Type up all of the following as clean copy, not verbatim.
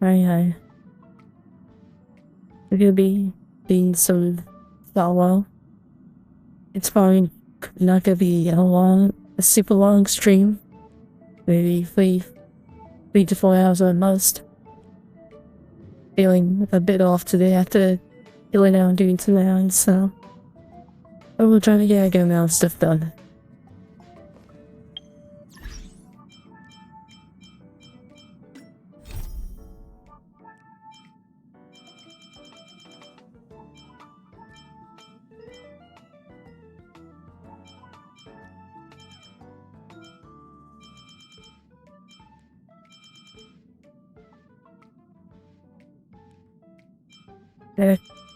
We're gonna be doing some solo. It's probably not gonna be a super long stream. Maybe 3 to 4 hours at most. Feeling a bit off today after feeling out and doing 2 hours, so. But we'll try to get a good amount of stuff done.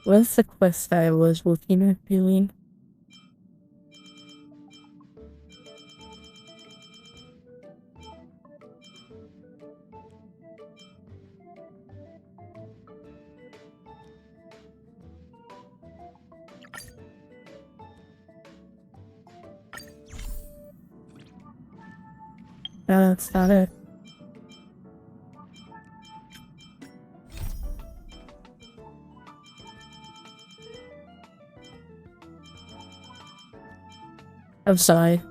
What's the quest I was looking at doing? No, that's not it. I'm sorry.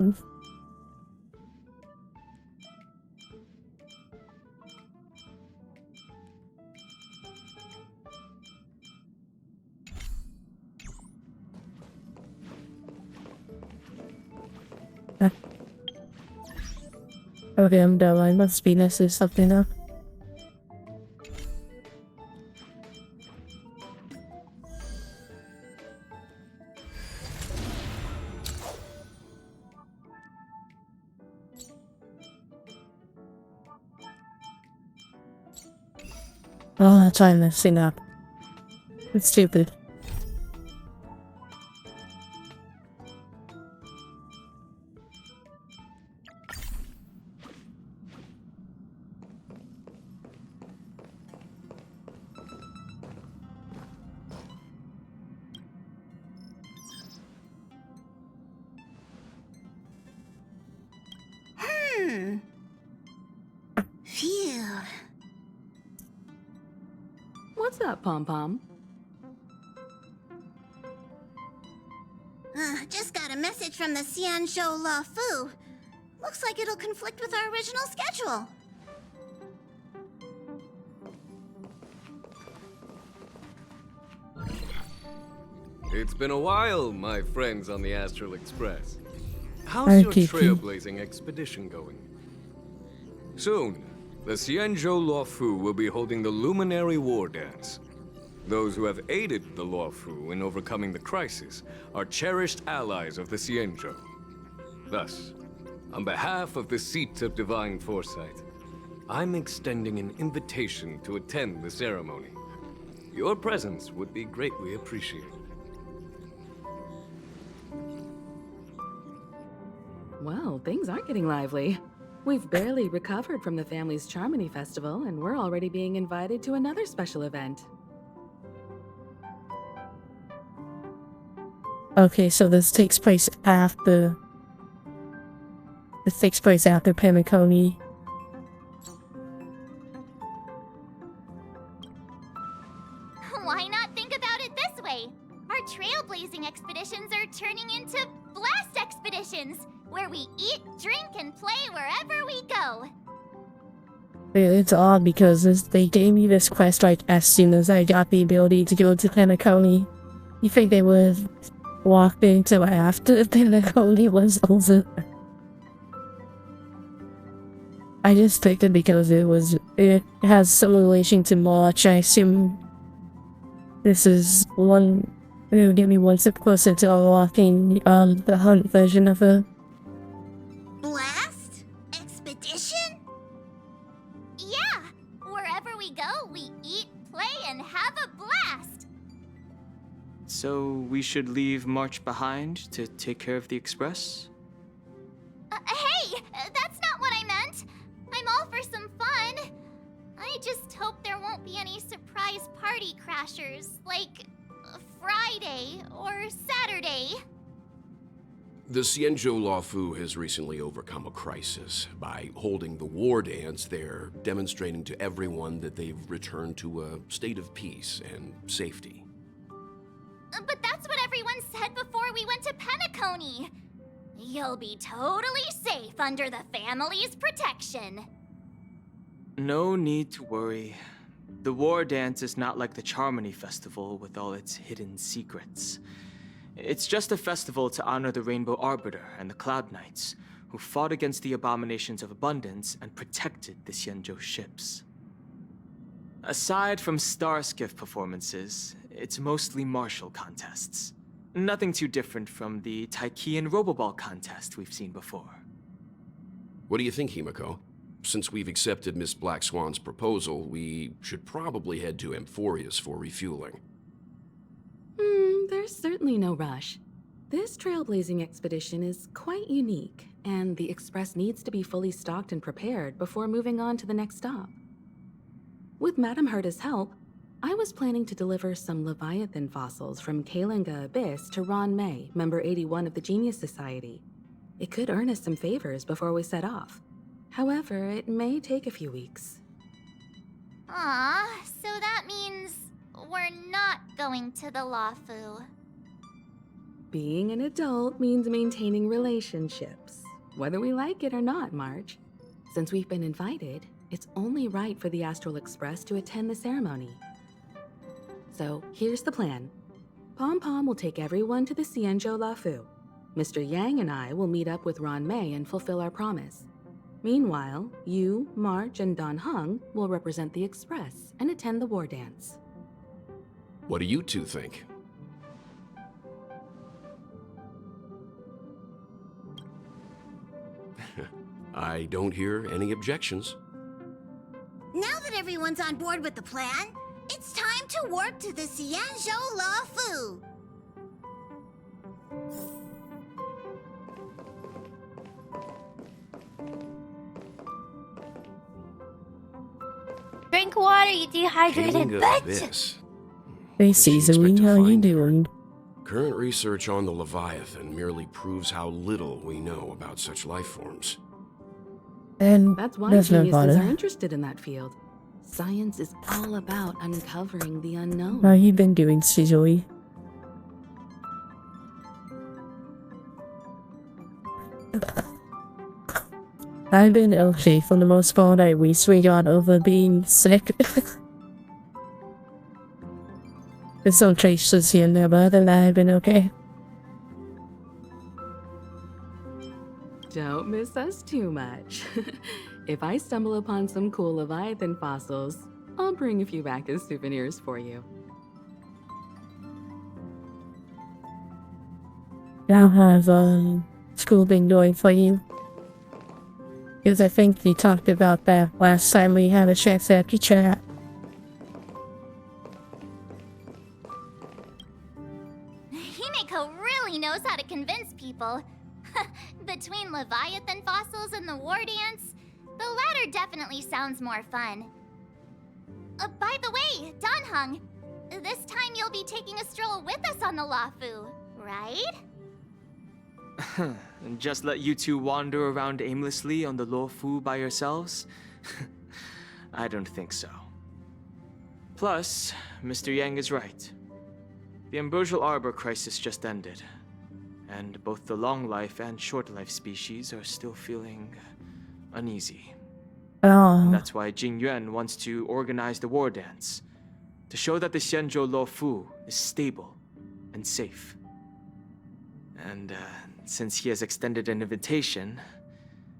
Okay, I'm done. I must be messing something up. Oh, that's why I'm messing up. It's stupid. Phew. What's up, Pom-Pom? Just got a message from the Xianzhou La Fu. Looks like it'll conflict with our original schedule. It's been a while, my friends on the Astral Express. How's your trailblazing expedition going? Soon, the Xianzhou Luofu will be holding the Luminary War Dance. Those who have aided the Luofu in overcoming the crisis are cherished allies of the Xianzhou. Thus, on behalf of the Seat of Divine Foresight, I'm extending an invitation to attend the ceremony. Your presence would be greatly appreciated. Well, things are getting lively. We've barely recovered from the family's Charmony Festival, and we're already being invited to another special event. Okay, so this takes place after... This takes place after Penacony. Why not think about it this way? Our trailblazing expeditions are turning into blast expeditions, where we eat, drink, and play wherever we go. It's odd because they gave me this quest like as soon as I got the ability to go to Penacony. You think they would have walked into after Penacony was over? I just picked it because it has some relation to March. I assume this is it'll get me one step closer to unlocking the hunt version of it. Blast? Expedition? Yeah, wherever we go, we eat, play, and have a blast. So we should leave March behind to take care of the Express? Hey, that's not what I meant. I'm all for some fun. I just hope there won't be any surprise party crashers, like Friday or Saturday. The Xianzhou Luofu has recently overcome a crisis. By holding the war dance, they're demonstrating to everyone that they've returned to a state of peace and safety. But that's what everyone said before we went to Penacony. You'll be totally safe under the family's protection. No need to worry. The war dance is not like the Charmony Festival with all its hidden secrets. It's just a festival to honor the Rainbow Arbiter and the Cloud Knights, who fought against the abominations of abundance and protected the Xianzhou ships. Aside from star skiff performances, it's mostly martial contests. Nothing too different from the Taiki and Roboball contest we've seen before. What do you think, Himiko? Since we've accepted Miss Black Swan's proposal, we should probably head to Amphorius for refueling. There's certainly no rush. This trailblazing expedition is quite unique, and the Express needs to be fully stocked and prepared before moving on to the next stop. With Madame Herta's help, I was planning to deliver some Leviathan fossils from Kalinga Abyss to Ron May, member 81 of the Genius Society. It could earn us some favors before we set off. However, it may take a few weeks. So that means we're not going to the Luofu. Being an adult means maintaining relationships, whether we like it or not, Marge. Since we've been invited, it's only right for the Astral Express to attend the ceremony. So here's the plan. Pom Pom will take everyone to the Xianzhou Luofu. Mr. Yang and I will meet up with Ron May and fulfill our promise. Meanwhile, you, March, and Don Hung will represent the Express and attend the war dance. What do you two think? I don't hear any objections. Now that everyone's on board with the plan, it's time to warp to the Xianzhou Luofu. Drink water, you dehydrated King of bitch! Abyss. Hey, Caesar, how you doing? Current research on the Leviathan merely proves how little we know about such life forms. And That's why there's no geniuses are bother. interested in that field. Science is all about uncovering the unknown. How you been doing, Caesar? I've been okay for the most part. I recently got over being sick. There's some traces here and there, but other than that, I've been okay. Don't miss us too much. If I stumble upon some cool Leviathan fossils, I'll bring a few back as souvenirs for you. How have school been going for you? Because I think we talked about that last time we had a chance to actually chat. Himiko really knows how to convince people. Between Leviathan fossils and the war dance, the latter definitely sounds more fun. By the way, Don Hung, this time you'll be taking a stroll with us on the Luofu, right? And just let you two wander around aimlessly on the Luofu by yourselves? I don't think so. Plus, Mr. Yang is right. The Ambrosial Arbor crisis just ended, and both the long life and short life species are still feeling uneasy. Oh, That's why Jing Yuan wants to organize the war dance, to show that the Xianzhou Luofu is stable and safe. And since he has extended an invitation,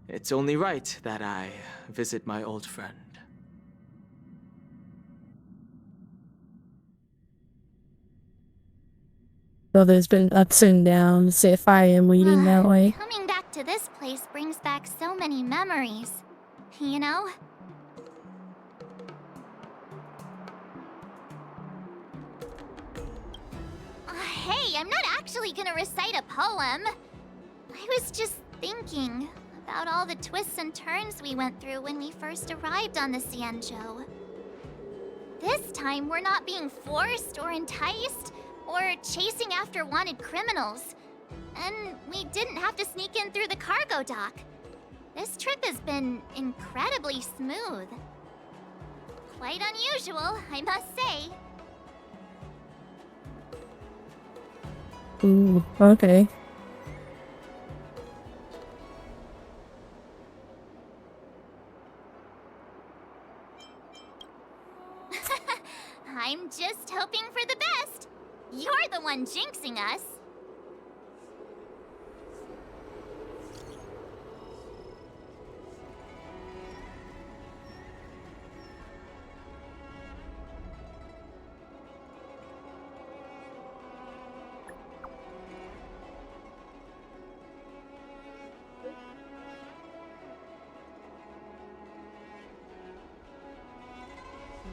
it's only right that I visit my old friend. so there's been ups and downs if I am leading that way. Coming back to this place brings back so many memories, you know? Hey, I'm not actually gonna recite a poem. I was just thinking about all the twists and turns we went through when we first arrived on the Xianzhou. This time, we're not being forced or enticed or chasing after wanted criminals. And we didn't have to sneak in through the cargo dock. This trip has been incredibly smooth. Quite unusual, I must say. Ooh, okay. I'm just hoping for the best. You're the one jinxing us.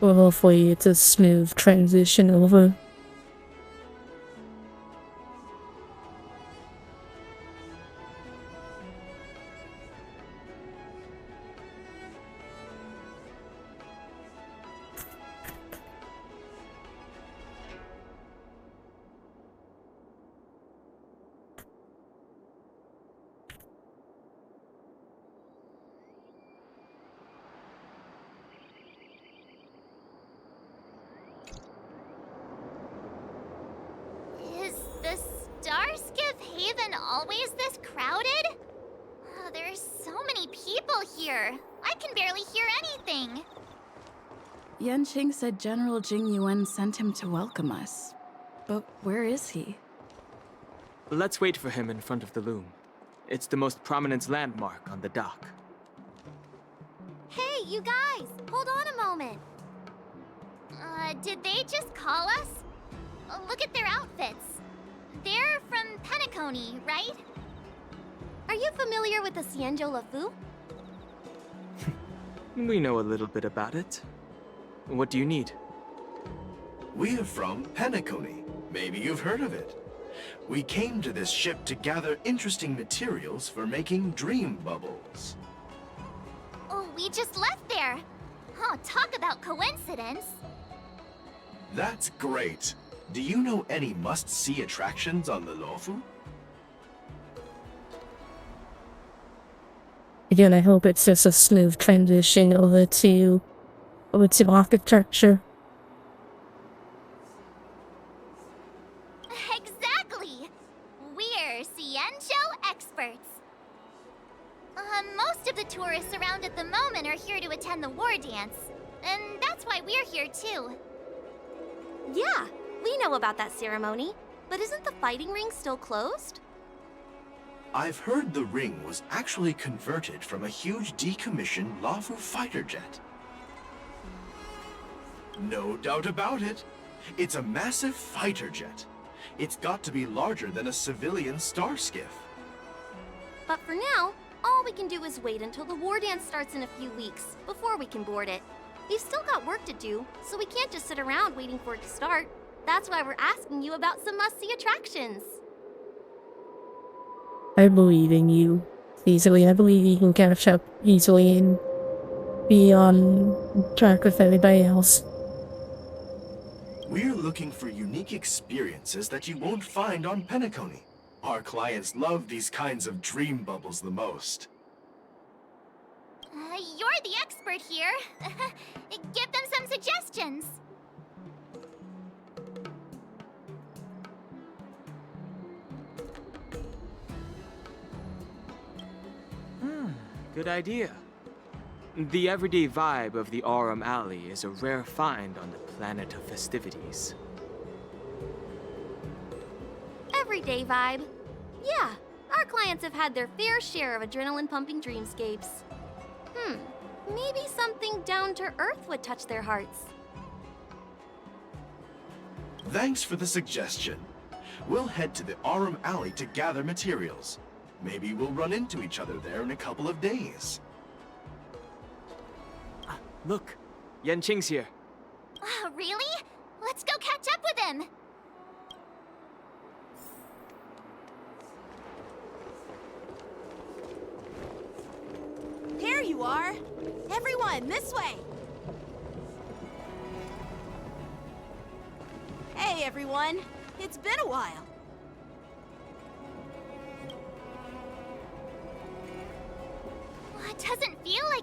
Well, hopefully it's a smooth transition over. Is the Starskiff Haven always this crowded? Oh, there's so many people here. I can barely hear anything. Yanqing said General Jing Yuan sent him to welcome us. But where is he? Let's wait for him in front of the loom. It's the most prominent landmark on the dock. Hey, you guys! Hold on a moment. Did they just call us? Look at their outfits. They're from Penacony, right? Are you familiar with the Xianzhou Lafu? We know a little bit about it. What do you need? We're from Penacony. Maybe you've heard of it. We came to this ship to gather interesting materials for making dream bubbles. Oh, we just left there. Oh, talk about coincidence. That's great. Do you know any must-see attractions on the Luofu? Again, I hope it's just a smooth transition over to architecture. Exactly! We're Xianzhou experts. Most of the tourists around at the moment are here to attend the war dance. And that's why we're here too. Yeah, we know about that ceremony. But isn't the fighting ring still closed? I've heard the ring was actually converted from a huge decommissioned Luofu fighter jet. No doubt about it. It's a massive fighter jet. It's got to be larger than a civilian starskiff. But for now, all we can do is wait until the war dance starts in a few weeks before we can board it. We've still got work to do, so we can't just sit around waiting for it to start. That's why we're asking you about some must-see attractions. I believe in you. Easily, I believe you can catch up easily and be on track with everybody else. We're looking for unique experiences that you won't find on Penacony. Our clients love these kinds of dream bubbles the most. You're the expert here. Give them some suggestions. Good idea. The everyday vibe of the Aurum Alley is a rare find on the planet of festivities. Everyday vibe. Yeah, our clients have had their fair share of adrenaline-pumping dreamscapes. Maybe something down to earth would touch their hearts. Thanks for the suggestion. We'll head to the Aurum Alley to gather materials. Maybe we'll run into each other there in a couple of days. Look, Yanqing's here. Really? Let's go catch up with him. There you are! Everyone, this way! Hey, everyone! It's been a while.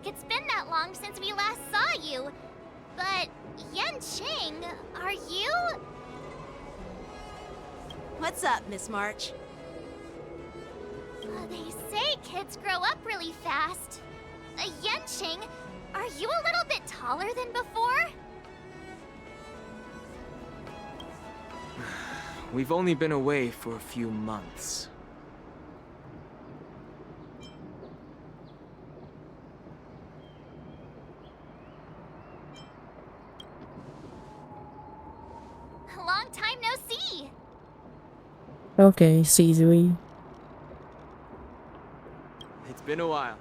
like it's been that long since we last saw you. But, Yanqing, are you? What's up, Miss March? They say kids grow up really fast. Yanqing, are you a little bit taller than before? We've only been away for a few months. Long time no see. Okay, Caesary. It's been a while.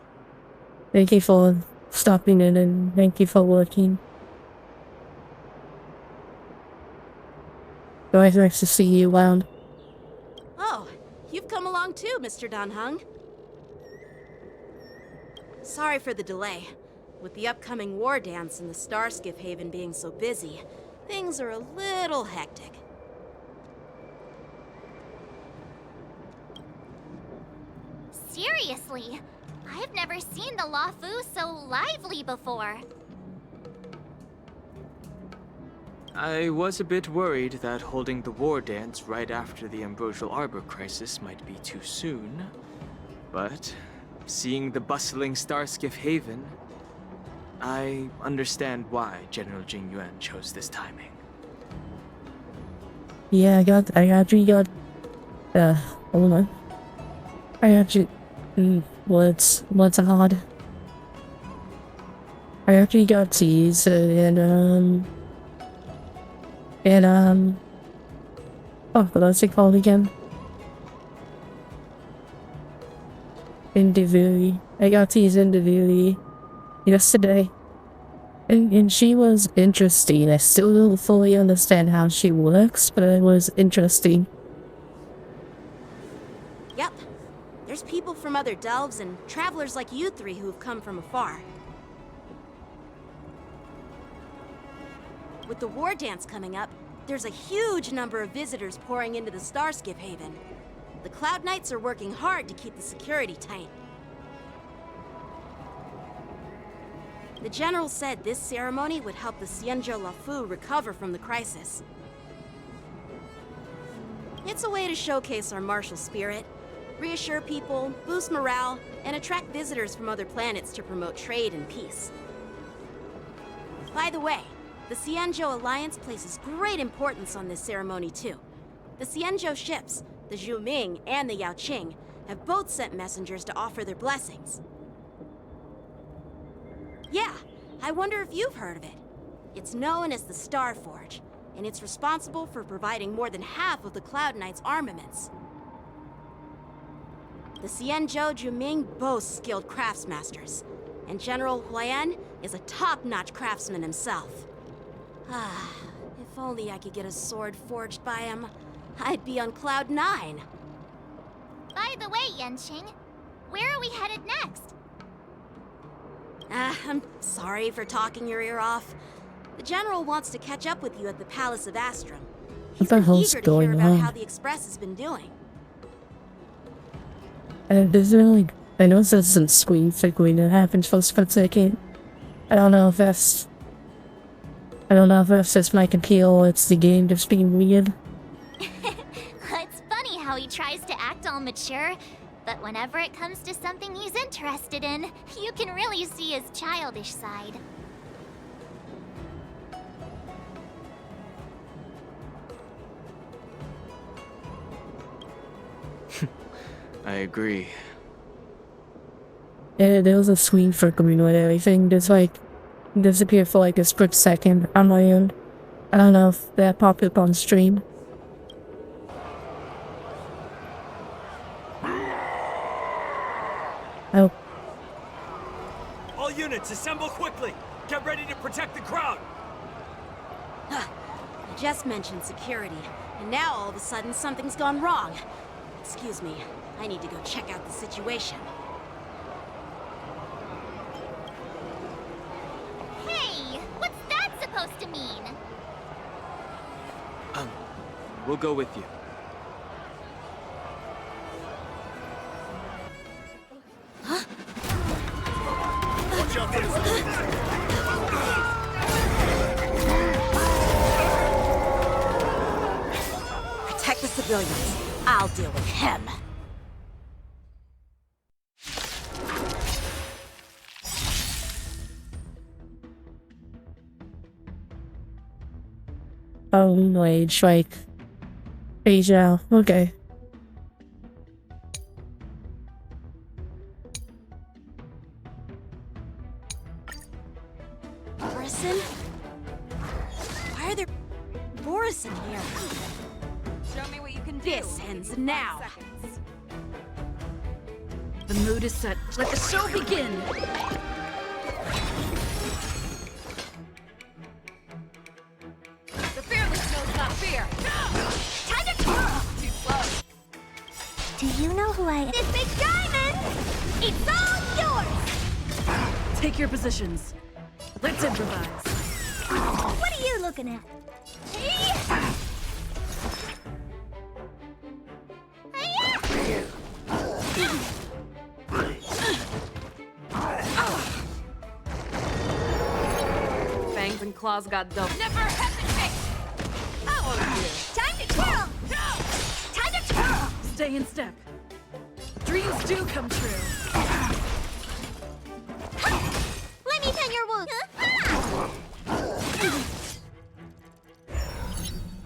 Thank you for stopping in and thank you for working. Always nice to see you around. Oh, you've come along too, Mr. Danheng. Sorry for the delay. With the upcoming war dance and the Starskiff Haven being so busy, things are a little hectic. Seriously, I've never seen the Luofu so lively before. I was a bit worried that holding the war dance right after the Ambrosial Arbor crisis might be too soon. But seeing the bustling Starskiff Haven, I understand why General Jing Yuan chose this timing. Yeah, I actually got, hold on. I actually, what's odd? I actually got teased, oh, what's it called again? Individually. I got teased individually yesterday. And she was interesting. I still don't fully understand how she works, but it was interesting. Yep. There's people from other delves and travelers like you three who've come from afar. With the war dance coming up, there's a huge number of visitors pouring into the Starskiff Haven. The Cloud Knights are working hard to keep the security tight. The General said this ceremony would help the Xianzhou Luofu recover from the crisis. It's a way to showcase our martial spirit, reassure people, boost morale, and attract visitors from other planets to promote trade and peace. By the way, the Xianzhou Alliance places great importance on this ceremony too. The Xianzhou ships, the Zhuming and the Yaoqing, have both sent messengers to offer their blessings. Yeah, I wonder if you've heard of it. It's known as the Star Forge, and it's responsible for providing more than half of the Cloud Knights' armaments. The Xianzhou Zhuming boasts skilled craftsmasters, and General Huayan is a top-notch craftsman himself. Ah, if only I could get a sword forged by him, I'd be on Cloud 9. By the way, Yanqing, where are we headed next? I'm sorry for talking your ear off. The General wants to catch up with you at the Palace of Astrum. He's been eager to hear about how the Express has been doing. There's really, I know there's some screen flickering that happens for a split second. I don't know if that's just my computer or it's the game just being weird. It's funny how he tries to act all mature, but whenever it comes to something he's interested in, you can really see his childish side. I agree. Yeah, there was a screen flickering with everything. Just like disappeared for like a split second on my end. I don't know if that popped up on stream. Oh. All units, assemble quickly! Get ready to protect the crowd! I just mentioned security, and now all of a sudden something's gone wrong. Excuse me, I need to go check out the situation. Hey, what's that supposed to mean? We'll go with you. Watch out for civilians. I'll deal with him. Oh, wage, like... Asia, okay. Borison? Why are there Borison here? Show me what you can do. This ends now. The mood is set. Let the show begin. The fearless knows not fear. Time to twirl. Too slow. Do you know who I am? This big diamond! It's all yours! Take your positions. Let's improvise. What are you looking at? Fangs and claws got double. Never hesitate! How are you? Time to twirl! Time to twirl! Stay in step. Dreams do come true. Let me tend your wounds.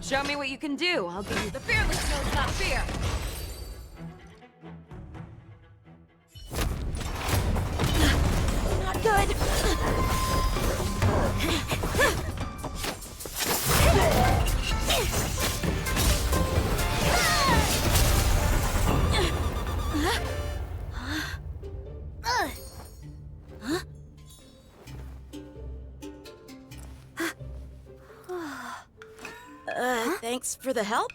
Show me what you can do. I'll give you the fearless knows not fear. Not good. Thanks for the help.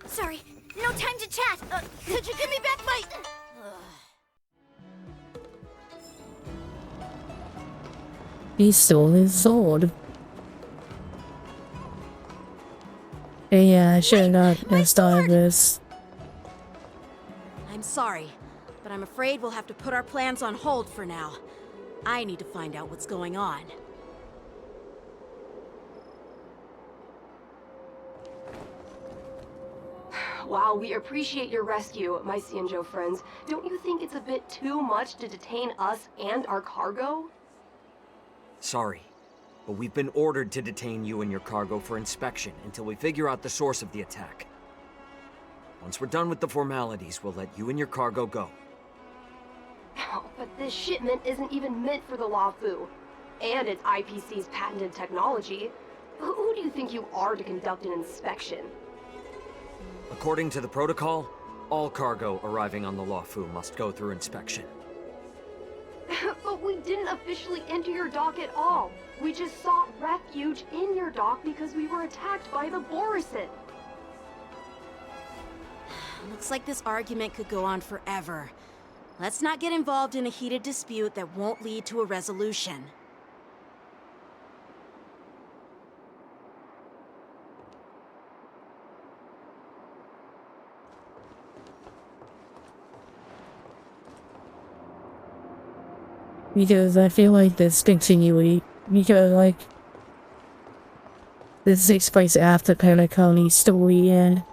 Sorry, no time to chat. Could you give me back my... He stole his sword. Yeah, I should not have started this. I'm sorry, but I'm afraid we'll have to put our plans on hold for now. I need to find out what's going on. While we appreciate your rescue, my Xianzhou friends, don't you think it's a bit too much to detain us and our cargo? Sorry, but we've been ordered to detain you and your cargo for inspection until we figure out the source of the attack. Once we're done with the formalities, we'll let you and your cargo go. But this shipment isn't even meant for the Luofu, and it's IPC's patented technology. Who do you think you are to conduct an inspection? According to the protocol, all cargo arriving on the Luofu must go through inspection. But we didn't officially enter your dock at all. We just sought refuge in your dock because we were attacked by the Borison. Looks like this argument could go on forever. Let's not get involved in a heated dispute that won't lead to a resolution. Because I feel like this continually, because like this takes place after Penacony's story, and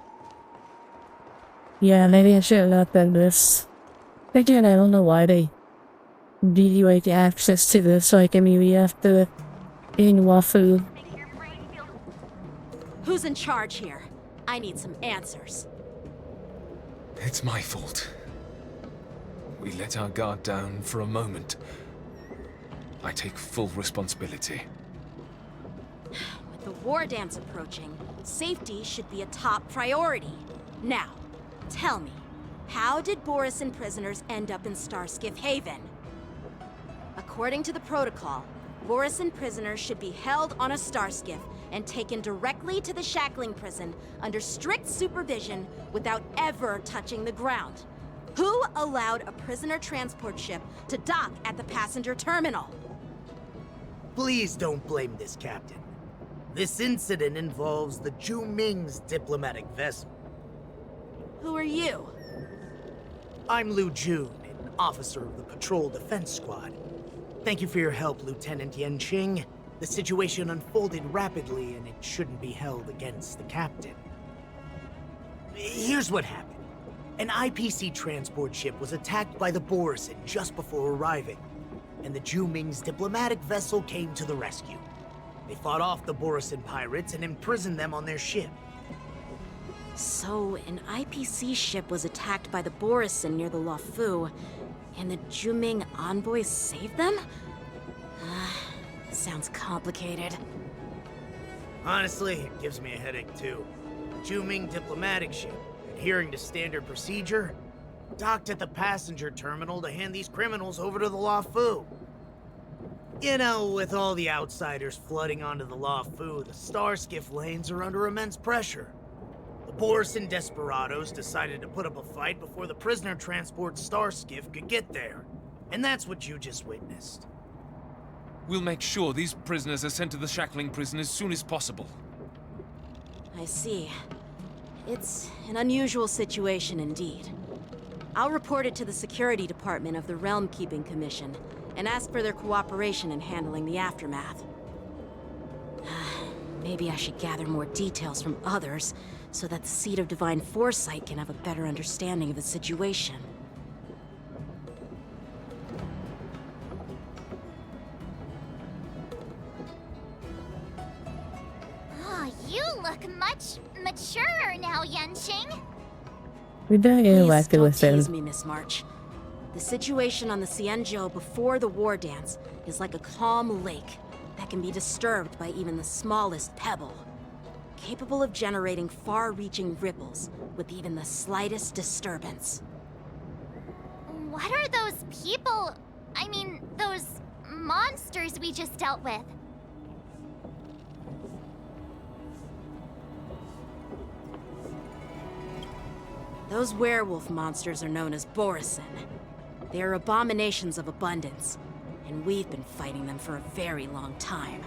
yeah, maybe I should have not done this. Again, I don't know why they give you like access to this, like immediately after in Wafu. Who's in charge here? I need some answers. It's my fault. We let our guard down for a moment. I take full responsibility. With the war dance approaching, safety should be a top priority. Now, tell me, how did Borison prisoners end up in Starskiff Haven? According to the protocol, Borison prisoners should be held on a Starskiff and taken directly to the shackling prison under strict supervision without ever touching the ground. Who allowed a prisoner transport ship to dock at the passenger terminal? Please don't blame this captain. This incident involves the Zhu Ming's diplomatic vessel. Who are you? I'm Liu Jun, an officer of the Patrol Defense Squad. Thank you for your help, Lieutenant Yanqing. The situation unfolded rapidly, and it shouldn't be held against the captain. Here's what happened. An IPC transport ship was attacked by the Borisin just before arriving, and the Juming's diplomatic vessel came to the rescue. They fought off the Borisin pirates and imprisoned them on their ship. So, an IPC ship was attacked by the Borisin near the Luofu, and the Juming envoys saved them? Sounds complicated. Honestly, it gives me a headache too. The Juming diplomatic ship, adhering to standard procedure, docked at the passenger terminal to hand these criminals over to the Luofu. You know, with all the outsiders flooding onto the Luofu, the Starskiff lanes are under immense pressure. The Borisin desperados decided to put up a fight before the prisoner transport Starskiff could get there. And that's what you just witnessed. We'll make sure these prisoners are sent to the shackling prison as soon as possible. I see. It's an unusual situation indeed. I'll report it to the security department of the Realm Keeping Commission and ask for their cooperation in handling the aftermath. Maybe I should gather more details from others so that the Seat of Divine Foresight can have a better understanding of the situation. Oh, you look much maturer now, Yenqing. We don't Please don't with him. tease me, Miss March. The situation on the Xianzhou before the war dance is like a calm lake that can be disturbed by even the smallest pebble, capable of generating far-reaching ripples with even the slightest disturbance. What are those people? I mean, those monsters we just dealt with? Those werewolf monsters are known as Borisin. They are abominations of abundance, and we've been fighting them for a very long time.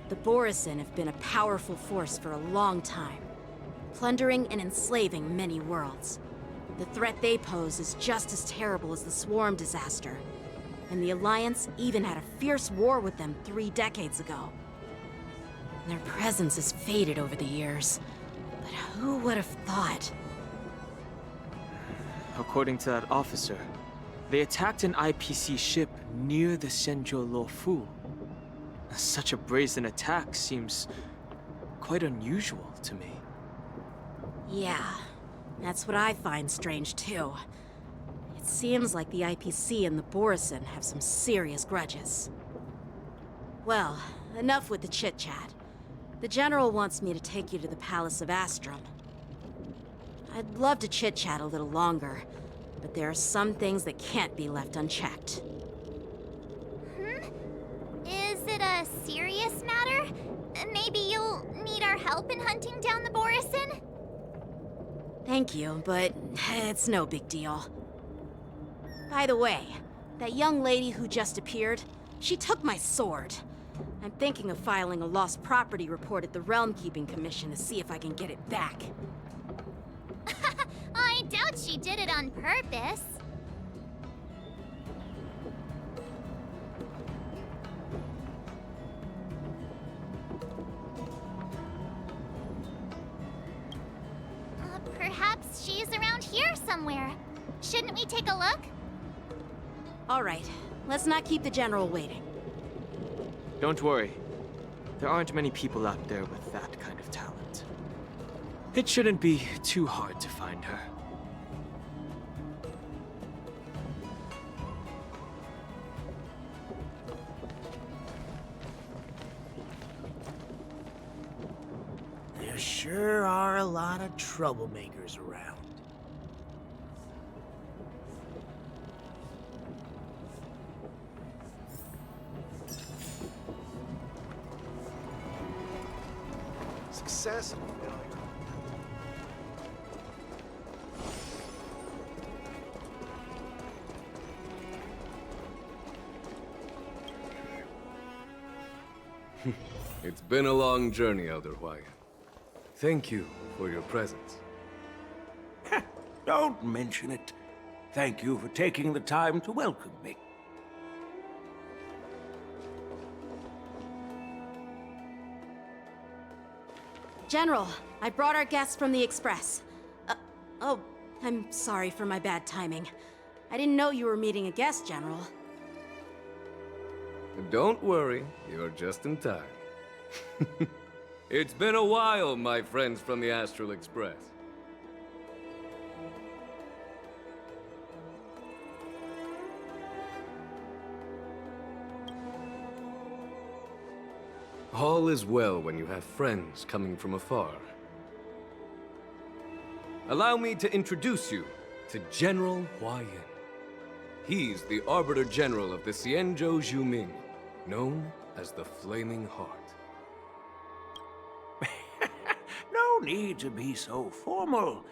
The Borisin have been a powerful force for a long time, plundering and enslaving many worlds. The threat they pose is just as terrible as the Swarm disaster, and the Alliance even had a fierce war with them 3 decades ago. Their presence has faded over the years, but who would have thought? According to that officer, they attacked an IPC ship near the Xianzhou Luofu. Such a brazen attack seems quite unusual to me. Yeah, that's what I find strange too. It seems like the IPC and the Borisin have some serious grudges. Well, enough with the chit-chat. The General wants me to take you to the Palace of Astrum. I'd love to chit-chat a little longer, but there are some things that can't be left unchecked. Is it a serious matter? Maybe you'll need our help in hunting down the Borisin? Thank you, but it's no big deal. By the way, that young lady who just appeared, she took my sword. I'm thinking of filing a lost property report at the Realm Keeping Commission to see if I can get it back. I doubt she did it on purpose. Perhaps she's around here somewhere. Shouldn't we take a look? All right, let's not keep the General waiting. Don't worry. There aren't many people out there with that kind of talent. It shouldn't be too hard to find her. There sure are a lot of troublemakers around. Success and failure. It's been a long journey, Elder Hwaiyan. Thank you for your presence. Don't mention it. Thank you for taking the time to welcome me. General, I brought our guests from the Express. Oh, I'm sorry for my bad timing. I didn't know you were meeting a guest, General. Don't worry, you're just in time. It's been a while, my friends from the Astral Express. All is well when you have friends coming from afar. Allow me to introduce you to General Huayan. He's the Arbiter General of the Xianzhou Zhuming, known as the Flaming Heart. No need to be so formal.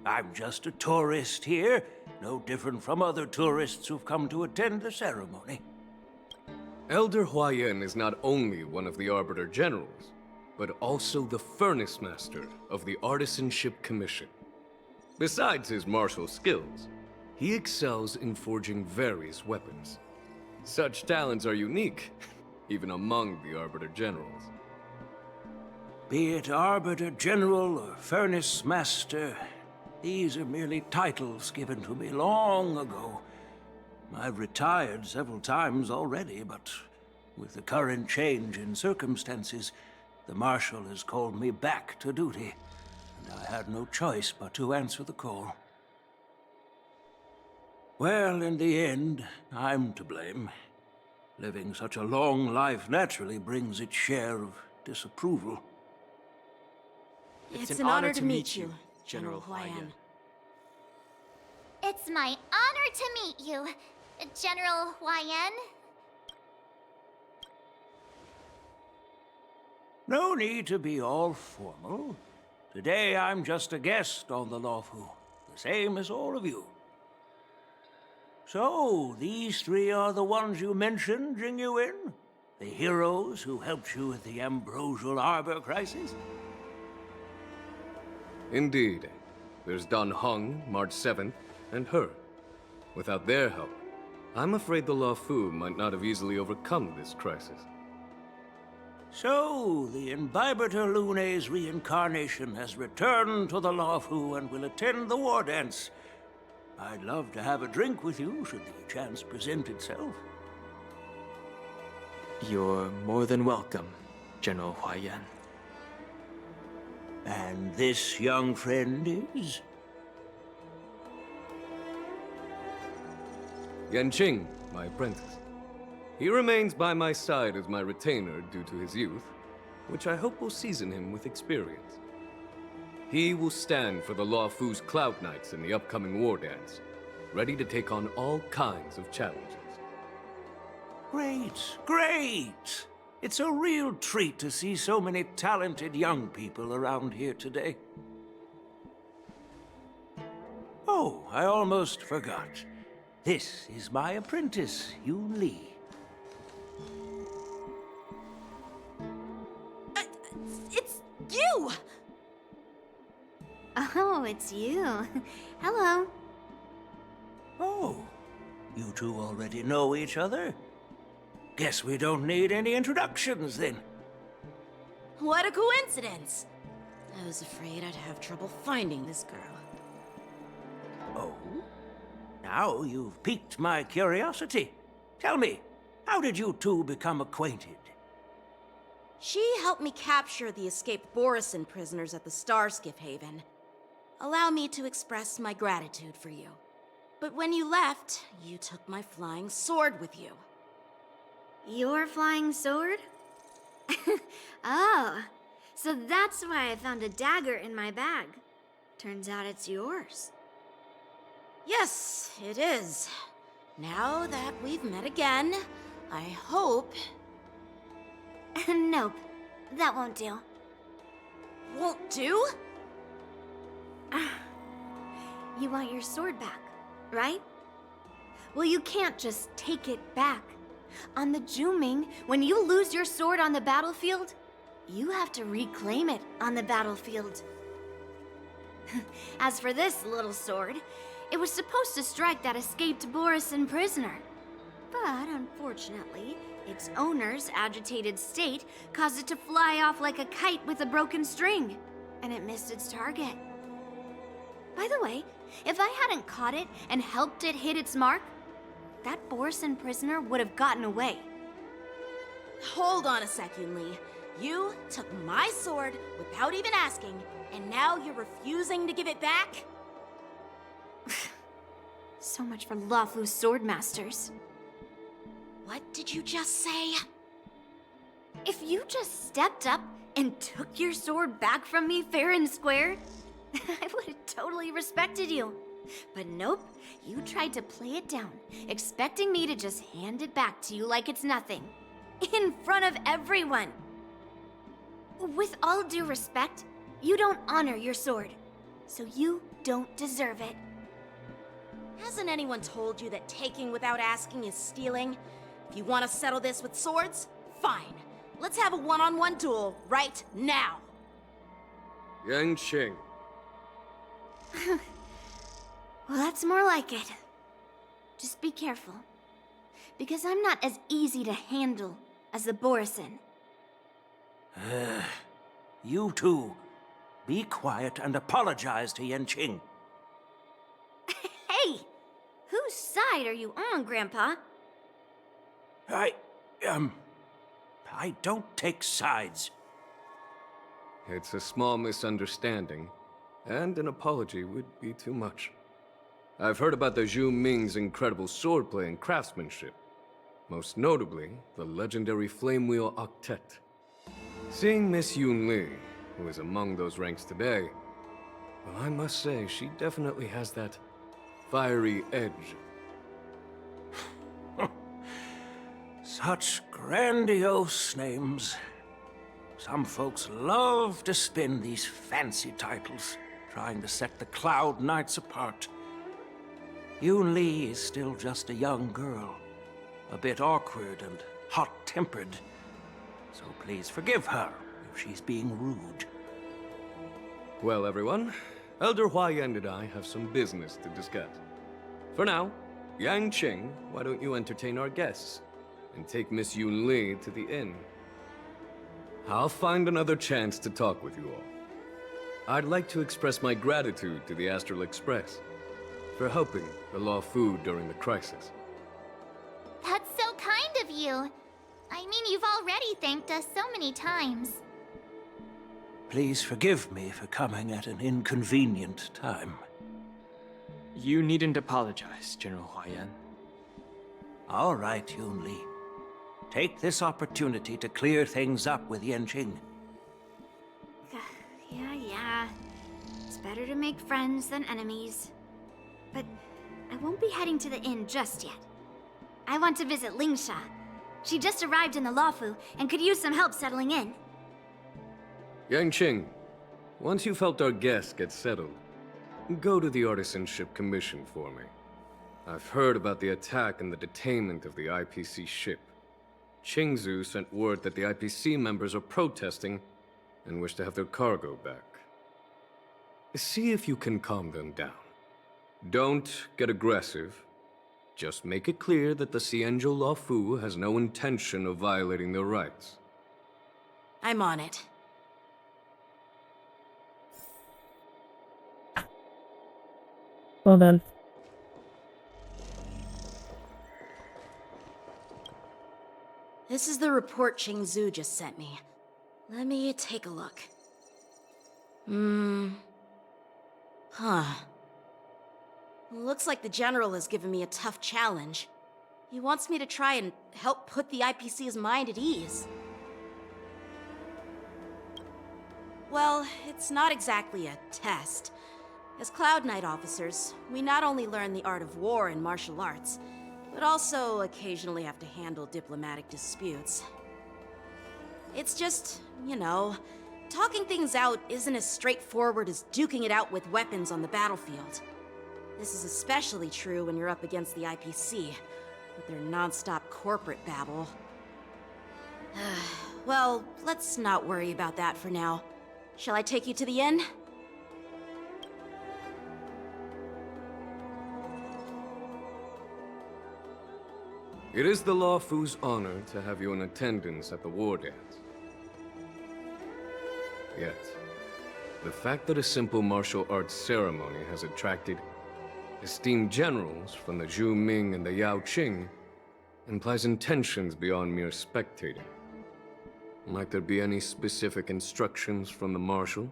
I'm just a tourist here, no different from other tourists who've come to attend the ceremony. Elder Huayan is not only one of the Arbiter Generals, but also the Furnace Master of the Artisanship Commission. Besides his martial skills, he excels in forging various weapons. Such talents are unique, even among the Arbiter Generals. Be it Arbiter General or Furnace Master, these are merely titles given to me long ago. I've retired several times already, but with the current change in circumstances, the Marshal has called me back to duty, and I had no choice but to answer the call. Well, in the end, I'm to blame. Living such a long life naturally brings its share of disapproval. It's an honor to meet you, General Huayan. It's my honor to meet you, General Huayan. No need to be all formal. Today I'm just a guest on the Luofu, the same as all of you. So, these three are the ones you mentioned, Jingyuin? The heroes who helped you with the Ambrosial Arbor crisis? Indeed. There's Dan Heng, March 7th, and her. Without their help, I'm afraid the Luofu might not have easily overcome this crisis. So, the Imbibitor Lune's reincarnation has returned to the Luofu and will attend the war dance. I'd love to have a drink with you, should the chance present itself. You're more than welcome, General Huayan. And this young friend is? Yanqing, my apprentice. He remains by my side as my retainer due to his youth, which I hope will season him with experience. He will stand for the Luofu's Cloud Knights in the upcoming war dance, ready to take on all kinds of challenges. Great, great! It's a real treat to see so many talented young people around here today. Oh, I almost forgot. This is my apprentice, Yoon Lee. It's you! Oh, it's you. Hello. Oh, you two already know each other? Guess we don't need any introductions, then. What a coincidence! I was afraid I'd have trouble finding this girl. Oh? Now you've piqued my curiosity. Tell me, how did you two become acquainted? She helped me capture the escaped Borison prisoners at the Starskiff Haven. Allow me to express my gratitude for you. But when you left, you took my flying sword with you. Your flying sword? Oh, so that's why I found a dagger in my bag. Turns out it's yours. Yes, it is. Now that we've met again, I hope... Nope, that won't do. Won't do? You want your sword back, right? Well, you can't just take it back. On the Zhuming, when you lose your sword on the battlefield, you have to reclaim it on the battlefield. As for this little sword, it was supposed to strike that escaped Borison prisoner. But unfortunately, Its owner's agitated state caused it to fly off like a kite with a broken string, and it missed its target. By the way, if I hadn't caught it and helped it hit its mark, that Borison prisoner would have gotten away. Hold on a second, Lee. You took my sword without even asking, and now you're refusing to give it back? So much for Lawfu swordmasters. What did you just say? If you just stepped up and took your sword back from me fair and square, I would have totally respected you. But nope, you tried to play it down, expecting me to just hand it back to you like it's nothing. In front of everyone. With all due respect, you don't honor your sword, so you don't deserve it. Hasn't anyone told you that taking without asking is stealing? If you want to settle this with swords, fine. Let's have a one-on-one duel right now. Yanqing. Well, that's more like it. Just be careful, because I'm not as easy to handle as the Borison. You two, be quiet and apologize to Yanqing. Hey! Whose side are you on, Grandpa? I don't take sides. It's a small misunderstanding, and an apology would be too much. I've heard about the Zhu Ming's incredible swordplay and craftsmanship. Most notably, the legendary Flame Wheel Octet. Seeing Miss Yun Li, who is among those ranks today, well, I must say, she definitely has that fiery edge. Such grandiose names. Some folks love to spin these fancy titles, trying to set the Cloud Knights apart. Yun Li is still just a young girl, a bit awkward and hot-tempered. So please forgive her if she's being rude. Well, everyone, Elder Huayan and I have some business to discuss. For now, Yanqing, why don't you entertain our guests and take Miss Yun Li to the inn? I'll find another chance to talk with you all. I'd like to express my gratitude to the Astral Express for helping the Lawfu during the crisis. That's so kind of you. I mean, you've already thanked us so many times. Please forgive me for coming at an inconvenient time. You needn't apologize, General Huayan. All right, Yun Li. Take this opportunity to clear things up with Yanqing. Yeah. It's better to make friends than enemies. But I won't be heading to the inn just yet. I want to visit Lingsha. She just arrived in the Lawfu and could use some help settling in. Yanqing, once you've helped our guests get settled, go to the Artisanship Commission for me. I've heard about the attack and the detainment of the IPC ship. Qingzu sent word that the IPC members are protesting and wish to have their cargo back. See if you can calm them down. Don't get aggressive. Just make it clear that the Xianzhou Lawfu has no intention of violating their rights. I'm on it. Well done. This is the report Qingzu just sent me. Let me take a look. Looks like the General has given me a tough challenge. He wants me to try and help put the IPC's mind at ease. Well, it's not exactly a test. As Cloud Knight officers, we not only learn the art of war and martial arts, but also occasionally have to handle diplomatic disputes. It's just, you know, talking things out isn't as straightforward as duking it out with weapons on the battlefield. This is especially true when you're up against the IPC, with their non-stop corporate babble. Well, let's not worry about that for now. Shall I take you to the inn? It is the Lawfu's honor to have you in attendance at the war dance. Yet, the fact that a simple martial arts ceremony has attracted esteemed generals from the Zhu Ming and the Yao Qing implies intentions beyond mere spectating. Might there be any specific instructions from the Marshal?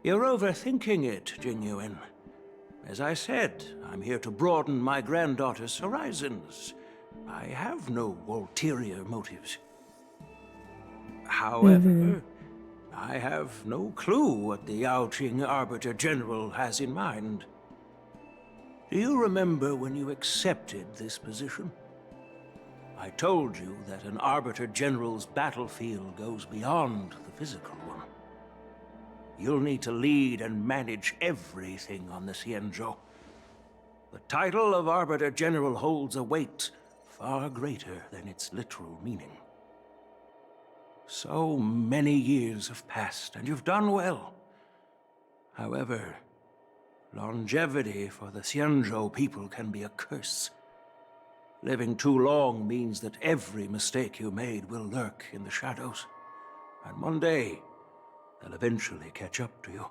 You're overthinking it, Jingyuan. As I said, I'm here to broaden my granddaughter's horizons. I have no ulterior motives. However, I have no clue what the Yao Qing Arbiter General has in mind. Do you remember when you accepted this position? I told you that an Arbiter General's battlefield goes beyond the physical one. You'll need to lead and manage everything on the Xianzhou. The title of Arbiter General holds a weight far greater than its literal meaning. So many years have passed, and you've done well. However, longevity for the Xianzhou people can be a curse. Living too long means that every mistake you made will lurk in the shadows. And one day, they'll eventually catch up to you.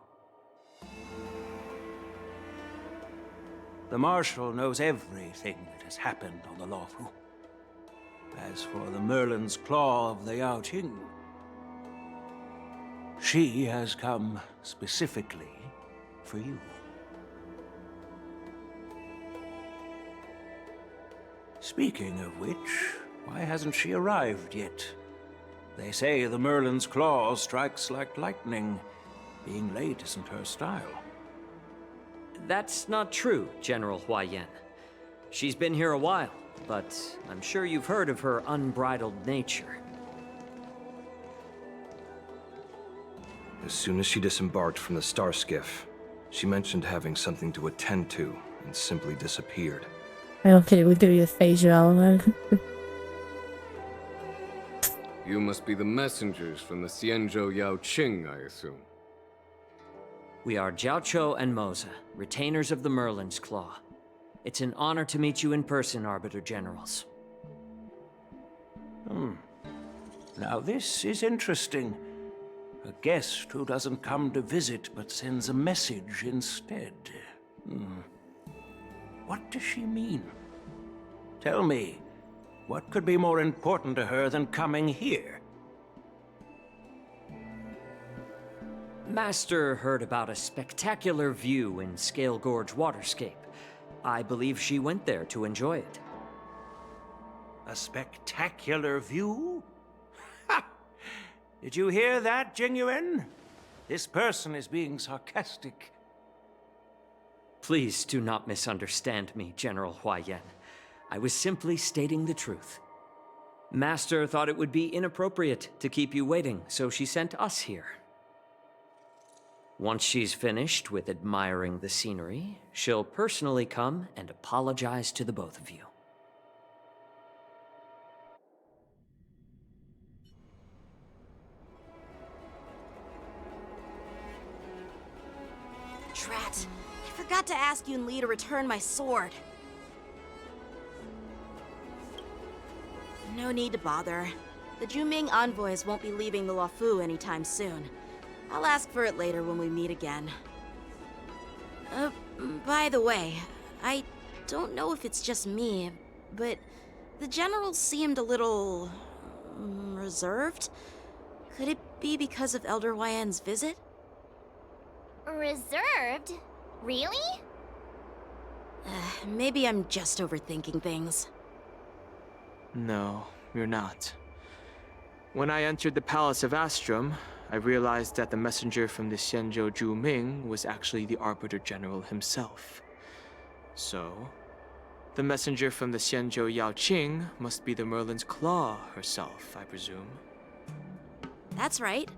The Marshal knows everything that has happened on the Lawfu. As for the Merlin's Claw of the Yao Qing, she has come specifically for you. Speaking of which, why hasn't she arrived yet? They say the Merlin's Claw strikes like lightning. Being late isn't her style. That's not true, General Huaiyan. She's been here a while, but I'm sure you've heard of her unbridled nature. As soon as she disembarked from the star skiff, she mentioned having something to attend to and simply disappeared. Okay, we'll give you a facial element. You must be the messengers from the Xianzhou Yao Qing, I assume. We are Jiaoqiu and Moza, retainers of the Merlin's Claw. It's an honor to meet you in person, Arbiter Generals. Now this is interesting. A guest who doesn't come to visit but sends a message instead. What does she mean? Tell me, what could be more important to her than coming here? Master heard about a spectacular view in Scale Gorge Waterscape. I believe she went there to enjoy it. A spectacular view? Ha! Did you hear that, Jingyuan? This person is being sarcastic. Please do not misunderstand me, General Huaiyan. I was simply stating the truth. Master thought it would be inappropriate to keep you waiting, so she sent us here. Once she's finished with admiring the scenery, she'll personally come and apologize to the both of you. Drat. I forgot to ask Yun Li to return my sword. No need to bother. The Juming envoys won't be leaving the Lawfu anytime soon. I'll ask for it later when we meet again. By the way, I don't know if it's just me, but the general seemed a little reserved. Could it be because of Elder Huaiyan's visit? Reserved? Really? Maybe I'm just overthinking things. No, you're not. When I entered the Palace of Astrum, I realized that the messenger from the Xianzhou Zhu Ming was actually the Arbiter General himself. So, the messenger from the Xianzhou Yao Qing must be the Merlin's Claw herself, I presume. That's right.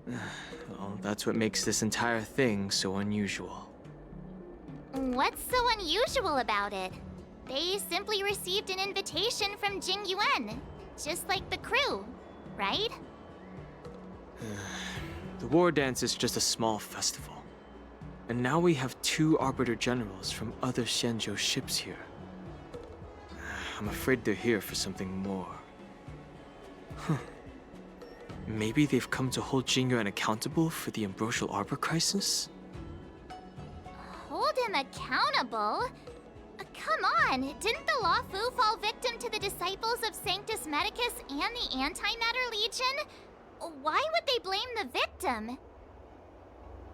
Well, that's what makes this entire thing so unusual. What's so unusual about it? They simply received an invitation from Jingyuan, just like the crew, right? The war dance is just a small festival. And now we have 2 Arbiter Generals from other Xianzhou ships here. I'm afraid they're here for something more. Maybe they've come to hold Jingyuan accountable for the Ambrosial Arbor crisis? Hold him accountable? Come on, didn't the Lawfu fall victim to the disciples of Sanctus Medicus and the Antimatter Legion? Why would they blame the victim?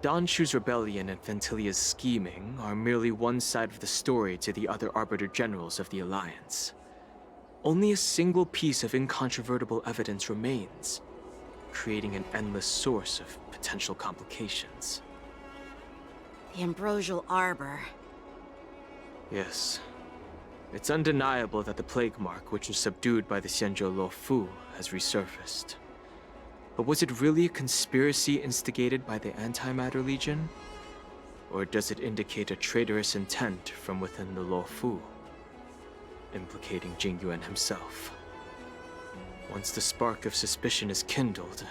Danshu's rebellion and Ventilia's scheming are merely one side of the story to the other Arbiter Generals of the Alliance. Only a single piece of incontrovertible evidence remains, creating an endless source of potential complications. The Ambrosial Arbor. Yes. It's undeniable that the Plague Mark, which was subdued by the Xianzhou Luofu, has resurfaced. But was it really a conspiracy instigated by the Antimatter Legion? Or does it indicate a traitorous intent from within the Luofu, implicating Jingyuan himself? Once the spark of suspicion is kindled,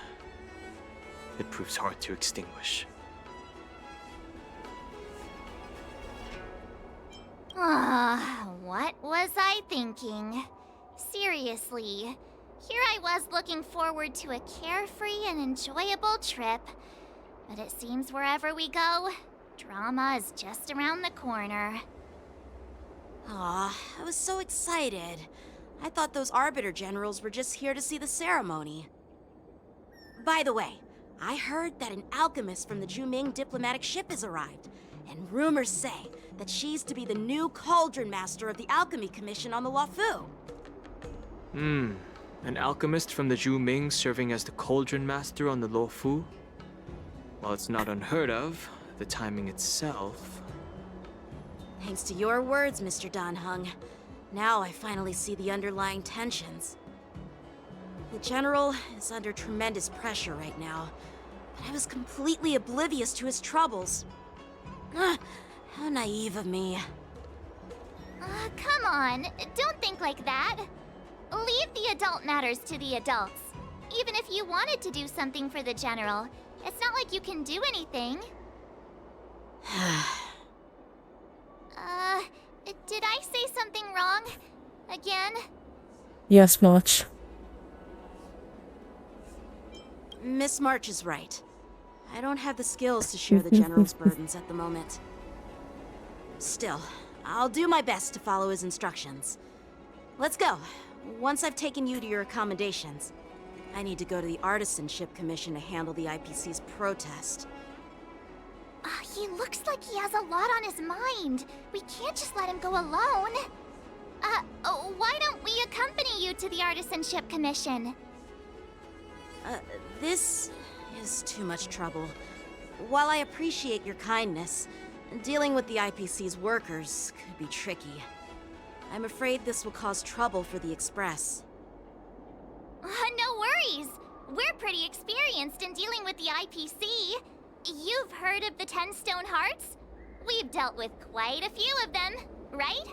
it proves hard to extinguish. What was I thinking? Seriously, here I was looking forward to a carefree and enjoyable trip. But it seems wherever we go, drama is just around the corner. Aw, I was so excited. I thought those Arbiter Generals were just here to see the ceremony. By the way, I heard that an alchemist from the Juming diplomatic ship has arrived, and rumors say that she's to be the new Cauldron Master of the Alchemy Commission on the Luofu. An alchemist from the Juming serving as the Cauldron Master on the Luofu? While it's not unheard of, the timing itself... Thanks to your words, Mr. Danheng. Now I finally see the underlying tensions. The General is under tremendous pressure right now, but I was completely oblivious to his troubles. How naive of me. Come on, don't think like that. Leave the adult matters to the adults. Even if you wanted to do something for the General, it's not like you can do anything. Did I say something wrong? Again? Yes, March. Miss March is right. I don't have the skills to share the General's burdens at the moment. Still, I'll do my best to follow his instructions. Let's go. Once I've taken you to your accommodations, I need to go to the Artisanship Commission to handle the IPC's protest. He looks like he has a lot on his mind. We can't just let him go alone. Why don't we accompany you to the Artisanship Commission? This is too much trouble. While I appreciate your kindness, dealing with the IPC's workers could be tricky. I'm afraid this will cause trouble for the Express. No worries. We're pretty experienced in dealing with the IPC. You've heard of the 10 Stone Hearts? We've dealt with quite a few of them, right?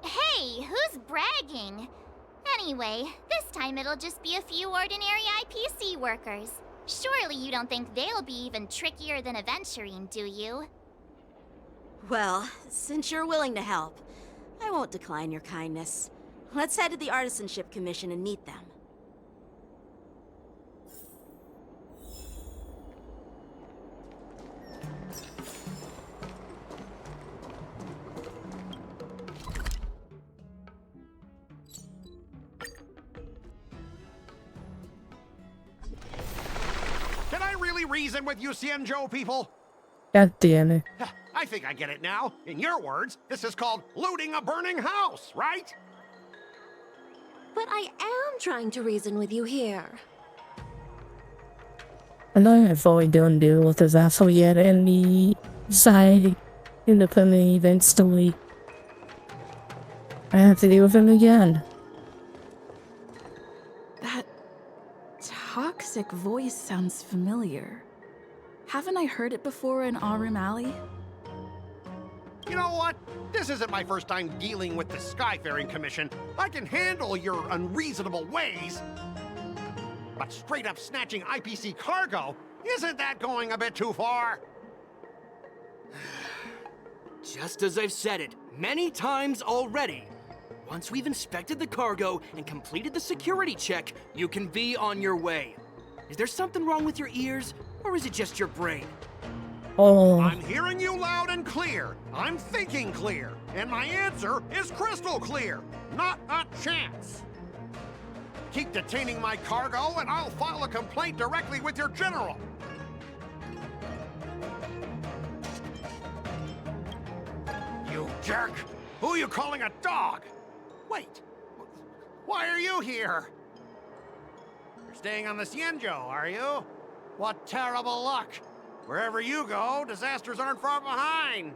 Hey, who's bragging? Anyway, this time it'll just be a few ordinary IPC workers. Surely you don't think they'll be even trickier than Aventurine, do you? Well, since you're willing to help, I won't decline your kindness. Let's head to the Artisanship Commission and meet them. Can I really reason with you Xianzhou people? God damn it. I think I get it now. In your words, this is called looting a burning house, right? But I am trying to reason with you here. I know I've already done deal with this asshole yet and the side independent events story. I have to deal with him again. That toxic voice sounds familiar. Haven't I heard it before in Arum Alley? You know what? This isn't my first time dealing with the Skyfaring Commission. I can handle your unreasonable ways. But straight up snatching IPC cargo, isn't that going a bit too far? Just as I've said it many times already. Once we've inspected the cargo and completed the security check, you can be on your way. Is there something wrong with your ears, or is it just your brain? Oh. I'm hearing you loud and clear. I'm thinking clear. And my answer is crystal clear. Not a chance. Keep detaining my cargo, and I'll file a complaint directly with your general. You jerk! Who are you calling a dog? Wait, why are you here? You're staying on the Cienjo, are you? What terrible luck! Wherever you go, disasters aren't far behind.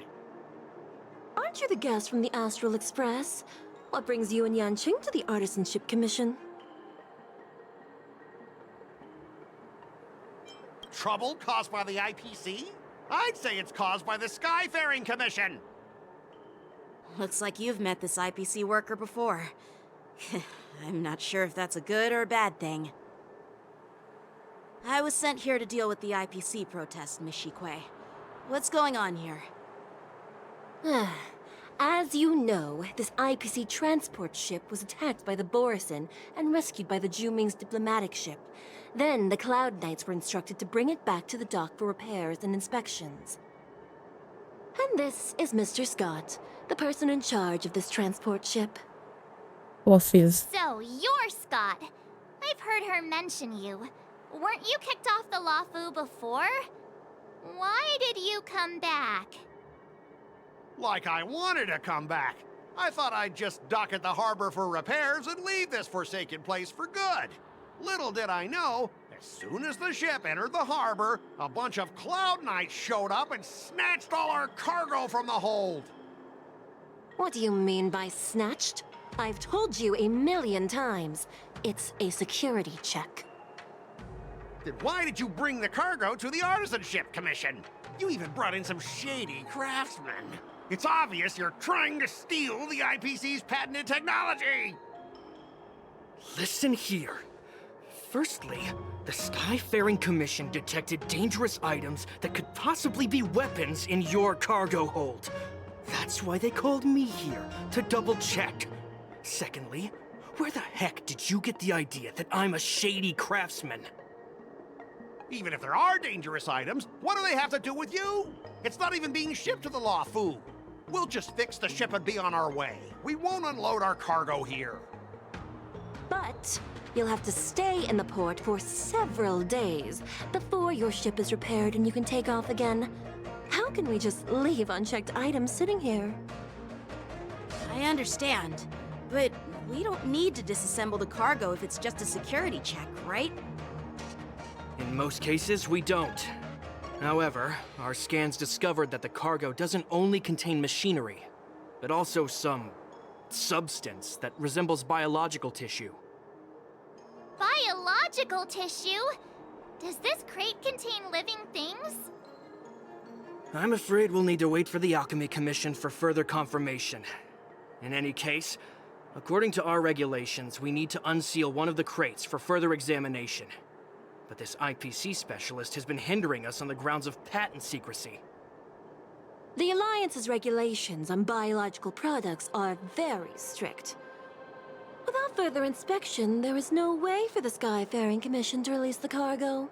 Aren't you the guest from the Astral Express? What brings you and Yanqing to the Artisanship Commission? Trouble caused by the IPC? I'd say it's caused by the Skyfaring Commission. Looks like you've met this IPC worker before. I'm not sure if that's a good or a bad thing. I was sent here to deal with the IPC protest, Miss Shikue. What's going on here? As you know, this IPC transport ship was attacked by the Borisin and rescued by the Juming's diplomatic ship. Then the Cloud Knights were instructed to bring it back to the dock for repairs and inspections. And this is Mr. Scott, the person in charge of this transport ship. Waffles. So, you're Scott. I've heard her mention you. Weren't you kicked off the Lawfu before? Why did you come back? Like I wanted to come back. I thought I'd just dock at the harbor for repairs and leave this forsaken place for good. Little did I know, as soon as the ship entered the harbor, a bunch of Cloud Knights showed up and snatched all our cargo from the hold. What do you mean by snatched? I've told you 1,000,000 times. It's a security check. Then why did you bring the cargo to the Artisanship Commission? You even brought in some shady craftsmen. It's obvious you're trying to steal the IPC's patented technology! Listen here. Firstly, the Skyfaring Commission detected dangerous items that could possibly be weapons in your cargo hold. That's why they called me here, to double-check. Secondly, where the heck did you get the idea that I'm a shady craftsman? Even if there are dangerous items, what do they have to do with you? It's not even being shipped to the Lawfu. We'll just fix the ship and be on our way. We won't unload our cargo here. But you'll have to stay in the port for several days before your ship is repaired and you can take off again. How can we just leave unchecked items sitting here? I understand, but we don't need to disassemble the cargo if it's just a security check, right? In most cases, we don't. However, our scans discovered that the cargo doesn't only contain machinery, but also some substance that resembles biological tissue. Biological tissue? Does this crate contain living things? I'm afraid we'll need to wait for the Alchemy Commission for further confirmation. In any case, according to our regulations, we need to unseal one of the crates for further examination. But this IPC specialist has been hindering us on the grounds of patent secrecy. The Alliance's regulations on biological products are very strict. Without further inspection, there is no way for the Skyfaring Commission to release the cargo.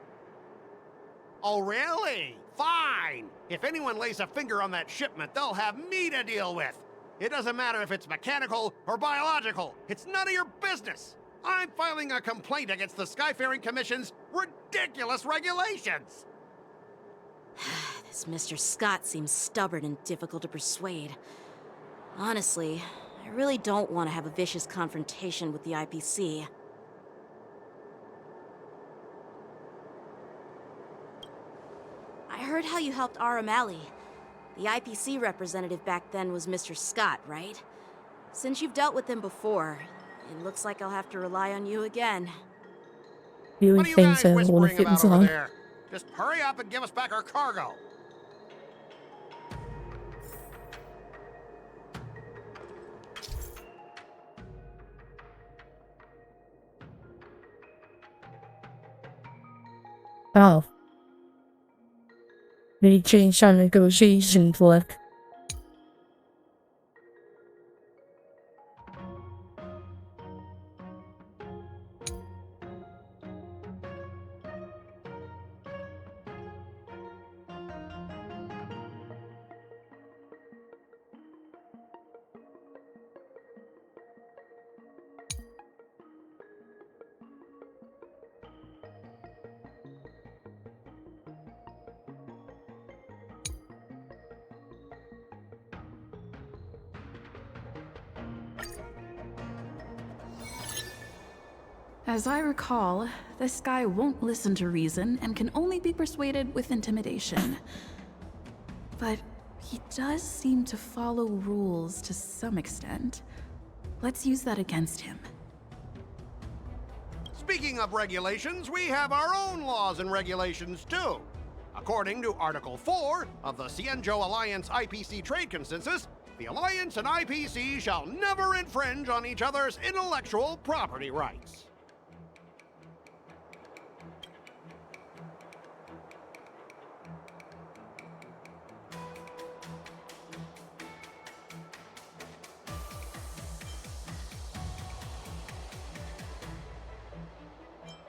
Oh, really? Fine! If anyone lays a finger on that shipment, they'll have me to deal with. It doesn't matter if it's mechanical or biological. It's none of your business. I'm filing a complaint against the Skyfaring Commission's ridiculous regulations. This Mr. Scott seems stubborn and difficult to persuade. Honestly, I really don't want to have a vicious confrontation with the IPC. I heard how you helped Aramali. The IPC representative back then was Mr. Scott, right? Since you've dealt with him before, it looks like I'll have to rely on you again. You What are you think guys so? Wanna whispering fit about over inside? there? Just hurry up and give us back our cargo. Oh. They changed our negotiations look. As I recall, this guy won't listen to reason and can only be persuaded with intimidation. But he does seem to follow rules to some extent. Let's use that against him. Speaking of regulations, we have our own laws and regulations too. According to Article 4 of the Cienjo Alliance IPC Trade Consensus, the Alliance and IPC shall never infringe on each other's intellectual property rights.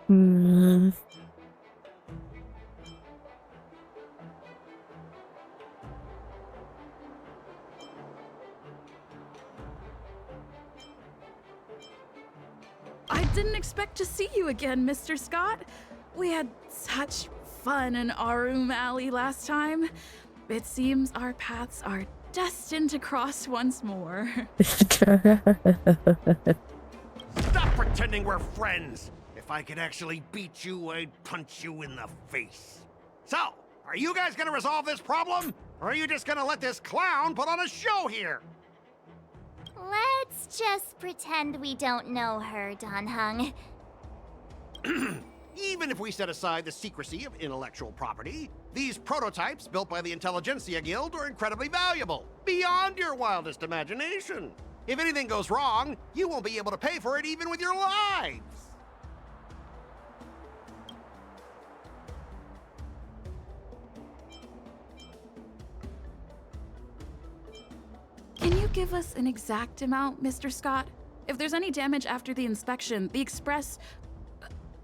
Hmm. I didn't expect to see you again, Mr. Scott. We had such fun in Arum Alley last time. It seems our paths are destined to cross once more. Stop pretending we're friends. If I could actually beat you, I'd punch you in the face. So, are you guys gonna resolve this problem? Or are you just gonna let this clown put on a show here? Let's just pretend we don't know her, Don Hung. Even if we set aside the secrecy of intellectual property, these prototypes built by the Intelligentsia Guild are incredibly valuable, beyond your wildest imagination. If anything goes wrong, you won't be able to pay for it even with your lives. Can you give us an exact amount, Mr. Scott? If there's any damage after the inspection, the Express...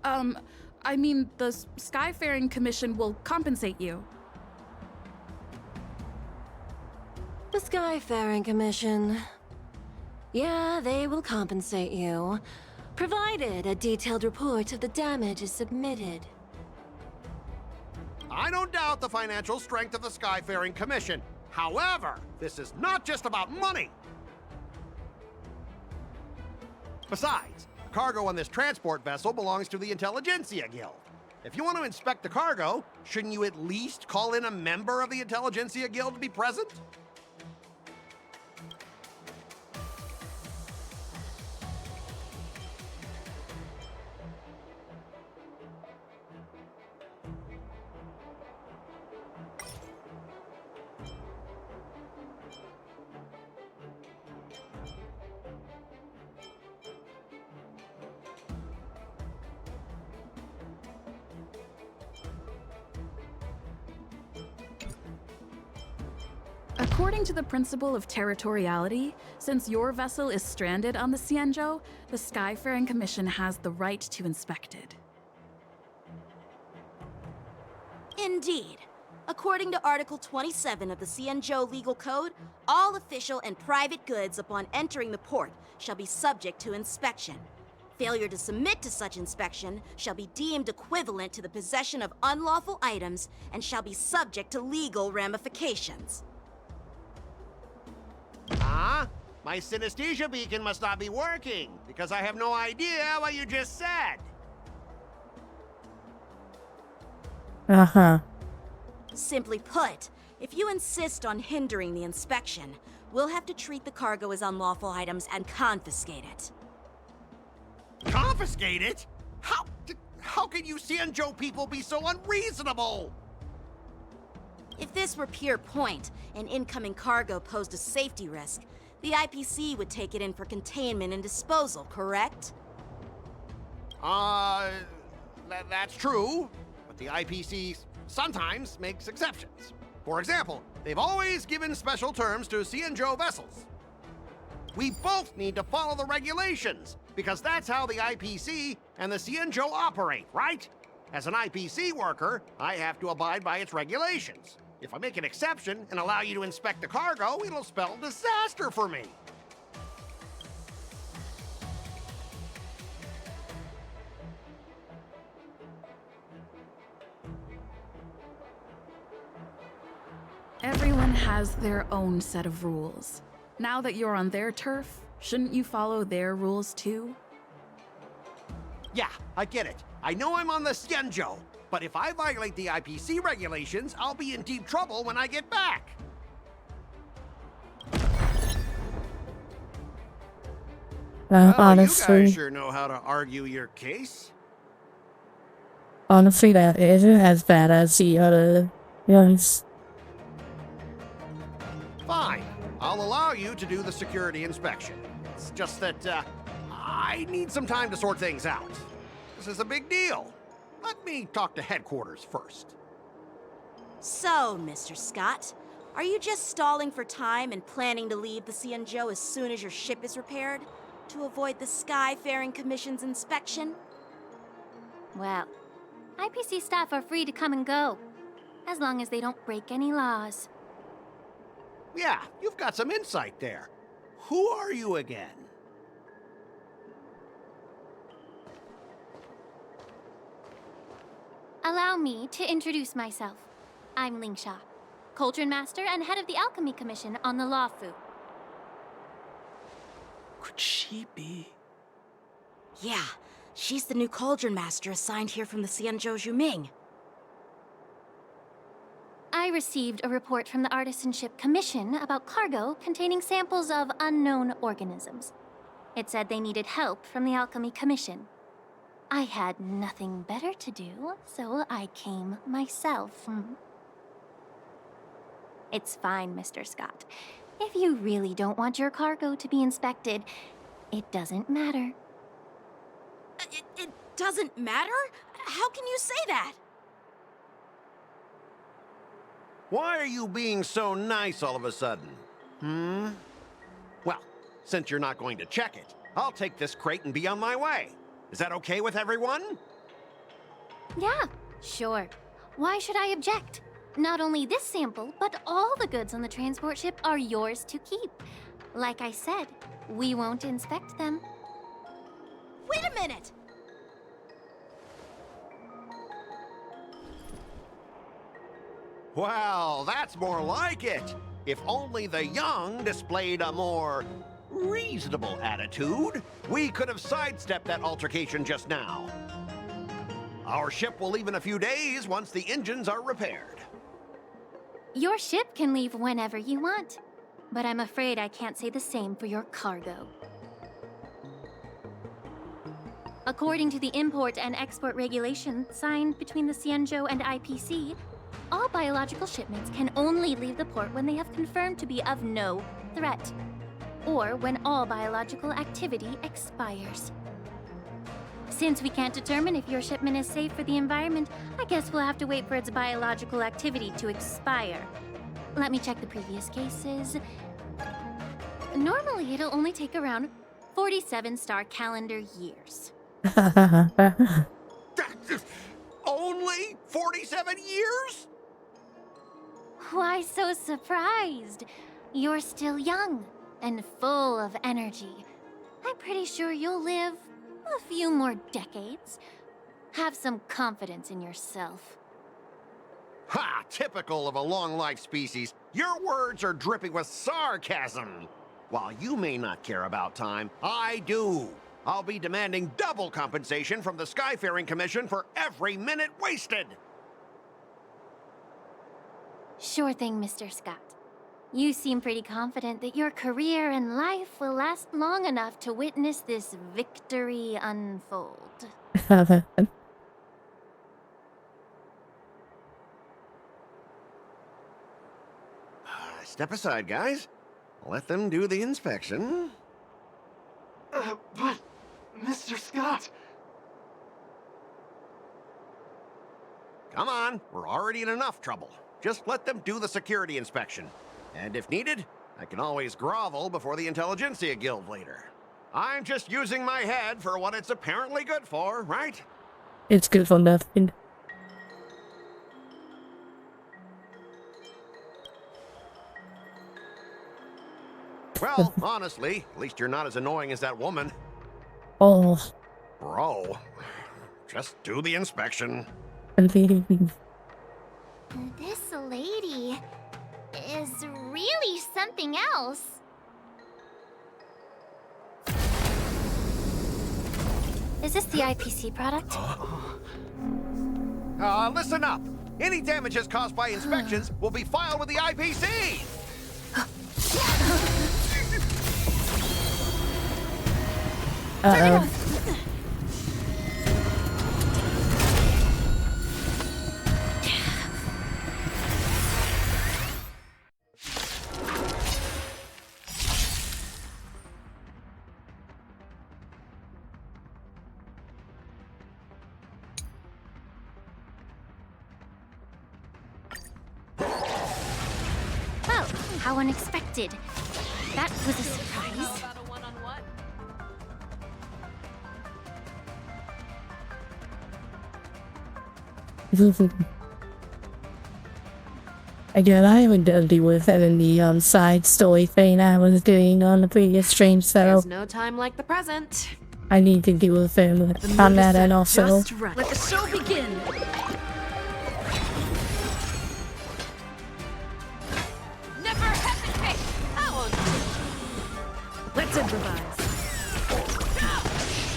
I mean, the Skyfaring Commission will compensate you. The Skyfaring Commission. Yeah, they will compensate you, provided a detailed report of the damage is submitted. I don't doubt the financial strength of the Skyfaring Commission. However, this is not just about money. Besides, the cargo on this transport vessel belongs to the Intelligentsia Guild. If you want to inspect the cargo, shouldn't you at least call in a member of the Intelligentsia Guild to be present? According to the principle of territoriality, since your vessel is stranded on the Cienjo, the Skyfaring Commission has the right to inspect it. Indeed. According to Article 27 of the Cienjo Legal Code, all official and private goods upon entering the port shall be subject to inspection. Failure to submit to such inspection shall be deemed equivalent to the possession of unlawful items and shall be subject to legal ramifications. Huh? My synesthesia beacon must not be working, because I have no idea what you just said. Uh-huh. Simply put, if you insist on hindering the inspection, we'll have to treat the cargo as unlawful items and confiscate it. Confiscate it? How can you Cienjo people be so unreasonable? If this were pure point, and incoming cargo posed a safety risk, the IPC would take it in for containment and disposal, correct? That's true. but the IPC sometimes makes exceptions. For example, they've always given special terms to Cianzhou vessels. We both need to follow the regulations, because that's how the IPC and the Cianzhou operate, right? As an IPC worker, I have to abide by its regulations. If I make an exception and allow you to inspect the cargo, it'll spell disaster for me. Everyone has their own set of rules. Now that you're on their turf, shouldn't you follow their rules too? Yeah, I get it. I know I'm on the Cianzhou, but if I violate the IPC regulations, I'll be in deep trouble when I get back. Well, honestly, you guys sure know how to argue your case. honestly, that isn't as bad as the other ones. Fine. I'll allow you to do the security inspection. It's just that, I need some time to sort things out. This is a big deal. Let me talk to headquarters first. So, Mr. Scott, are you just stalling for time and planning to leave the Cianzhou as soon as your ship is repaired? To avoid the Skyfaring Commission's inspection? Well, IPC staff are free to come and go, as long as they don't break any laws. Yeah, you've got some insight there. Who are you again? Allow me to introduce myself. I'm Lingsha, Cauldron Master and head of the Alchemy Commission on the Lawfu. Could she be? Yeah, she's the new Cauldron Master assigned here from the Cianzhou Zhuming. I received a report from the Artisanship Commission about cargo containing samples of unknown organisms. It said they needed help from the Alchemy Commission. I had nothing better to do, so I came myself. It's fine, Mr. Scott. If you really don't want your cargo to be inspected, it doesn't matter. It doesn't matter? How can you say that? Why are you being so nice all of a sudden? Well, since you're not going to check it, I'll take this crate and be on my way. Is that okay with everyone? Yeah, sure. Why should I object? Not only this sample, but all the goods on the transport ship are yours to keep. Like I said, we won't inspect them. Wait a minute! Well, that's more like it. If only the young displayed a more reasonable attitude, we could have sidestepped that altercation just now. Our ship will leave in a few days once the engines are repaired. Your ship can leave whenever you want, but I'm afraid I can't say the same for your cargo. According to the import and export regulations signed between the Cianzhou and IPC, all biological shipments can only leave the port when they have confirmed to be of no threat, or when all biological activity expires. Since we can't determine if your shipment is safe for the environment, I guess we'll have to wait for its biological activity to expire. Let me check the previous cases. Normally, it'll only take around 47 star calendar years. Only 47 years? Why so surprised? You're still young and full of energy. I'm pretty sure you'll live a few more decades. Have some confidence in yourself. Ha! Typical of a long-life species. Your words are dripping with sarcasm. While you may not care about time, I do. I'll be demanding double compensation from the Skyfaring Commission for every minute wasted. Sure thing, Mr. Scott. You seem pretty confident that your career and life will last long enough to witness this victory unfold. Step aside, guys. Let them do the inspection. But, Mr. Scott... Come on, we're already in enough trouble. Just let them do the security inspection. And if needed, I can always grovel before the Intelligentsia Guild later. I'm just using my head for what it's apparently good for, right? It's good for nothing. Well, honestly, at least you're not as annoying as that woman. Oh. Bro, just do the inspection. This lady is really something else. Is this the IPC product? Listen up. Any damages caused by inspections will be filed with the IPC. Uh-oh. Oh, how unexpected. That was a surprise. Again, I haven't done deal with that in the side story thing I was doing on the previous stream, so There's no time like the present. I need to deal with them on that and also. Let the show begin. Never hesitate. Let's improvise.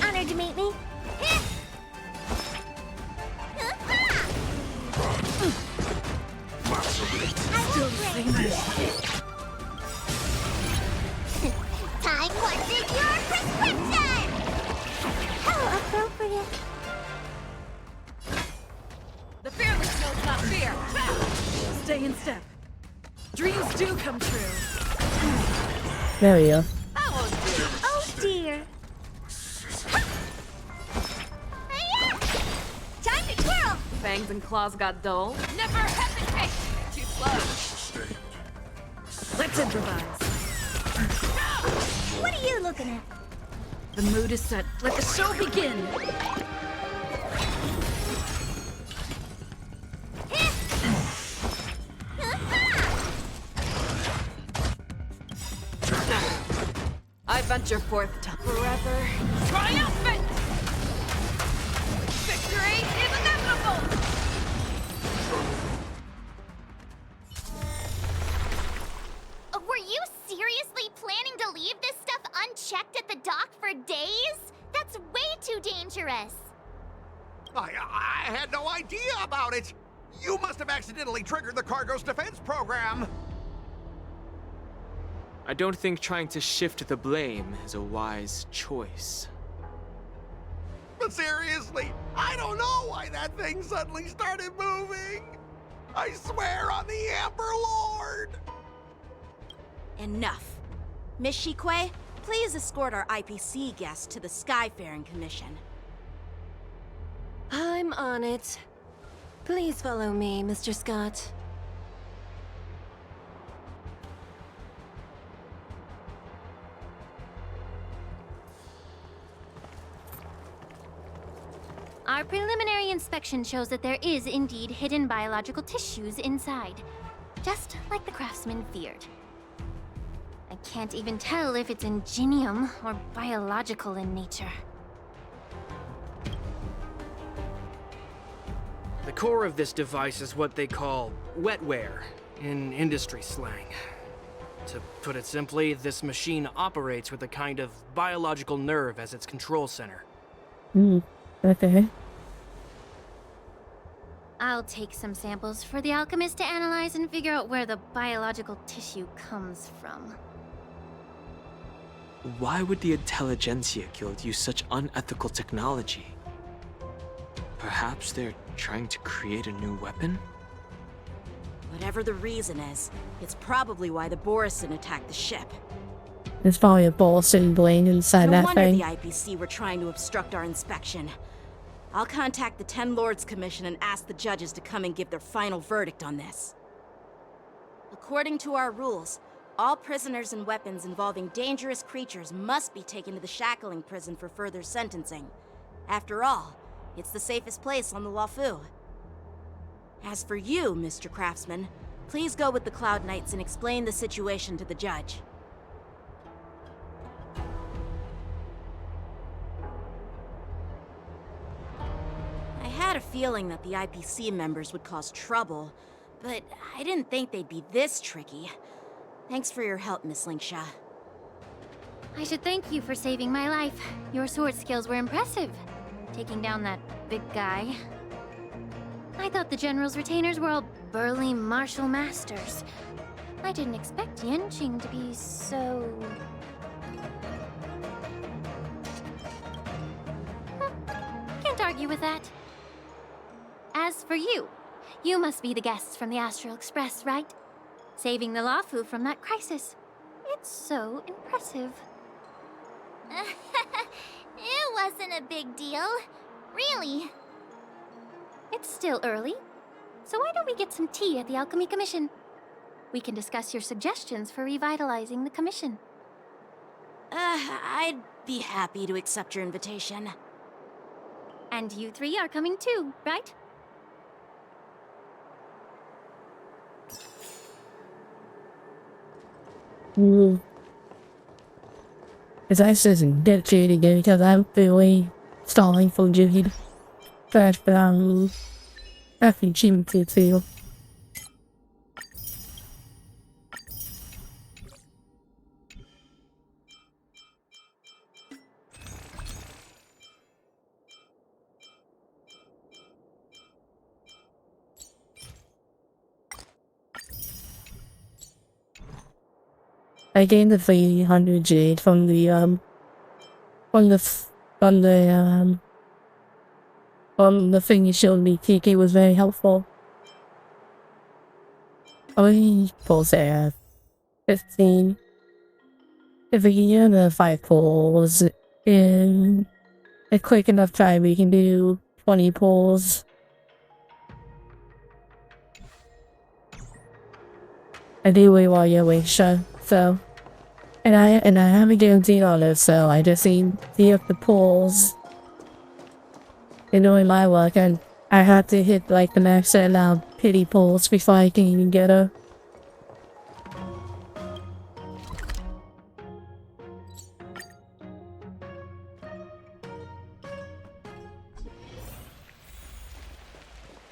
Honored to meet me. Still the same Time watches your prescription! How appropriate. The fearless knows not fear. Stay in step. Dreams do come true. There we go. Oh dear. Time to twirl! Fangs and claws got dull. Never hesitate. Too slow. Let's improvise. What are you looking at? The mood is set. Let the show begin. I venture forth to forever triumphant. Victory is inevitable. Were you seriously planning to leave this stuff unchecked at the dock for days? That's way too dangerous. I had no idea about it. You must have accidentally triggered the cargo's defense program. I don't think trying to shift the blame is a wise choice. But seriously, I don't know why that thing suddenly started moving. I swear on the Amber Lord. Enough. Miss Shikwe, please escort our IPC guest to the Skyfaring Commission. I'm on it. Please follow me, Mr. Scott. Our preliminary inspection shows that there is indeed hidden biological tissues inside, just like the craftsman feared. I can't even tell if it's ingenium or biological in nature. The core of this device is what they call wetware in industry slang. To put it simply, this machine operates with a kind of biological nerve as its control center. Okay. I'll take some samples for the alchemist to analyze and figure out where the biological tissue comes from. Why would the Intelligentsia Guild use such unethical technology? Perhaps they're trying to create a new weapon? Whatever the reason is, it's probably why the Borisin attacked the ship. There's probably a Bolson brain inside No that wonder thing. the IPC were trying to obstruct our inspection. I'll contact the 10 Lords Commission and ask the judges to come and give their final verdict on this. According to our rules, all prisoners and weapons involving dangerous creatures must be taken to the shackling prison for further sentencing. After all, it's the safest place on the Luofu. As for you, Mr. Craftsman, please go with the Cloud Knights and explain the situation to the judge. I had a feeling that the IPC members would cause trouble, but I didn't think they'd be this tricky. Thanks for your help, Miss Lingsha. I should thank you for saving my life. Your sword skills were impressive. Taking down that big guy. I thought the General's retainers were all burly martial masters. I didn't expect Yanqing to be so... Can't argue with that. As for you, you must be the guests from the Astral Express, right? Saving the Luofu from that crisis. It's so impressive. It wasn't a big deal. Really. It's still early, so why don't we get some tea at the Alchemy Commission? We can discuss your suggestions for revitalizing the commission. I'd be happy to accept your invitation. And you three are coming too, right? Because I said get Jade again because I'm really stalling for Jade. But I think she would too. I gained the 300 jade from the thing you showed me. TK was very helpful. How many pulls I have? 15. If we can get the 5 pulls in a quick enough time, we can do 20 pulls. I do really want your wing shot, so. And I haven't guaranteed on it, so I just need to hit the pulls. And knowing my luck, and I have to hit like the max amount of pity pulls before I can even get her.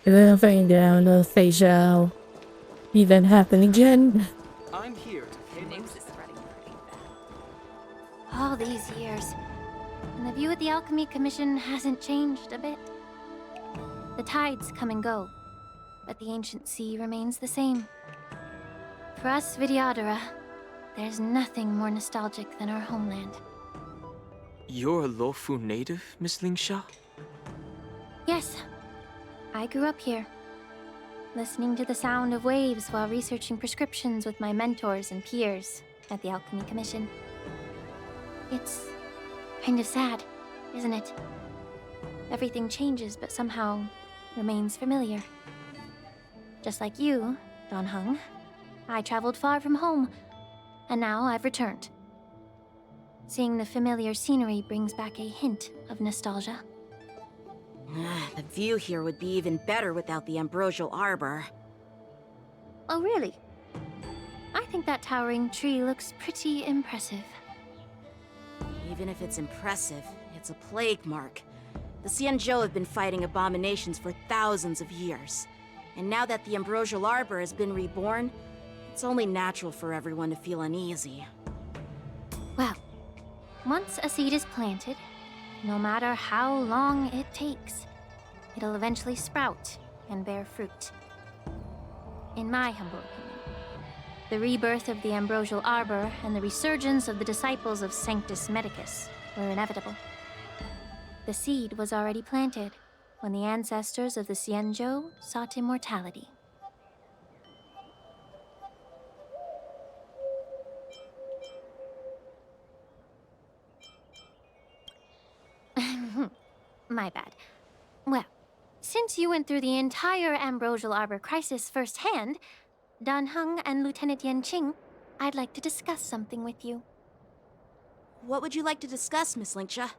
And then I'm thinking down the facial even happen again. I'm here to All these years, and the view at the Alchemy Commission hasn't changed a bit. The tides come and go, but the ancient sea remains the same. For us Vidyadhara, there's nothing more nostalgic than our homeland. You're a Luofu native, Miss Lingsha? Yes, I grew up here, listening to the sound of waves while researching prescriptions with my mentors and peers at the Alchemy Commission. It's kind of sad, isn't it? Everything changes but somehow remains familiar. Just like you, Don Hung, I traveled far from home, and now I've returned. Seeing the familiar scenery brings back a hint of nostalgia. The view here would be even better without the Ambrosial Arbor. Oh, really? I think that towering tree looks pretty impressive. Even if it's impressive, it's a plague mark. The Xianzhou have been fighting abominations for thousands of years. And now that the Ambrosial Arbor has been reborn, it's only natural for everyone to feel uneasy. Well, once a seed is planted, no matter how long it takes, it'll eventually sprout and bear fruit. In my humble opinion, the rebirth of the Ambrosial Arbor and the resurgence of the disciples of Sanctus Medicus were inevitable. The seed was already planted when the ancestors of the Xianzhou sought immortality. My bad. Well, since you went through the entire Ambrosial Arbor crisis firsthand, Dan Heng and Lieutenant Yan Qing, I'd like to discuss something with you. What would you like to discuss, Miss Linksha?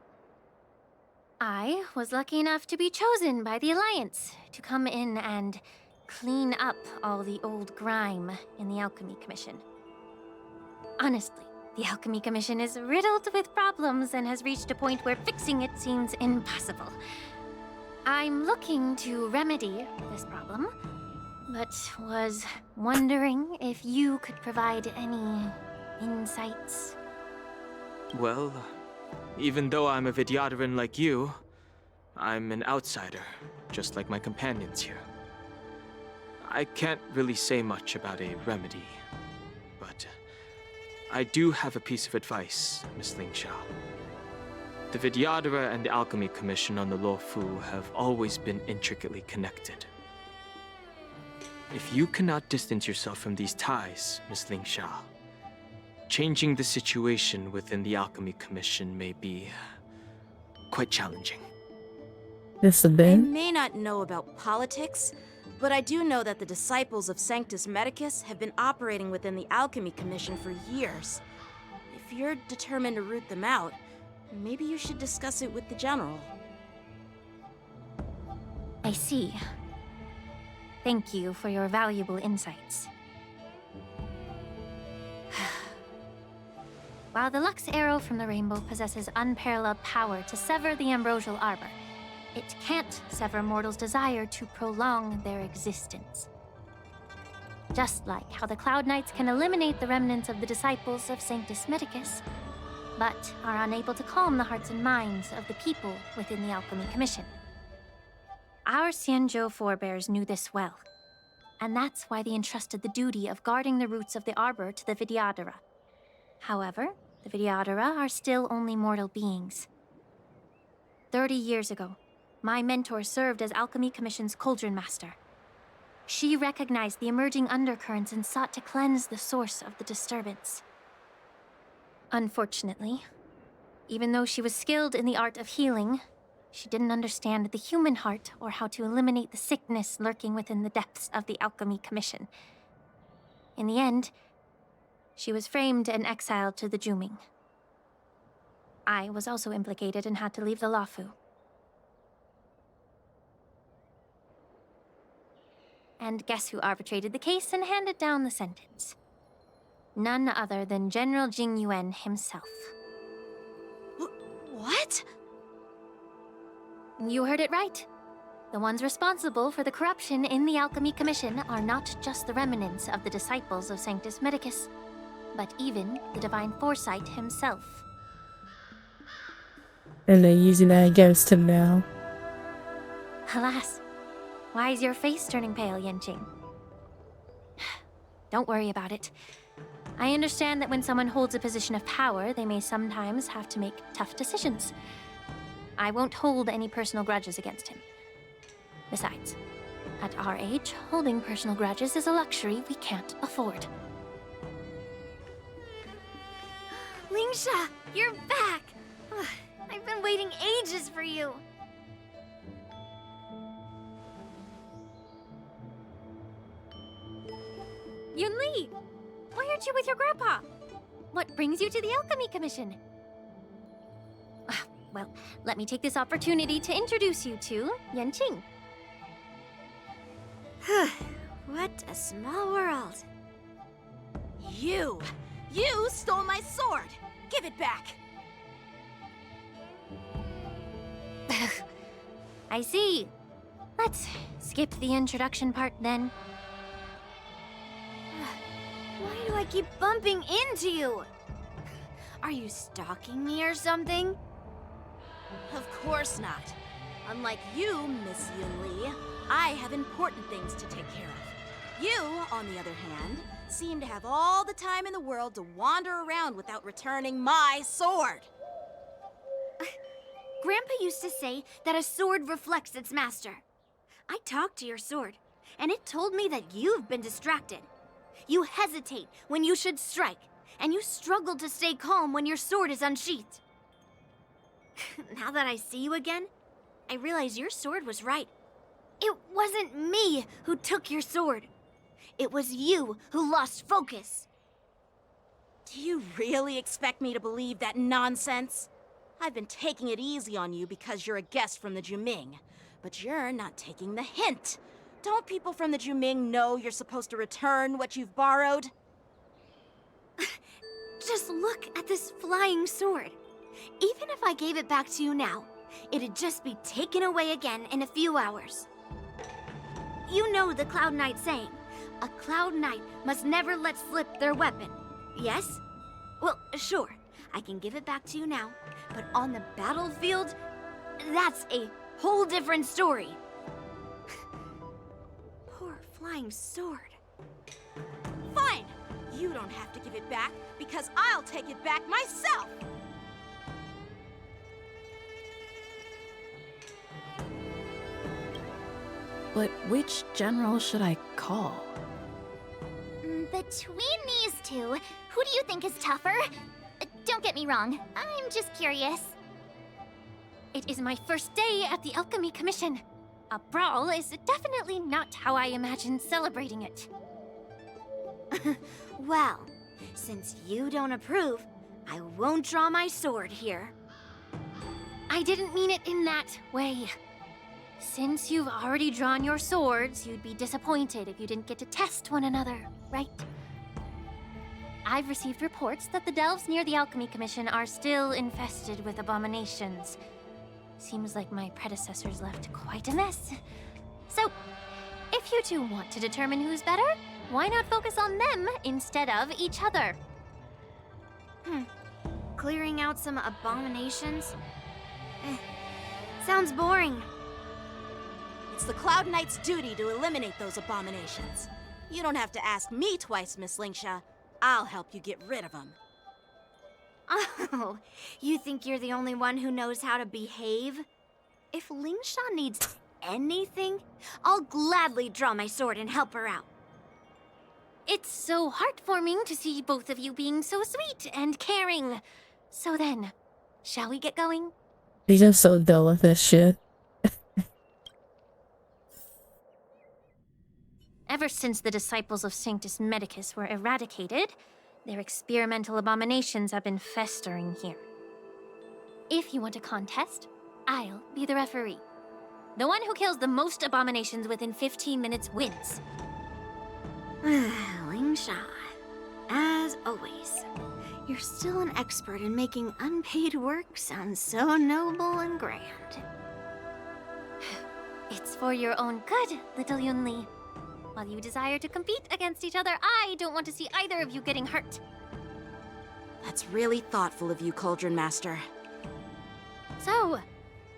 I was lucky enough to be chosen by the Alliance to come in and clean up all the old grime in the Alchemy Commission. Honestly, the Alchemy Commission is riddled with problems and has reached a point where fixing it seems impossible. I'm looking to remedy this problem, but was wondering if you could provide any insights. Well, even though I'm a Vidyadharan like you, I'm an outsider, just like my companions here. I can't really say much about a remedy, but I do have a piece of advice, Miss Lingsha. The Vidyadhara and the Alchemy Commission on the Luofu have always been intricately connected. If you cannot distance yourself from these ties, Miss Lingsha, changing the situation within the Alchemy Commission may be quite challenging. This a I bit? may not know about politics, but I do know that the disciples of Sanctus Medicus have been operating within the Alchemy Commission for years. If you're determined to root them out, maybe you should discuss it with the General. I see. Thank you for your valuable insights. While the Lux Arrow from the Rainbow possesses unparalleled power to sever the Ambrosial Arbor, it can't sever mortals' desire to prolong their existence. Just like how the Cloud Knights can eliminate the remnants of the disciples of Sanctus Medicus, but are unable to calm the hearts and minds of the people within the Alchemy Commission. Our Xianzhou forebears knew this well, and that's why they entrusted the duty of guarding the roots of the Arbor to the Vidyadhara. However, the Vidyadhara are still only mortal beings. 30 years ago, my mentor served as Alchemy Commission's Cauldron Master. She recognized the emerging undercurrents and sought to cleanse the source of the disturbance. Unfortunately, even though she was skilled in the art of healing, she didn't understand the human heart or how to eliminate the sickness lurking within the depths of the Alchemy Commission. In the end, she was framed and exiled to the Juming. I was also implicated and had to leave the Luofu. And guess who arbitrated the case and handed down the sentence? None other than General Jing Yuan himself. What? You heard it right. The ones responsible for the corruption in the Alchemy Commission are not just the remnants of the disciples of Sanctus Medicus, but even the Divine Foresight himself. And they're using that against him now. Alas, why is your face turning pale, Yanqing? Don't worry about it. I understand that when someone holds a position of power, they may sometimes have to make tough decisions. I won't hold any personal grudges against him. Besides, at our age, holding personal grudges is a luxury we can't afford. Lingsha, you're back! I've been waiting ages for you. Yunli! Why aren't you with your grandpa? What brings you to the Alchemy Commission? Well, let me take this opportunity to introduce you to Yanqing. What a small world. You stole my sword! Give it back! I see. Let's skip the introduction part then. Why do I keep bumping into you? Are you stalking me or something? Of course not. Unlike you, Miss Yunli, I have important things to take care of. You, on the other hand, seem to have all the time in the world to wander around without returning my sword. Grandpa used to say that a sword reflects its master. I talked to your sword, and it told me that you've been distracted. You hesitate when you should strike, and you struggle to stay calm when your sword is unsheathed. Now that I see you again, I realize your sword was right. It wasn't me who took your sword. It was you who lost focus. Do you really expect me to believe that nonsense? I've been taking it easy on you because you're a guest from the Juming. But you're not taking the hint. Don't people from the Juming know you're supposed to return what you've borrowed? Just look at this flying sword. Even if I gave it back to you now, it'd just be taken away again in a few hours. You know the Cloud Knight saying, a Cloud Knight must never let slip their weapon. Yes? Well, sure, I can give it back to you now, but on the battlefield, that's a whole different story. Poor flying sword. Fine! You don't have to give it back, because I'll take it back myself! But which general should I call? Between these two, who do you think is tougher? Don't get me wrong, I'm just curious. It is my first day at the Alchemy Commission. A brawl is definitely not how I imagined celebrating it. Well, since you don't approve, I won't draw my sword here. I didn't mean it in that way. Since you've already drawn your swords, you'd be disappointed if you didn't get to test one another, right? I've received reports that the delves near the Alchemy Commission are still infested with abominations. Seems like my predecessors left quite a mess. So, if you two want to determine who's better, why not focus on them instead of each other? Clearing out some abominations? Sounds boring. It's the Cloud Knight's duty to eliminate those abominations. You don't have to ask me twice, Miss Lingsha. I'll help you get rid of them. Oh, you think you're the only one who knows how to behave? If Lingsha needs anything, I'll gladly draw my sword and help her out. It's so heartwarming to see both of you being so sweet and caring. So then, shall we get going? He's just so dull with this shit. Ever since the disciples of Sanctus Medicus were eradicated, their experimental abominations have been festering here. If you want a contest, I'll be the referee. The one who kills the most abominations within 15 minutes wins. Lingsha, as always, you're still an expert in making unpaid work sound so noble and grand. It's for your own good, little Yunli. While you desire to compete against each other, I don't want to see either of you getting hurt. That's really thoughtful of you, Cauldron Master. So,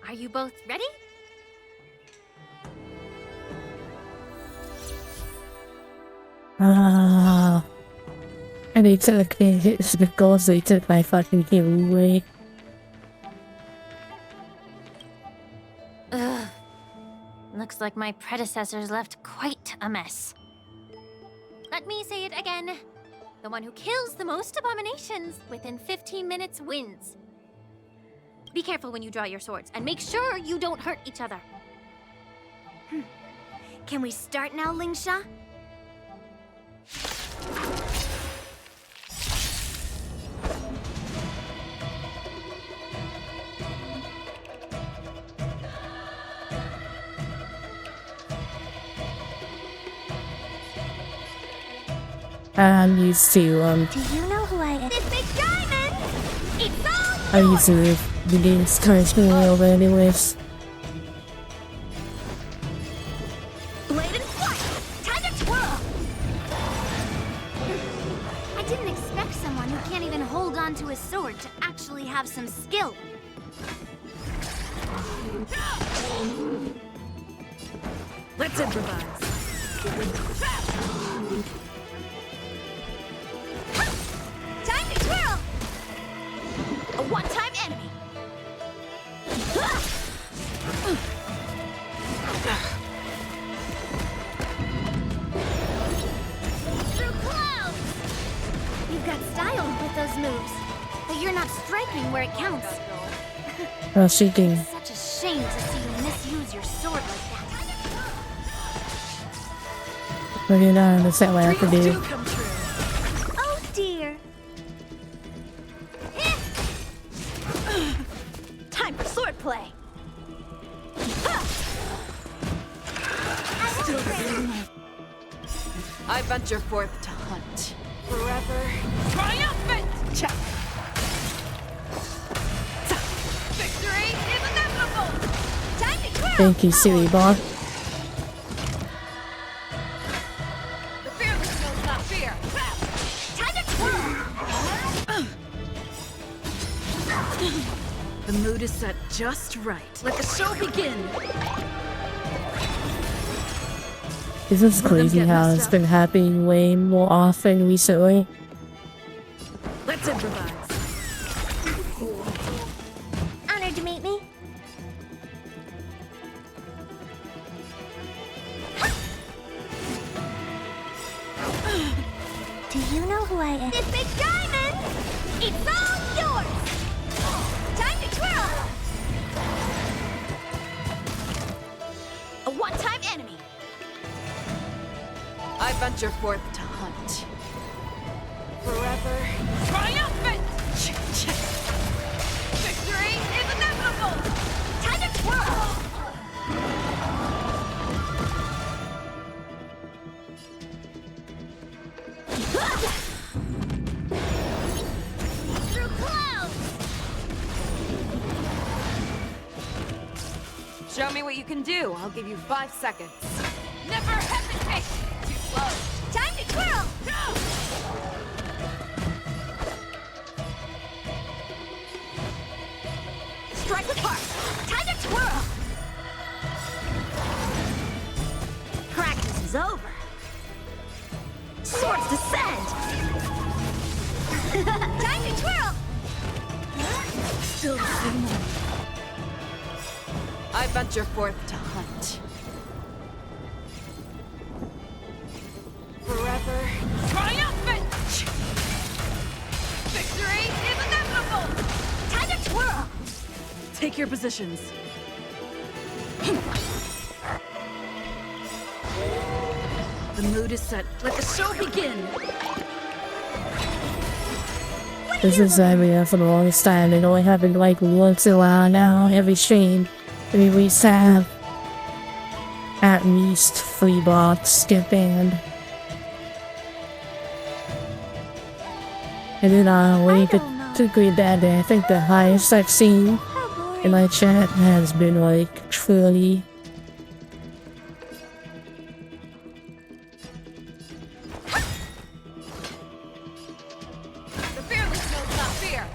are you both ready? And he took his goals, so he took my fucking game away. Ugh. Looks like my predecessors left quite a mess. Let me say it again. The one who kills the most abominations within 15 minutes wins. Be careful when you draw your swords, and make sure you don't hurt each other. Can we start now, Lingsha? I'm used to, Do you know who I am? This big diamond! It's all I used to the game's cards being over anyways. blade and flight! Time to twirl! I didn't expect someone who can't even hold on to his sword to actually have some skill. Let's improvise. Time to twirl! A one-time enemy. Through clouds! You've got style with those moves, but you're not striking where it counts. Well, she can. Such a shame to see you misuse your sword like that. I do not understand what I have to do. Oh dear. Time for swordplay. I venture forth to hunt. Forever. Triumphant! Check. Victory is inevitable! Time to twirl! Thank you, silly ball. The fearless knows not fear! Time to twirl! The mood is set just right. Let the show begin! This is crazy how it's been happening way more often recently. Let's improvise. Honored to meet me. Do you know who I am? This big diamond! It's all yours! Time to twirl! A one-time enemy! I venture forth to hunt. Forever. Triumphant! Victory is inevitable! Time to twirl! Through clouds! Show me what you can do. I'll give you 5 seconds. Never hesitate! Too slow! Time to twirl! Go! Strike with heart! Time to twirl! Practice is over. Swords descend. Time to twirl! Still the same one. I venture forth to hunt. Forever. Triumphant! Victory is inevitable! Time to twirl! Take your positions. The mood is set. Let the show begin. This is happening for the longest time. It only happened like once in a while now, every stream. We always have at least 3 bots get banned. And then wait to greet that day. I think the highest I've seen in my chat has been like 30. The fearless knows not fear!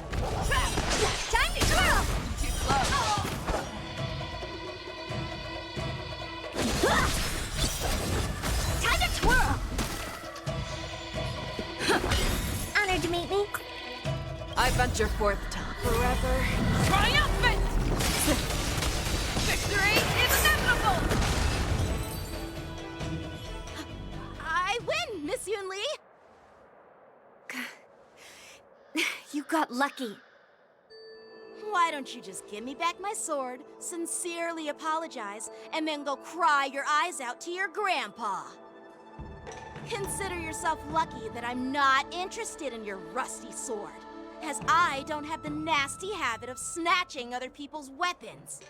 Time to twirl! Too slow! Time to twirl! Honored to meet me. I venture forth to forever. Triumphant! Victory is inevitable! I win, Miss Yun Li! You got lucky. Why don't you just give me back my sword, sincerely apologize, and then go cry your eyes out to your grandpa? Consider yourself lucky that I'm not interested in your rusty sword, as I don't have the nasty habit of snatching other people's weapons.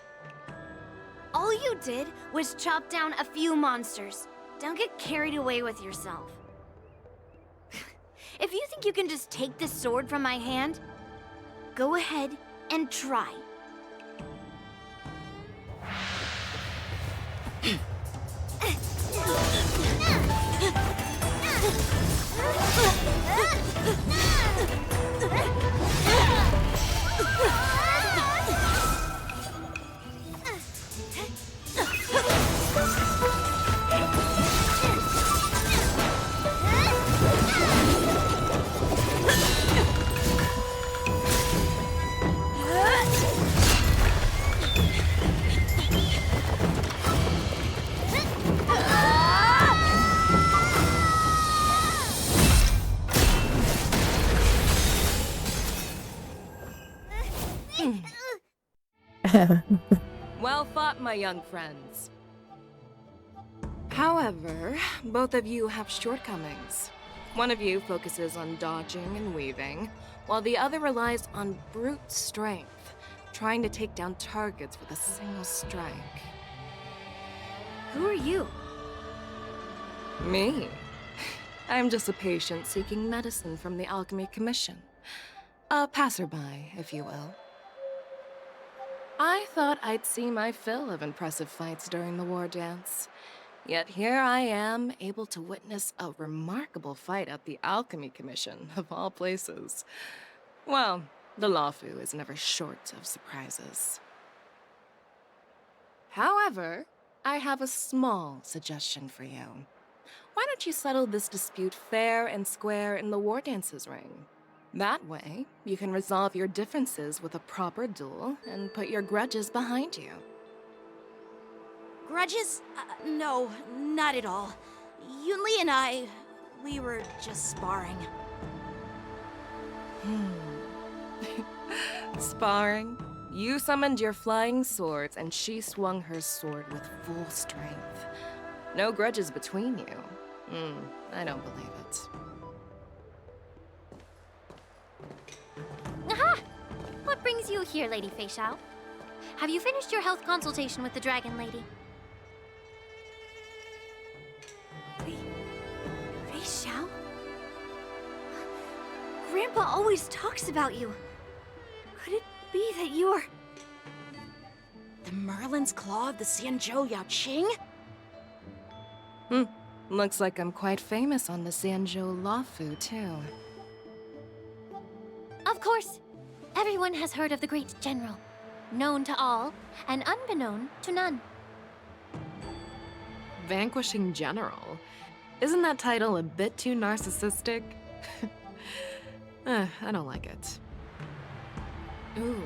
All you did was chop down a few monsters. Don't get carried away with yourself. If you think you can just take this sword from my hand, go ahead and try. Well fought, my young friends. However, both of you have shortcomings. One of you focuses on dodging and weaving, while the other relies on brute strength, trying to take down targets with a single strike. Who are you? Me? I'm just a patient seeking medicine from the Alchemy Commission. A passerby, if you will. I thought I'd see my fill of impressive fights during the war dance. Yet here I am, able to witness a remarkable fight at the Alchemy Commission, of all places. Well, the Lawfu is never short of surprises. However, I have a small suggestion for you. Why don't you settle this dispute fair and square in the war dance's ring? That way, you can resolve your differences with a proper duel and put your grudges behind you. Grudges? No, not at all. Yunli and I, we were just sparring. Sparring? You summoned your flying swords and she swung her sword with full strength. No grudges between you. I don't believe it. Aha! What brings you here, Lady Fei Xiao? Have you finished your health consultation with the Dragon Lady? Fei Xiao? Grandpa always talks about you. Could it be that you're... The Merlin's Claw of the Xianzhou Yaoqing? Looks like I'm quite famous on the Xianzhou Lawfu, too. Of course. Everyone has heard of the great general. Known to all, and unbeknown to none. Vanquishing General? Isn't that title a bit too narcissistic? I don't like it. Ooh,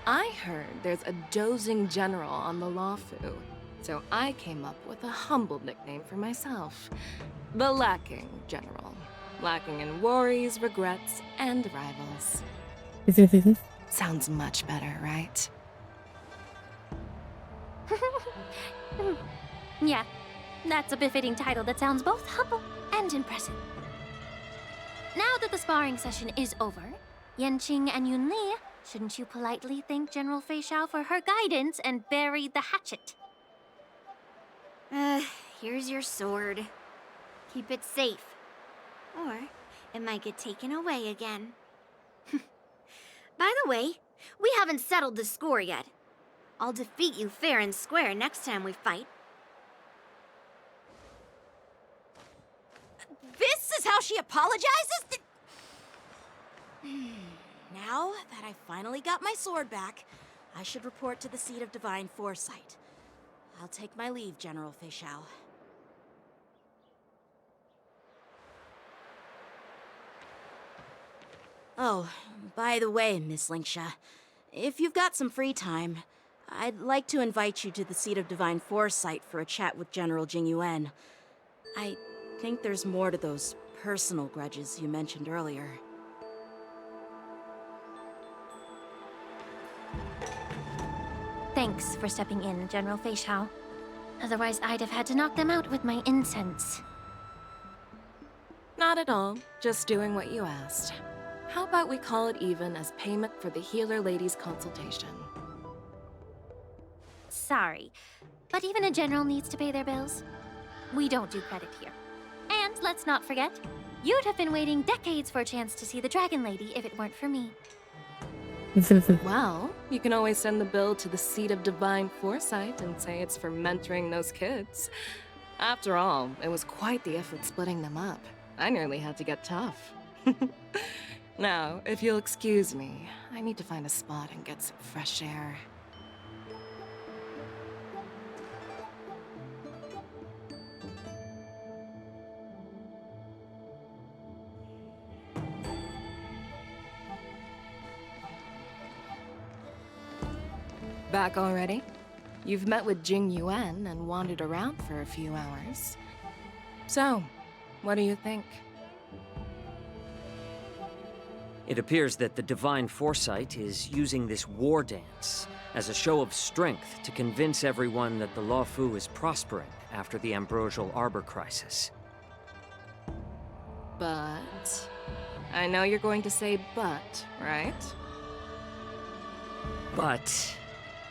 I heard there's a dozing general on the Lawfu, so I came up with a humble nickname for myself. The Lacking General. Lacking in worries, regrets, and rivals. Sounds much better, right? Yeah, that's a befitting title that sounds both humble and impressive. Now that the sparring session is over, Yanqing and Yunli, shouldn't you politely thank General Fei Xiao for her guidance and bury the hatchet? Here's your sword. Keep it safe. Or it might get taken away again. By the way, we haven't settled the score yet. I'll defeat you fair and square next time we fight. This is how she apologizes? Now that I finally got my sword back, I should report to the seat of divine foresight. I'll take my leave, General Fei Xiao. Oh, by the way, Miss Lingsha, if you've got some free time, I'd like to invite you to the seat of divine foresight for a chat with General Jingyuan. I think there's more to those personal grudges you mentioned earlier. Thanks for stepping in, General Fei Xiao. Otherwise, I'd have had to knock them out with my incense. Not at all. Just doing what you asked. How about we call it even as payment for the healer lady's consultation? Sorry, but even a general needs to pay their bills. We don't do credit here. And let's not forget, you'd have been waiting decades for a chance to see the Dragon Lady if it weren't for me. Well, you can always send the bill to the seat of divine foresight and say it's for mentoring those kids. After all, it was quite the effort splitting them up. I nearly had to get tough. Now, if you'll excuse me, I need to find a spot and get some fresh air. Back already? You've met with Jing Yuan and wandered around for a few hours. So, what do you think? It appears that the Divine Foresight is using this war dance as a show of strength to convince everyone that the Lawfu is prospering after the Ambrosial Arbor crisis. But... I know you're going to say but, right? But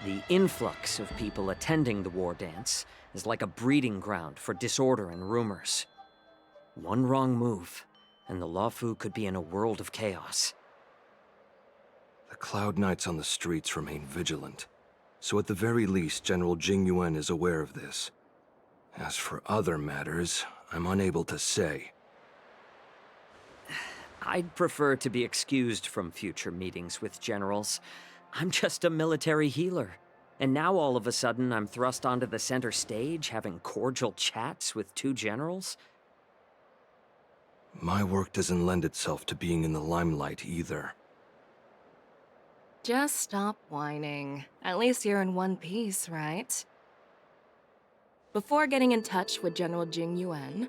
the influx of people attending the war dance is like a breeding ground for disorder and rumors. One wrong move, and the Lawfu could be in a world of chaos. The Cloud Knights on the streets remain vigilant, so at the very least General Jing Yuan is aware of this. As for other matters, I'm unable to say. I'd prefer to be excused from future meetings with generals. I'm just a military healer. And now all of a sudden I'm thrust onto the center stage having cordial chats with two generals? My work doesn't lend itself to being in the limelight either. Just stop whining. At least you're in one piece, right? Before getting in touch with General Jing Yuan,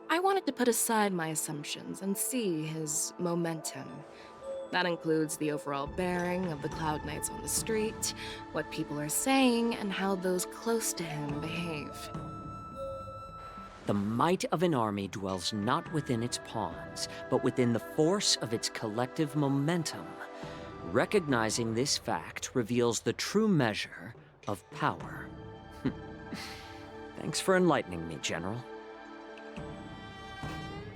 I wanted to put aside my assumptions and see his momentum. That includes the overall bearing of the Cloud Knights on the street, what people are saying, and how those close to him behave. The might of an army dwells not within its pawns, but within the force of its collective momentum. Recognizing this fact reveals the true measure of power. Thanks for enlightening me, General.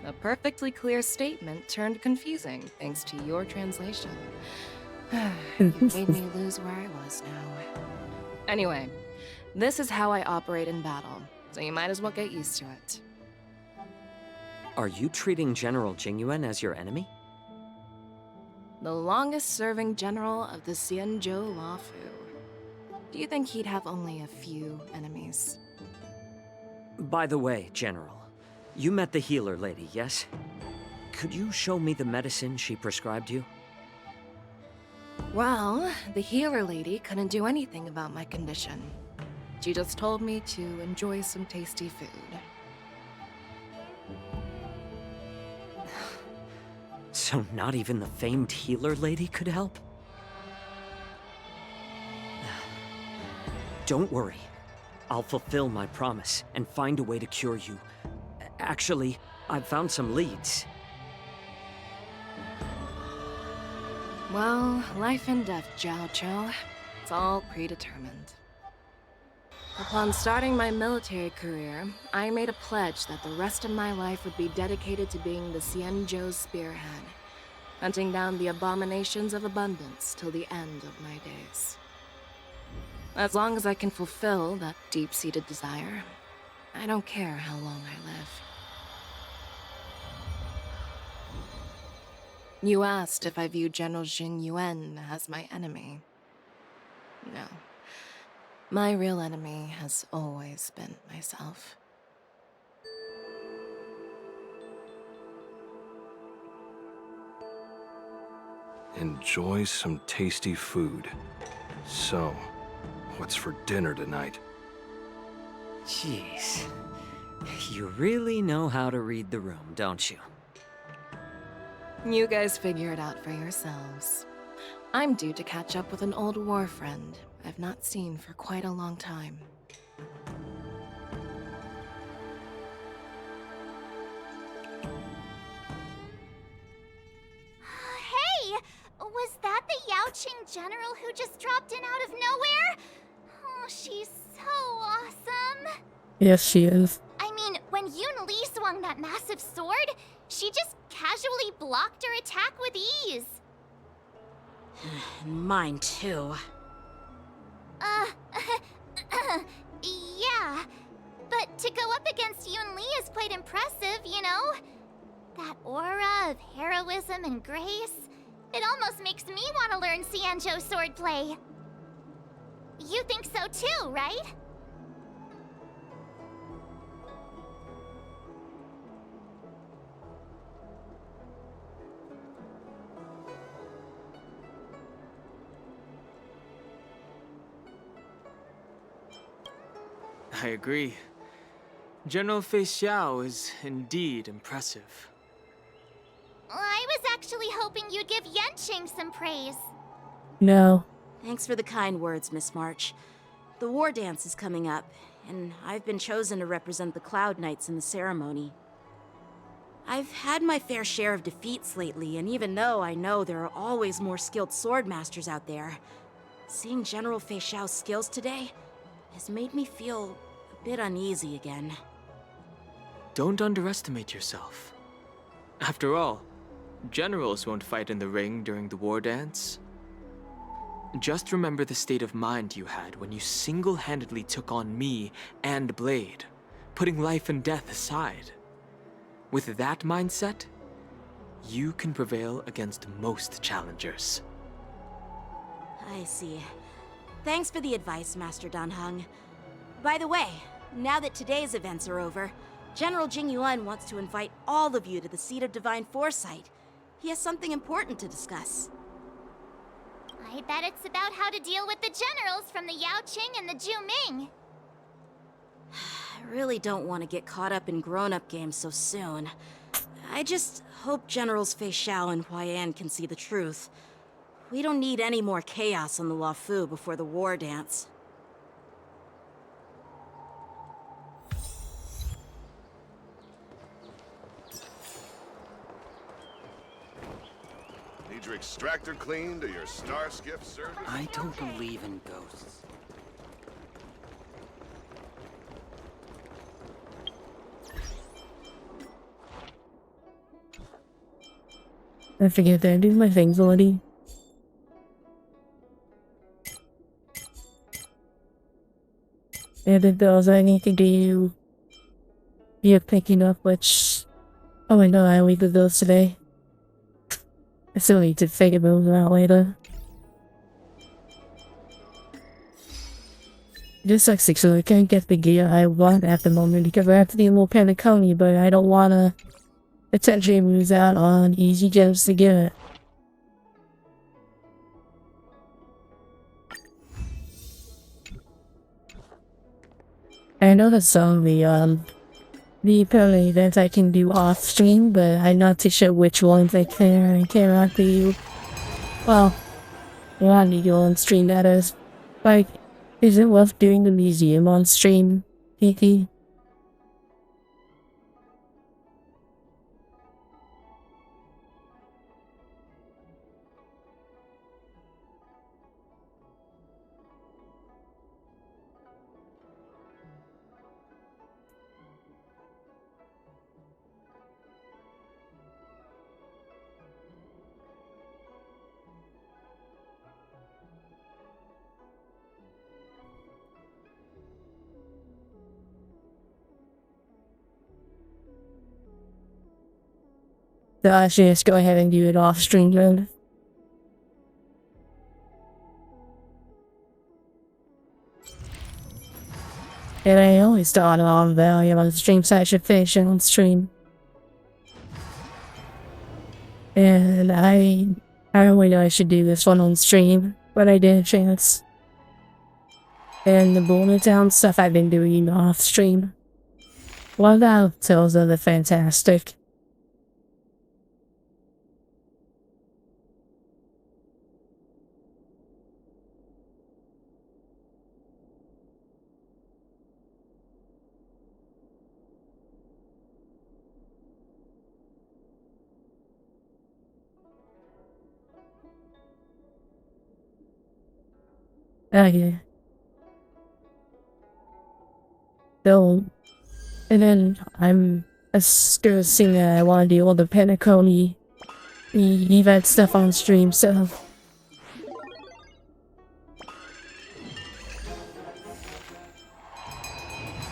A perfectly clear statement turned confusing thanks to your translation. You made me lose where I was now. Anyway, this is how I operate in battle, so you might as well get used to it. Are you treating General Jing Yuan as your enemy? The longest-serving general of the Xianzhou Lawfu. Do you think he'd have only a few enemies? By the way, General, you met the healer lady, yes? Could you show me the medicine she prescribed you? Well, the healer lady couldn't do anything about my condition. She just told me to enjoy some tasty food. So not even the famed healer lady could help? Don't worry. I'll fulfill my promise and find a way to cure you. Actually, I've found some leads. Well, life and death, Jiao Chou. It's all predetermined. Upon starting my military career, I made a pledge that the rest of my life would be dedicated to being the Xianzhou spearhead, hunting down the abominations of abundance till the end of my days. As long as I can fulfill that deep-seated desire, I don't care how long I live. You asked if I view General Jing Yuan as my enemy. No. My real enemy has always been myself. Enjoy some tasty food. So, what's for dinner tonight? Jeez. You really know how to read the room, don't you? You guys figure it out for yourselves. I'm due to catch up with an old war friend I've not seen for quite a long time. Hey! Was that the Yaoqing general who just dropped in out of nowhere? Oh, she's so awesome! Yes, she is. I mean, when Yun Li swung that massive sword, she just casually blocked her attack with ease. Mine too. Yeah. But to go up against Yun Li is quite impressive, you know? That aura of heroism and grace, it almost makes me want to learn Xianzhou swordplay. You think so too, right? I agree. General Fei Xiao is indeed impressive. I was actually hoping you'd give Yenching some praise. No. Thanks for the kind words, Miss March. The war dance is coming up, and I've been chosen to represent the Cloud Knights in the ceremony. I've had my fair share of defeats lately, and even though I know there are always more skilled swordmasters out there, seeing General Fei Xiao's skills today has made me feel a bit uneasy again. Don't underestimate yourself. After all, generals won't fight in the ring during the war dance. Just remember the state of mind you had when you single-handedly took on me and Blade, putting life and death aside. With that mindset, you can prevail against most challengers. I see. Thanks for the advice, Master Dan Heng. By the way, now that today's events are over, General Jing Yuan wants to invite all of you to the Seat of Divine Foresight. He has something important to discuss. I bet it's about how to deal with the generals from the Yaoqing and the Juming. I really don't want to get caught up in grown-up games so soon. I just hope Generals Fei Xiao and Huaiyan can see the truth. We don't need any more chaos on the Luofu before the war dance. Need your extractor cleaned or your star skiff service? I don't believe in ghosts. I forget that I do my things already. And if there was anything to you you're picking up, which oh I know I only did those today. I still need to figure those out later. Just so I can't get the gear I want at the moment because I have to be a little Penacony, but I don't wanna potentially lose out on easy gems to get it. I know that some of the apparently events I can do off stream, but I'm not too sure which ones I can and cannot do. Well, I need to go on stream, that is. Like, is it worth doing the museum on stream, PT? So I should just go ahead and do it off stream then. And I always thought on value on the stream so I should finish it on stream. And I really know I should do this one on stream, but I did a chance. And the Boulder Town stuff I've been doing off stream. One of the tales of the fantastic. Okay. So, and then I'm still seeing that I want to do all the Penacony, the event stuff on stream, so.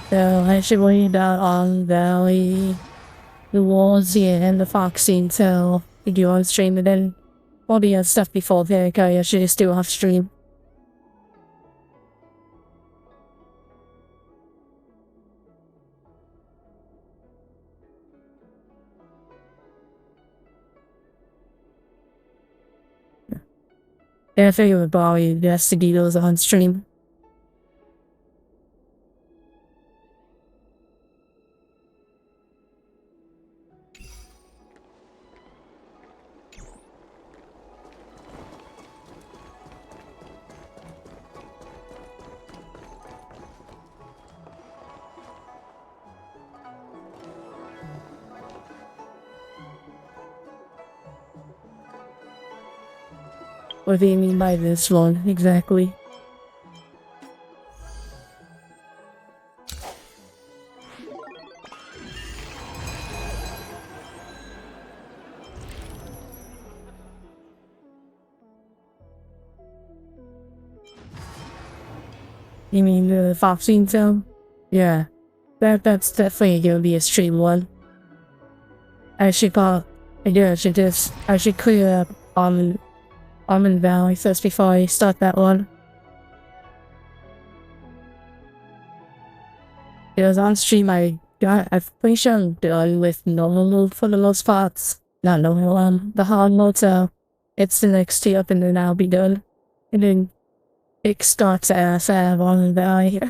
So I should wait about on Valley, the Walls, yeah, and the Foxy until we do on stream, and then all the other stuff before Penacony I should just do off stream. Yeah, I figured with Bobby, just to do those on stream. What do you mean by this one, exactly? You mean the Foxing Zone? Yeah. That's definitely gonna be a stream one. I should clear up Almond Valley first before I start that one. Because on stream I'm pretty sure I'm done with normal mode for the most parts. Not normal, the hard mode, so it's the next tier up and then I'll be done. And then it starts as I have Almond Valley.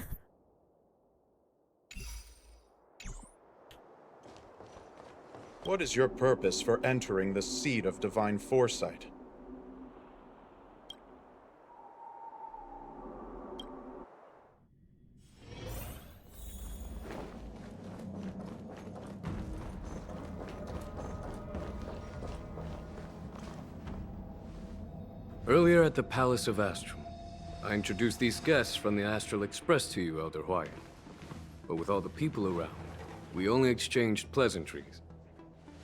What is your purpose for entering the seat of divine foresight? Earlier at the Palace of Astrum, I introduced these guests from the Astral Express to you, Elder Hwyan. But with all the people around, we only exchanged pleasantries.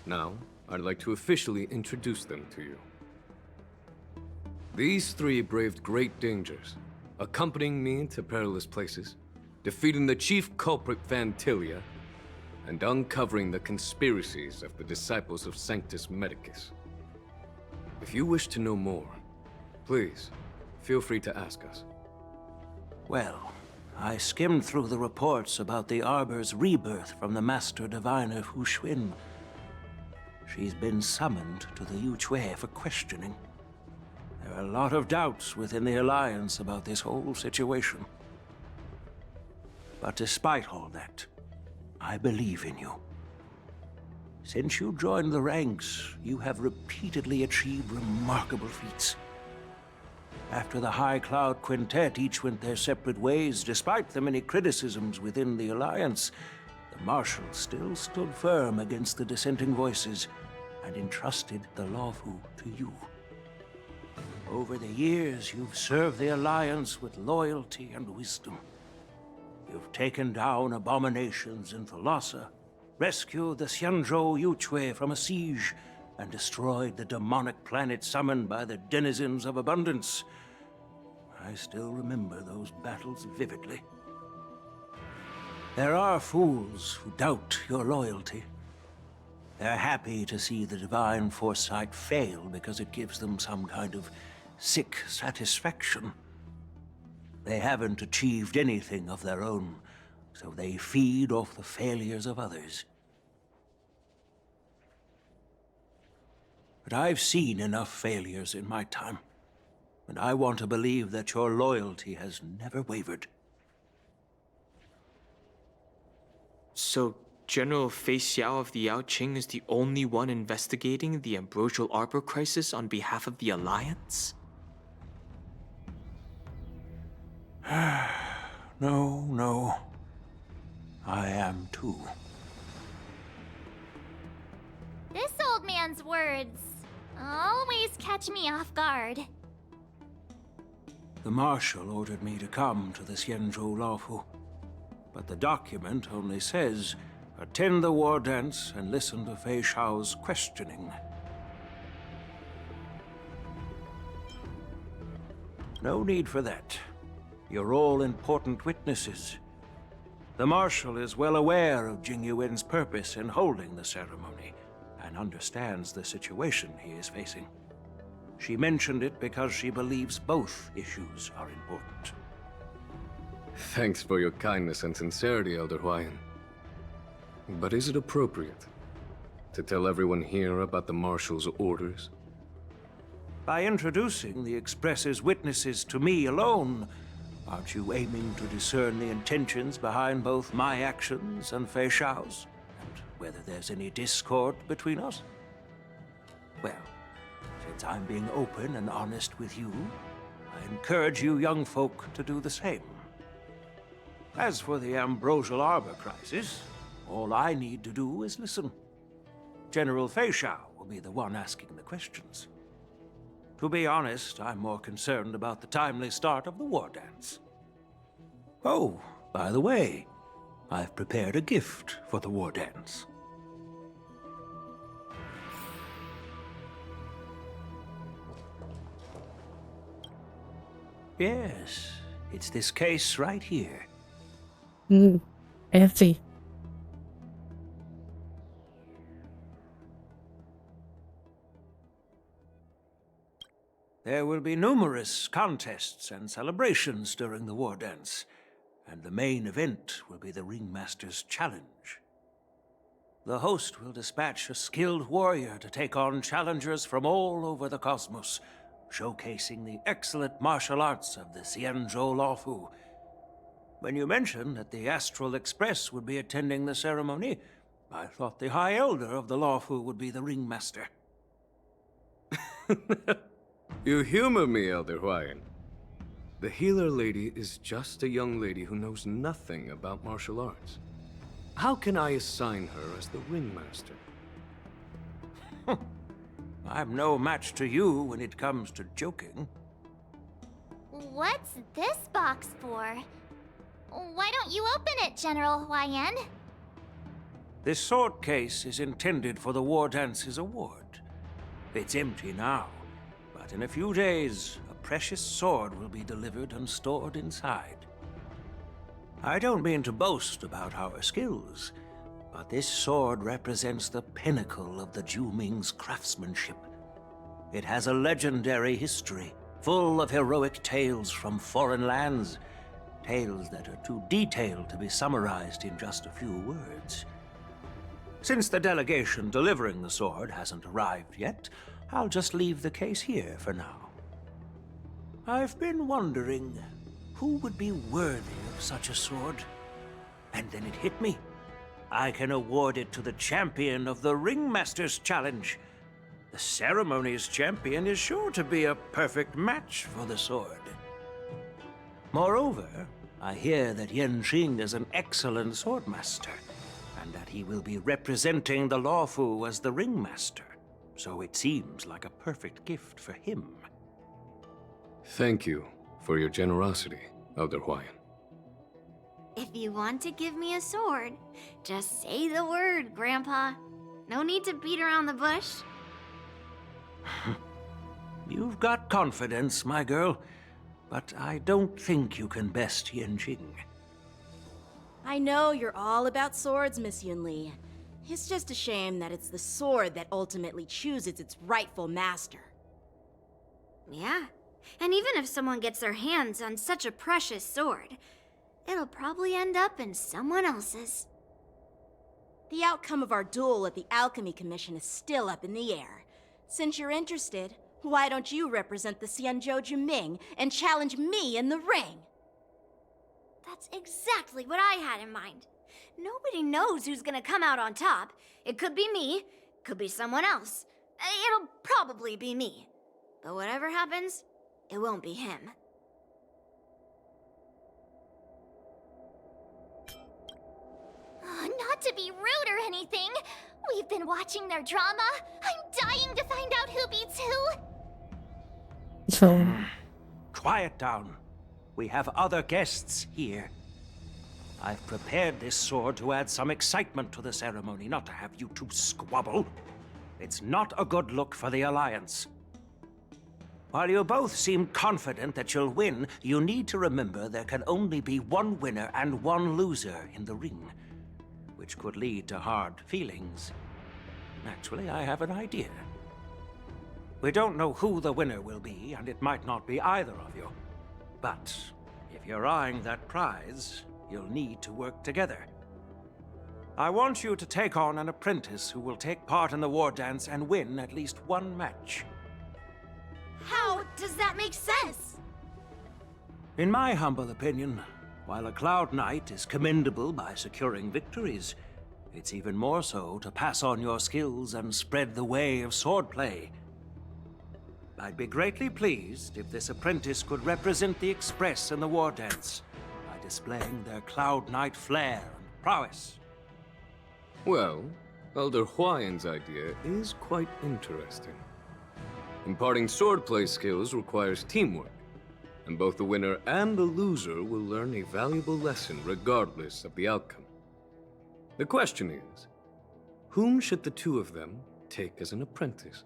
Now, I'd like to officially introduce them to you. These three braved great dangers, accompanying me into perilous places, defeating the chief culprit Vantilia, and uncovering the conspiracies of the disciples of Sanctus Medicus. If you wish to know more, please, feel free to ask us. Well, I skimmed through the reports about the Arbor's rebirth from the Master Diviner Hu Xuan. She's been summoned to the Yuchue for questioning. There are a lot of doubts within the Alliance about this whole situation. But despite all that, I believe in you. Since you joined the ranks, you have repeatedly achieved remarkable feats. After the High Cloud Quintet each went their separate ways, despite the many criticisms within the Alliance, the Marshal still stood firm against the dissenting voices and entrusted the Luofu to you. Over the years, you've served the Alliance with loyalty and wisdom. You've taken down abominations in Thalassa, rescued the Xianzhou Yuchue from a siege, and destroyed the demonic planet summoned by the denizens of abundance. I still remember those battles vividly. There are fools who doubt your loyalty. They're happy to see the divine foresight fail because it gives them some kind of sick satisfaction. They haven't achieved anything of their own, so they feed off the failures of others. But I've seen enough failures in my time, and I want to believe that your loyalty has never wavered. So, General Fei Xiao of the Yaoqing is the only one investigating the Ambrosial Arbor crisis on behalf of the Alliance? No. I am too. This old man's words always catch me off guard. The Marshal ordered me to come to the Xianzhou Luofu, but the document only says, attend the war dance and listen to Fei Xiao's questioning. No need for that. You're all important witnesses. The Marshal is well aware of Jing Yuan's purpose in holding the ceremony, and understands the situation he is facing. She mentioned it because she believes both issues are important. Thanks for your kindness and sincerity, Elder Hwyan. But is it appropriate to tell everyone here about the Marshal's orders? By introducing the Express's witnesses to me alone, aren't you aiming to discern the intentions behind both my actions and Fei Xiao's? And whether there's any discord between us? Well, since I'm being open and honest with you, I encourage you young folk to do the same. As for the Ambrosial Arbor crisis, all I need to do is listen. General Fei Xiao will be the one asking the questions. To be honest, I'm more concerned about the timely start of the war dance. Oh, by the way, I've prepared a gift for the war dance. Yes, it's this case right here. Fancy. There will be numerous contests and celebrations during the war dance, and the main event will be the Ringmaster's Challenge. The host will dispatch a skilled warrior to take on challengers from all over the cosmos, showcasing the excellent martial arts of the Xianzhou Luofu. When you mentioned that the Astral Express would be attending the ceremony, I thought the High Elder of the Luofu would be the Ringmaster. You humor me, Elder Huayan. The healer lady is just a young lady who knows nothing about martial arts. How can I assign her as the ringmaster? I'm no match to you when it comes to joking. What's this box for? Why don't you open it, General Huayan? This sword case is intended for the War Dance's award. It's empty now, but in a few days, a precious sword will be delivered and stored inside. I don't mean to boast about our skills, but this sword represents the pinnacle of the Zhuming's craftsmanship. It has a legendary history, full of heroic tales from foreign lands, tales that are too detailed to be summarized in just a few words. Since the delegation delivering the sword hasn't arrived yet, I'll just leave the case here for now. I've been wondering who would be worthy of such a sword. And then it hit me. I can award it to the champion of the Ringmaster's Challenge. The ceremony's champion is sure to be a perfect match for the sword. Moreover, I hear that Yanqing is an excellent swordmaster, and that he will be representing the Luofu as the Ringmaster. So it seems like a perfect gift for him. Thank you for your generosity, Elder Huayan. If you want to give me a sword, just say the word, Grandpa. No need to beat around the bush. You've got confidence, my girl, but I don't think you can best Yanqing. I know you're all about swords, Miss Yunli. It's just a shame that it's the sword that ultimately chooses its rightful master. Yeah, and even if someone gets their hands on such a precious sword, it'll probably end up in someone else's. The outcome of our duel at the Alchemy Commission is still up in the air. Since you're interested, why don't you represent the Xianzhou Juming and challenge me in the ring? That's exactly what I had in mind. Nobody knows who's gonna come out on top. It could be me, could be someone else. It'll probably be me. But whatever happens, it won't be him. Not to be rude or anything. We've been watching their drama. I'm dying to find out who beats who. Quiet down. We have other guests here. I've prepared this sword to add some excitement to the ceremony, not to have you two squabble. It's not a good look for the Alliance. While you both seem confident that you'll win, you need to remember there can only be one winner and one loser in the ring, which could lead to hard feelings. Actually, I have an idea. We don't know who the winner will be, and it might not be either of you. But if you're eyeing that prize, you'll need to work together. I want you to take on an apprentice who will take part in the war dance and win at least one match. How does that make sense? In my humble opinion, while a Cloud Knight is commendable by securing victories, it's even more so to pass on your skills and spread the way of swordplay. I'd be greatly pleased if this apprentice could represent the Express in the war dance by displaying their Cloud Knight flair and prowess. Well, Elder Huayan's idea is quite interesting. Imparting swordplay skills requires teamwork, and both the winner and the loser will learn a valuable lesson regardless of the outcome. The question is, whom should the two of them take as an apprentice?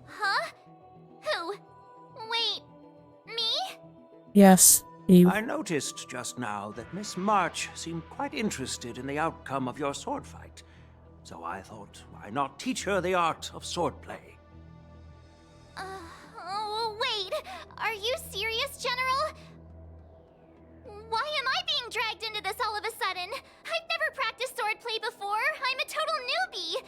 Huh? Who? Wait, me? Yes, you. I noticed just now that Miss March seemed quite interested in the outcome of your sword fight. So I thought, why not teach her the art of swordplay? Wait, are you serious, General? Why am I being dragged into this all of a sudden? I've never practiced swordplay before. I'm a total newbie.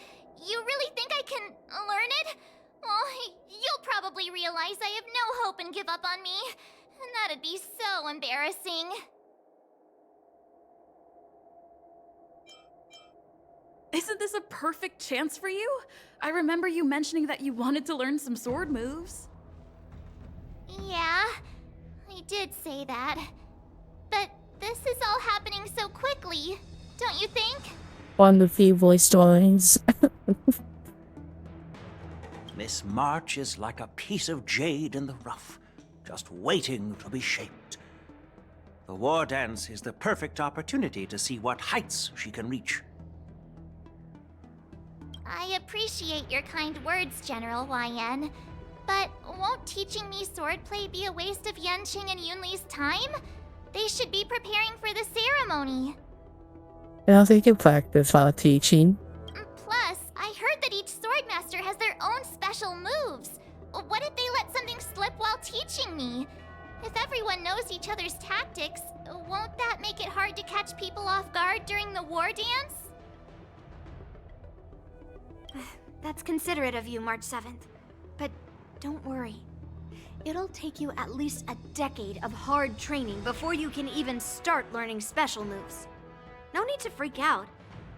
You really think I can learn it? Well, you'll probably realize I have no hope and give up on me. And that'd be so embarrassing. Isn't this a perfect chance for you? I remember you mentioning that you wanted to learn some sword moves. Yeah, I did say that. But this is all happening so quickly, don't you think? One of the few voice lines. Miss March is like a piece of jade in the rough, just waiting to be shaped. The war dance is the perfect opportunity to see what heights she can reach. I appreciate your kind words, General YN. But won't teaching me swordplay be a waste of Yanqing and Yunli's time? They should be preparing for the ceremony. Now they can practice while teaching. Plus, I heard that each swordmaster has their own special moves. What if they let something slip while teaching me? If everyone knows each other's tactics, won't that make it hard to catch people off guard during the war dance? That's considerate of you, March 7th. But don't worry. It'll take you at least a decade of hard training before you can even start learning special moves. No need to freak out.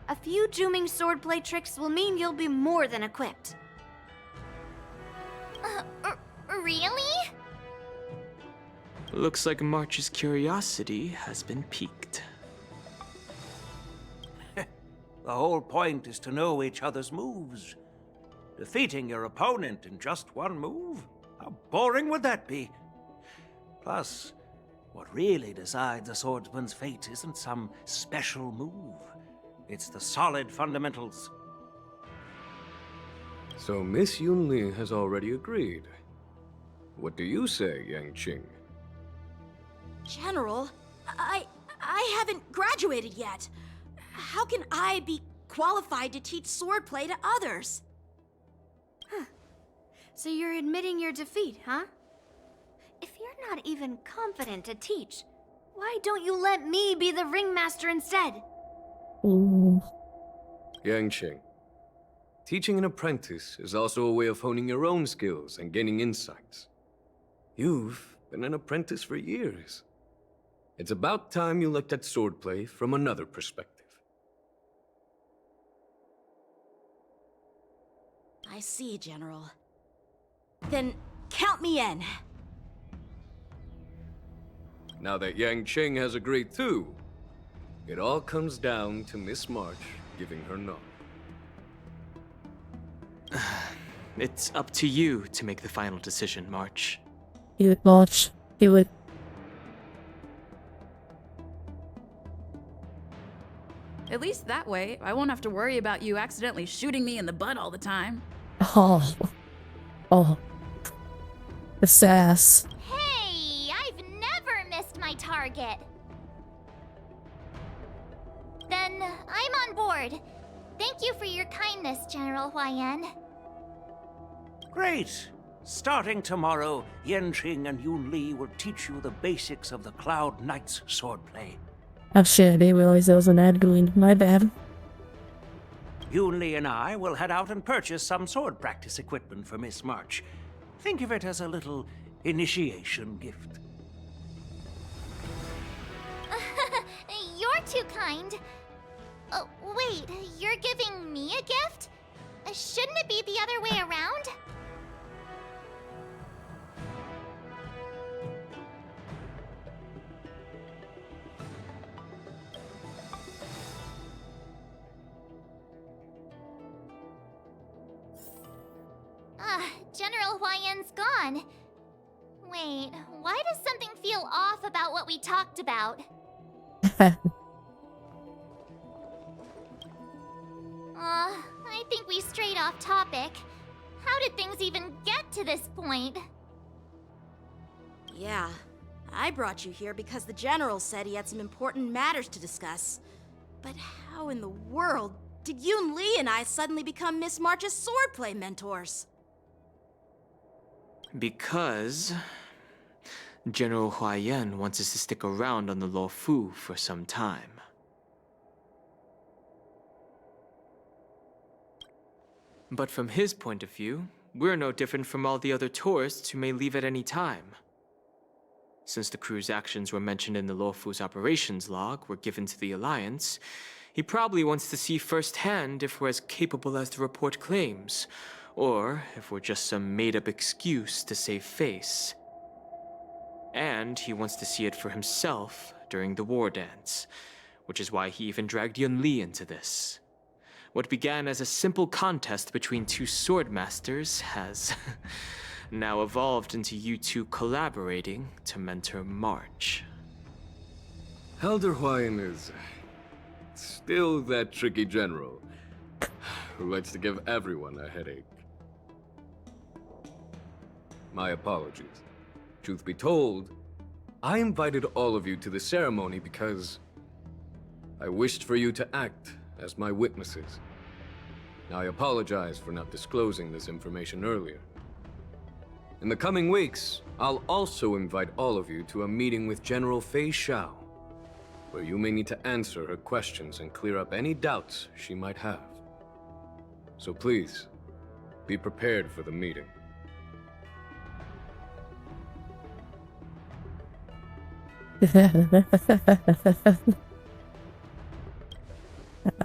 A few Juming swordplay tricks will mean you'll be more than equipped. Really? Looks like March's curiosity has been piqued. The whole point is to know each other's moves. Defeating your opponent in just one move? How boring would that be? Plus, what really decides a swordsman's fate isn't some special move. It's the solid fundamentals. So Miss Yunli has already agreed. What do you say, Yanqing? General, I haven't graduated yet. How can I be qualified to teach swordplay to others? So you're admitting your defeat, huh? If you're not even confident to teach, why don't you let me be the ringmaster instead? Ooh. Yanqing, teaching an apprentice is also a way of honing your own skills and gaining insights. You've been an apprentice for years. It's about time you looked at swordplay from another perspective. I see, General. Then count me in. Now that Yanqing has agreed too, it all comes down to Miss March giving her nod. It's up to you to make the final decision, March. He would watch. He would. At least that way, I won't have to worry about you accidentally shooting me in the butt all the time. Oh. Oh. The sass. Hey, I've never missed my target. Then I'm on board. Thank you for your kindness, General YN. Great! Starting tomorrow, Yanqing and Yunli will teach you the basics of the Cloud Knight's swordplay. Oh shit, I didn't realize there was an ad going. My bad. Yunli and I will head out and purchase some sword practice equipment for Miss March. Think of it as a little initiation gift. You're too kind. Wait, you're giving me a gift? Shouldn't it be the other way around? General Huayan's gone. Wait, why does something feel off about what we talked about? I think we strayed off topic. How did things even get to this point? Yeah, I brought you here because the General said he had some important matters to discuss. But how in the world did Yoon Lee and I suddenly become Miss March's swordplay mentors? Because General Huayan wants us to stick around on the Luofu for some time. But from his point of view, we're no different from all the other tourists who may leave at any time. Since the crew's actions were mentioned in the Luofu's operations log were given to the Alliance, he probably wants to see firsthand if we're as capable as the report claims, or if we're just some made-up excuse to save face. And he wants to see it for himself during the war dance, which is why he even dragged Yun Li into this. What began as a simple contest between two swordmasters has now evolved into you two collaborating to mentor March. Elder Huayan is still that tricky general who likes to give everyone a headache. My apologies. Truth be told, I invited all of you to the ceremony because I wished for you to act as my witnesses. I apologize for not disclosing this information earlier. In the coming weeks, I'll also invite all of you to a meeting with General Fei Xiao, where you may need to answer her questions and clear up any doubts she might have. So please, be prepared for the meeting.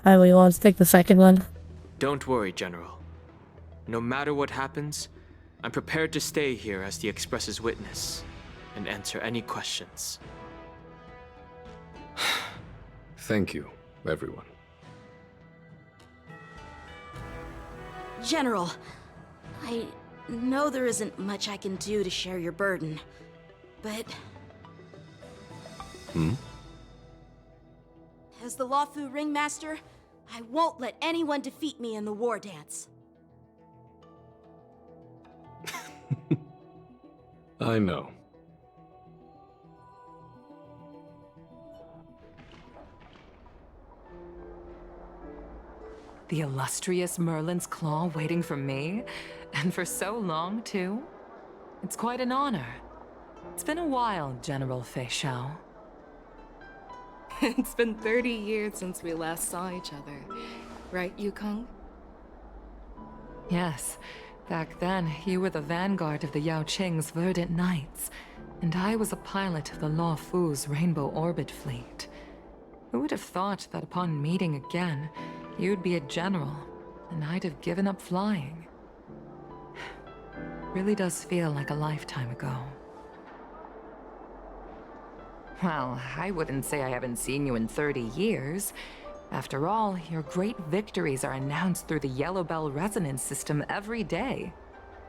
I really want to take the second one. Don't worry, General. No matter what happens, I'm prepared to stay here as the Express's witness and answer any questions. Thank you, everyone. General, I know there isn't much I can do to share your burden, but... As the Luofu Ringmaster, I won't let anyone defeat me in the war dance. I know. The illustrious Merlin's Claw waiting for me? And for so long, too? It's quite an honor. It's been a while, General Fei Xiao. It's been 30 years since we last saw each other. Right, Yukong? Yes. Back then, you were the vanguard of the Yao Qing's Verdant Knights, and I was a pilot of the Luofu's Rainbow Orbit fleet. Who would have thought that upon meeting again, you'd be a general, and I'd have given up flying? Really does feel like a lifetime ago. Well, I wouldn't say I haven't seen you in 30 years. After all, your great victories are announced through the Yellow Bell resonance system every day.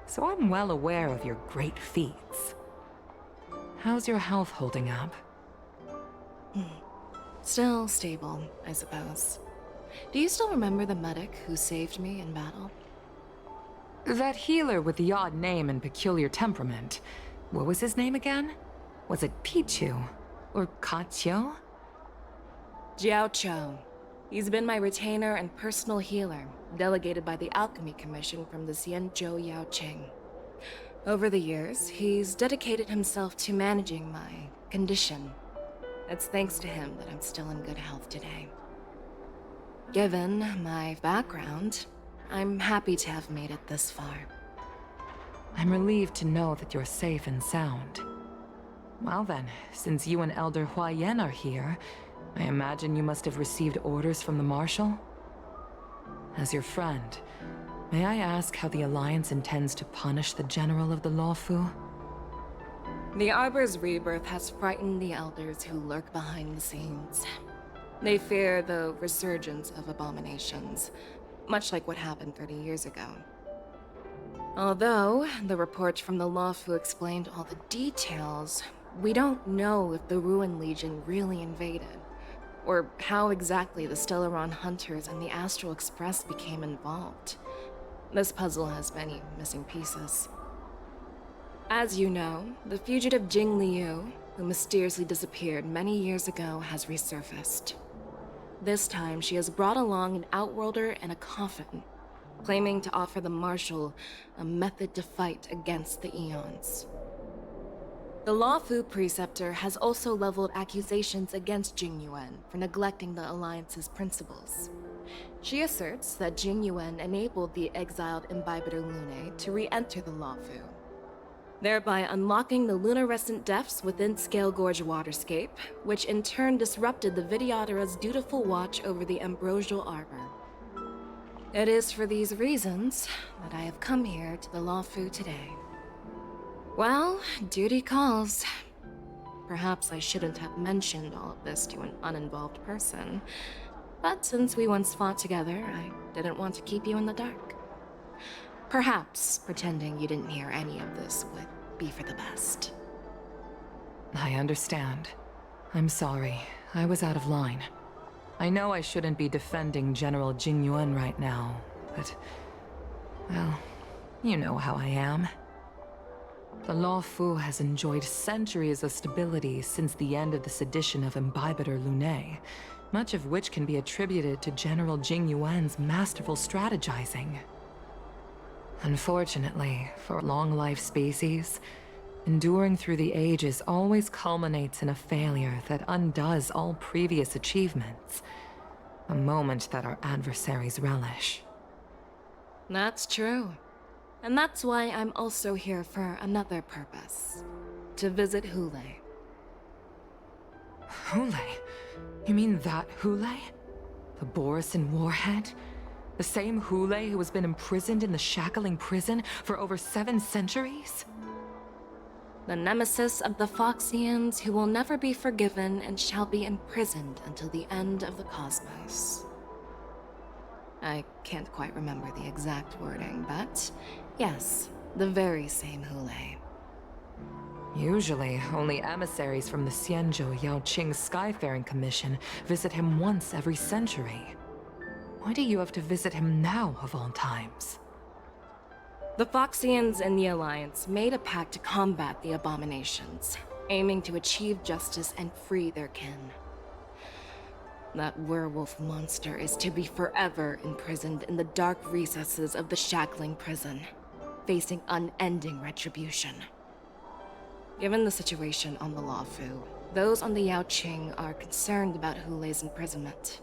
So I'm well aware of your great feats. How's your health holding up? Still stable, I suppose. Do you still remember the medic who saved me in battle? That healer with the odd name and peculiar temperament. What was his name again? Was it Pichu? Or Kachio? Jiao Cho. He's been my retainer and personal healer, delegated by the Alchemy Commission from the Xianzhou Yao Qing. Over the years, he's dedicated himself to managing my condition. It's thanks to him that I'm still in good health today. Given my background, I'm happy to have made it this far. I'm relieved to know that you're safe and sound. Well then, since you and Elder Huayan are here, I imagine you must have received orders from the Marshal? As your friend, may I ask how the Alliance intends to punish the General of the Luofu? The Arbor's rebirth has frightened the elders who lurk behind the scenes. They fear the resurgence of abominations, much like what happened 30 years ago. Although the report from the Lawfu explained all the details, we don't know if the Ruin Legion really invaded, or how exactly the Stellaron Hunters and the Astral Express became involved. This puzzle has many missing pieces. As you know, the fugitive Jing Liu, who mysteriously disappeared many years ago, has resurfaced. This time, she has brought along an Outworlder and a coffin, claiming to offer the Marshal a method to fight against the Eons. The Lawfu Preceptor has also leveled accusations against Jing Yuan for neglecting the Alliance's principles. She asserts that Jing Yuan enabled the exiled Imbibitor Lunae to re-enter the Lawfu, thereby unlocking the lunarescent depths within Scale Gorge Waterscape, which in turn disrupted the Vidyadhara's dutiful watch over the Ambrosial Arbor. It is for these reasons that I have come here to the Lawfu today. Well, duty calls. Perhaps I shouldn't have mentioned all of this to an uninvolved person, but since we once fought together, I didn't want to keep you in the dark. Perhaps pretending you didn't hear any of this would be for the best. I understand. I'm sorry. I was out of line. I know I shouldn't be defending General Jing Yuan right now, but... well, you know how I am. The Lawfu has enjoyed centuries of stability since the end of the sedition of Imbibitor Lunae, much of which can be attributed to General Jing Yuan's masterful strategizing. Unfortunately, for long-life species, enduring through the ages always culminates in a failure that undoes all previous achievements. A moment that our adversaries relish. That's true. And that's why I'm also here for another purpose. To visit Hule. Hule? You mean that Hule? The Borisin warhead? The same Hule who has been imprisoned in the shackling prison for over 7 centuries? The nemesis of the Foxians who will never be forgiven and shall be imprisoned until the end of the cosmos. I can't quite remember the exact wording, but yes, the very same Hule. Usually, only emissaries from the Xianzhou Yaoqing Skyfaring Commission visit him once every century. Why do you have to visit him now, of all times? The Foxians and the Alliance made a pact to combat the abominations, aiming to achieve justice and free their kin. That werewolf monster is to be forever imprisoned in the dark recesses of the shackling prison, facing unending retribution. Given the situation on the Lawfu, those on the Yaoqing are concerned about Hule's imprisonment.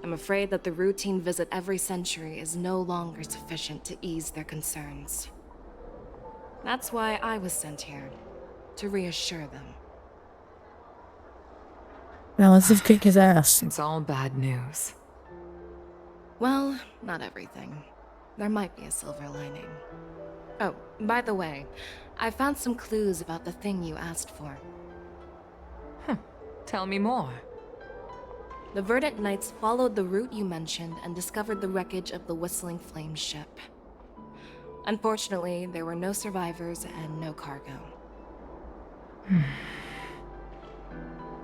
I'm afraid that the routine visit every century is no longer sufficient to ease their concerns. That's why I was sent here, to reassure them. Now let's just kick his ass. It's all bad news. Well, not everything. There might be a silver lining. Oh, by the way, I found some clues about the thing you asked for. Tell me more. The Verdant Knights followed the route you mentioned and discovered the wreckage of the Whistling Flame ship. Unfortunately, there were no survivors and no cargo.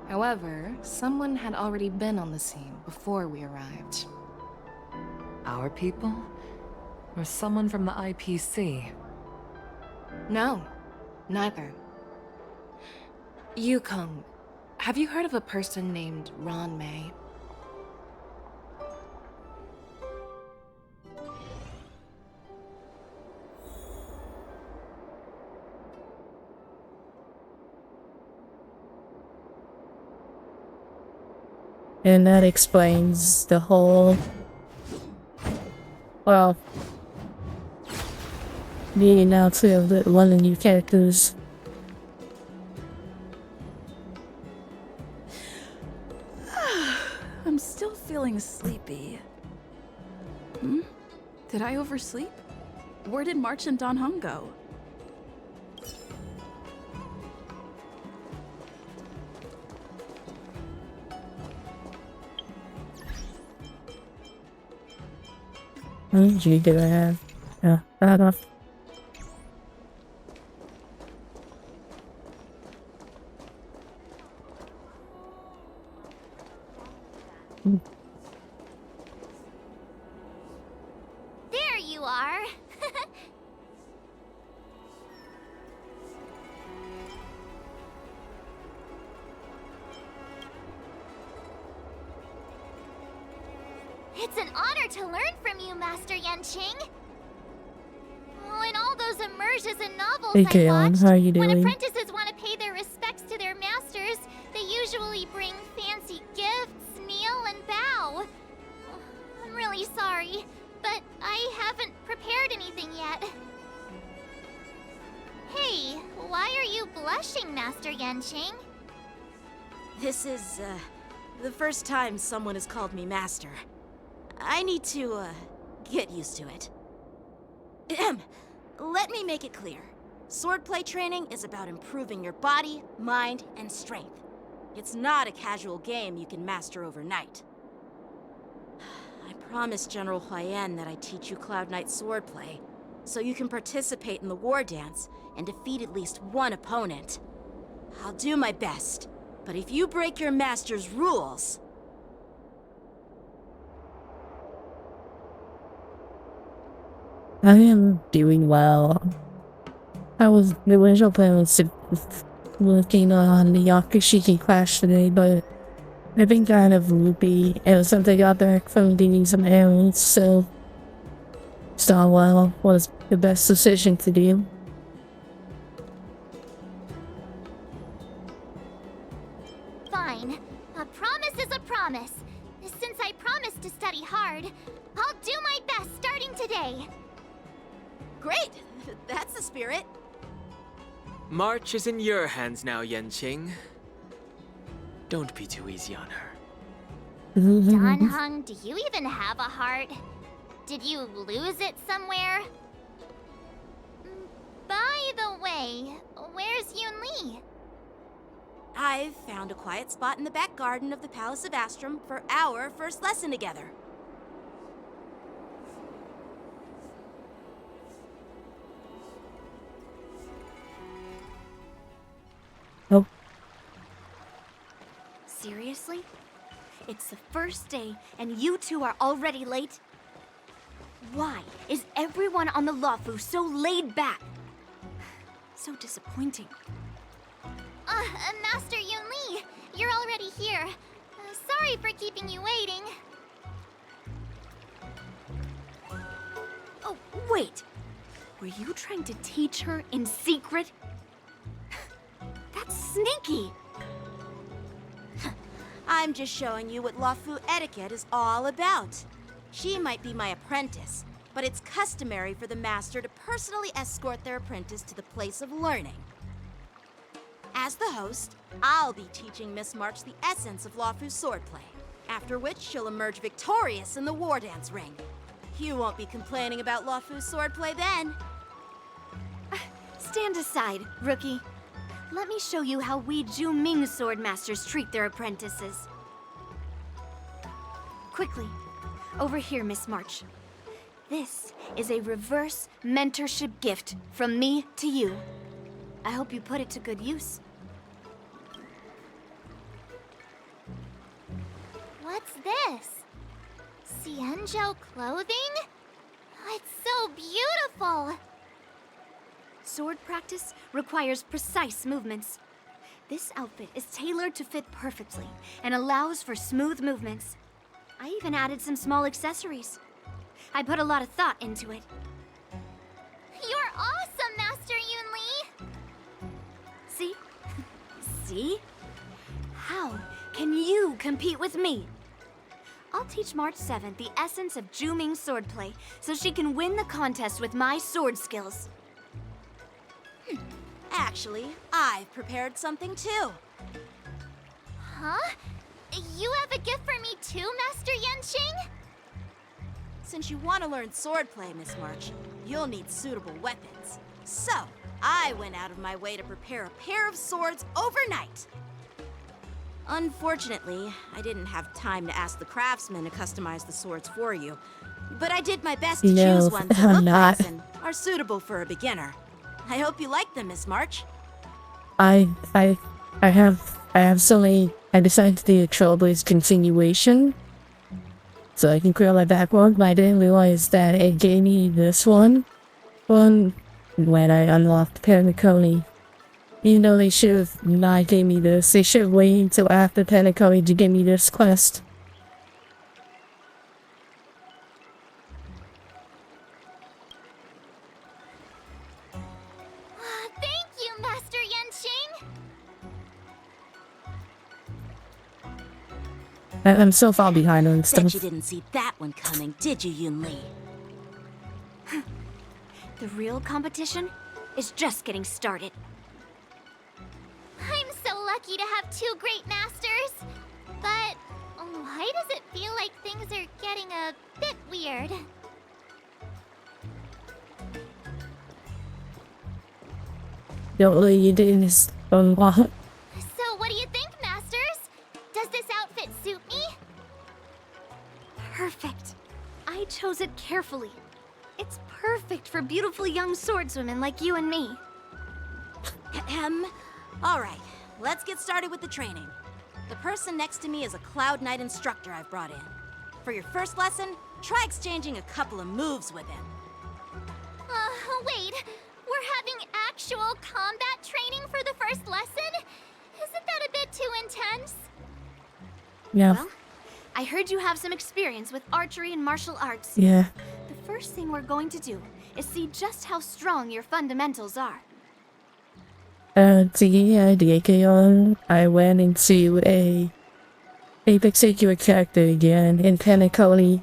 However, someone had already been on the scene before we arrived. Our people? Or someone from the IPC? No, neither. Yukong, have you heard of a person named Ron May? And that explains the whole... well... the announcement of one of the new characters. I'm still feeling sleepy. Did I oversleep? Where did March and Don Hung go? How many G did I have? Yeah, fair enough. There you are. It's an honor to learn from you, Master Yanqing. Oh, in all those immersions and novels Hey, I Kaylin, watched, how are you when doing? apprentices want to pay their respects to their masters, they usually bring fancy gifts, kneel, and bow. Oh, I'm really sorry, but I haven't prepared anything yet. Hey, why are you blushing, Master Yanqing? This is, the first time someone has called me Master. I need to, get used to it. Let me make it clear. Swordplay training is about improving your body, mind, and strength. It's not a casual game you can master overnight. I promised General Huayan that I'd teach you Cloud Knight swordplay, so you can participate in the war dance and defeat at least one opponent. I'll do my best, but if you break your master's rules... I am doing well. The original plan was to working on the Yakushiki clash today, but I've been kind of loopy ever since I got back from doing some errands, so Star Well was the best decision to do. Fine. A promise is a promise. Since I promised to study hard, I'll do my best starting today. Great! That's the spirit. March is in your hands now, Yanqing. Don't be too easy on her. Dan Heng, do you even have a heart? Did you lose it somewhere? By the way, where's Yun Li? I've found a quiet spot in the back garden of the Palace of Astrum for our first lesson together. Oh. Seriously? It's the first day and you two are already late? Why is everyone on the Luofu so laid back? So disappointing. Master Yun Li, you're already here. Sorry for keeping you waiting. Oh, wait. Were you trying to teach her in secret? That's sneaky. I'm just showing you what Luofu etiquette is all about. She might be my apprentice, but it's customary for the master to personally escort their apprentice to the place of learning. As the host, I'll be teaching Miss March the essence of Luofu's swordplay, after which she'll emerge victorious in the war dance ring. You won't be complaining about Luofu's swordplay then. Stand aside, rookie. Let me show you how we Ju-Ming sword masters treat their apprentices. Quickly, over here, Miss March. This is a reverse mentorship gift from me to you. I hope you put it to good use. What's this? Xianzhou clothing? It's so beautiful! Sword practice requires precise movements. This outfit is tailored to fit perfectly and allows for smooth movements. I even added some small accessories. I put a lot of thought into it. You're awesome, Master Yun Li! See? See? How can you compete with me? I'll teach March 7th the essence of Ju-Ming swordplay so she can win the contest with my sword skills. Actually, I've prepared something too. Huh? You have a gift for me too, Master Yanqing? Since you want to learn swordplay, Miss March, you'll need suitable weapons. So, I went out of my way to prepare a pair of swords overnight. Unfortunately, I didn't have time to ask the craftsman to customize the swords for you. But I did my best to No, choose ones that I'm look not. nice and are suitable for a beginner. I hope you like them, Miss March. I have so many. I decided to do a Trailblaze continuation, so I can clear my backlog. But I didn't realize that it gave me this one when I unlocked Penacony. Even though they should have not gave me this, they should have waited until after Penacony to give me this quest. Thank you, Master Yenching! I'm so far behind on Bet stuff. you didn't see that one coming, did you, Yun Li? The real competition is just getting started. I'm so lucky to have two great masters. But why does it feel like things are getting a bit weird? Don't let you do this unlock. So what do you think, masters? Does this outfit suit me? Perfect. I chose it carefully. It's perfect for beautiful young swordswomen like you and me. All right, let's get started with the training. The person next to me is a Cloud Knight instructor I've brought in. For your first lesson, try exchanging a couple of moves with him. Wait. We're having actual combat training for the first lesson? Isn't that a bit too intense? Yeah. Well, I heard you have some experience with archery and martial arts. Yeah. The first thing we're going to do is see just how strong your fundamentals are. I went into a particular character again in Penacony,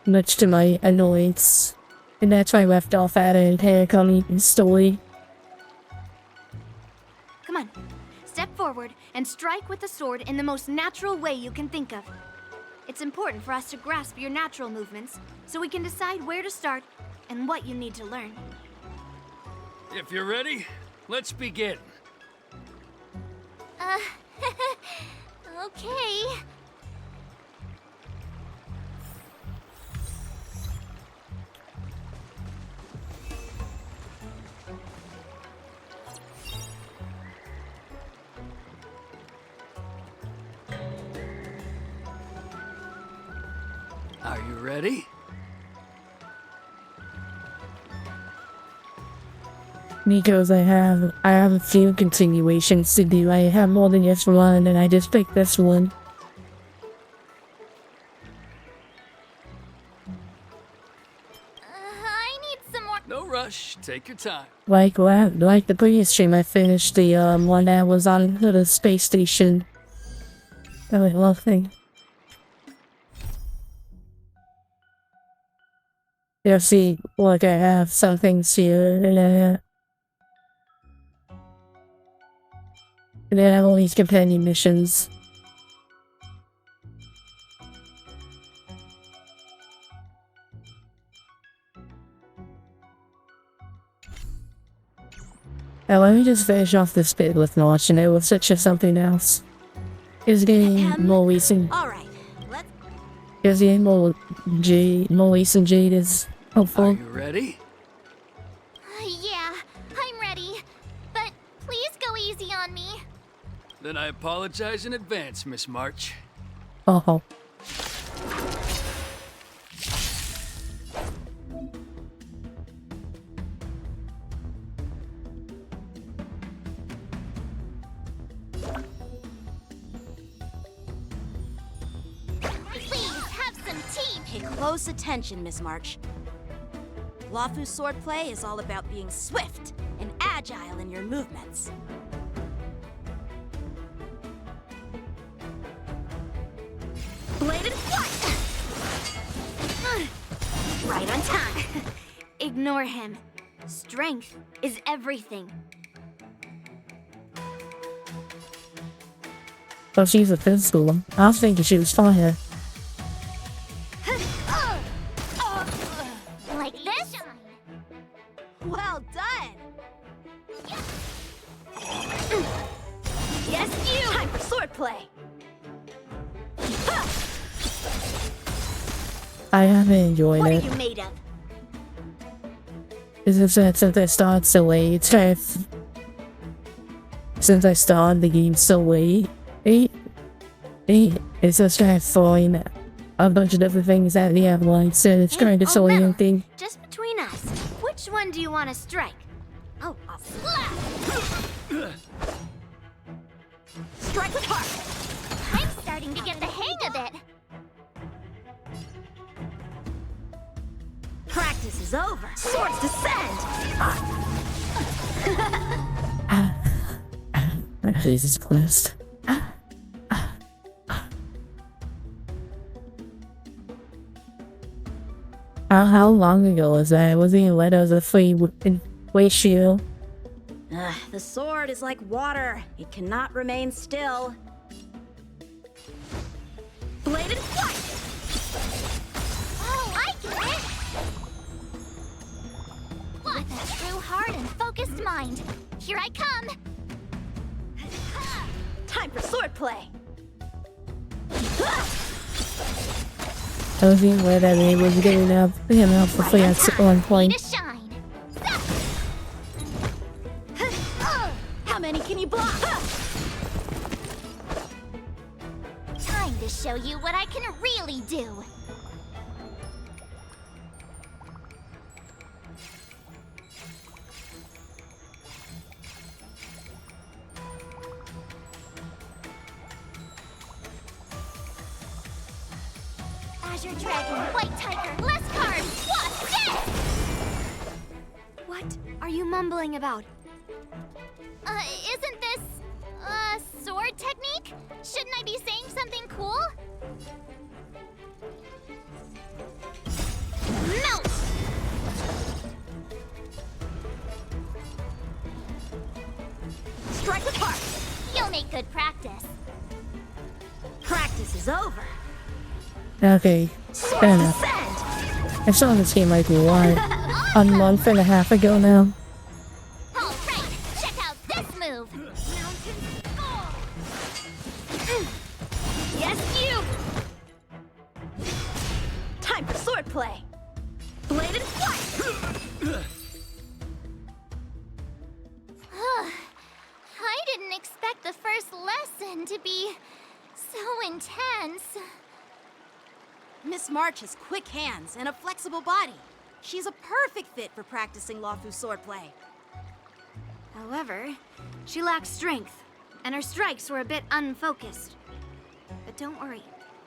much to my annoyance. And that's why I left off at it in Penacony story. Come on, step forward and strike with the sword in the most natural way you can think of. It's important for us to grasp your natural movements so we can decide where to start and what you need to learn. If you're ready, let's begin. Okay. Are you ready? Because I have a few continuations to do. I have more than just one, and I just picked this one. I need some more. No rush. Take your time. Like the previous stream, I finished the one that was on the space station. That was lovely. You'll see, look, I have some things here, and then I have all these companion missions. Now let me just finish off this bit with Notch, and it will switch to something else. It's getting more recent. All right, let's. It's getting more recent Jade is hopeful. Are you ready? Yeah, I'm ready. But please go easy on me. Then I apologize in advance, Miss March. Oh. Please have some tea. Pay close attention, Miss March. Lafu's swordplay is all about being swift and agile in your movements. Bladed what? Right on time. Ignore him. Strength is everything. Oh, she's a physical one. I was thinking she was fire. Like this? Well done! Yes, you! swordplay. I haven't enjoyed What it. are you made of? It's just that since I started so late, it's kind of... Since I started the game so late, it's just kind of throwing a bunch of different things at the avalanche, so it's trying to slow anything. Just between us, which one do you want to strike? Oh, I'll slap! Strike with heart! I'm starting to get the hang of it. Practice is over. Swords descend! Jesus Christ. How long ago was that? It wasn't even let us a free way shield. The sword is like water. It cannot remain still. Bladed flight! Oh, I get it! With a true heart and focused mind. Here I come! Time for swordplay! I was even aware that it was getting up for free at one point. Shine! How many can you block? Time to show you what I can really do. Azure Dragon, White Tiger, less cards! What's this? What are you mumbling about? Isn't this sword technique? Shouldn't I be saying something cool? Melt! Strike with heart! You'll make good practice. Practice is over. Okay, fair enough. I saw this game like what? A month and a half ago now. Alright, check out this move! Yes, you! Time for swordplay! Bladed flight! I didn't expect the first lesson to be so intense. Miss March has quick hands and a flexible body. She's a perfect fit for practicing Lawfu swordplay. However, she lacks strength, and her strikes were a bit unfocused. But don't worry,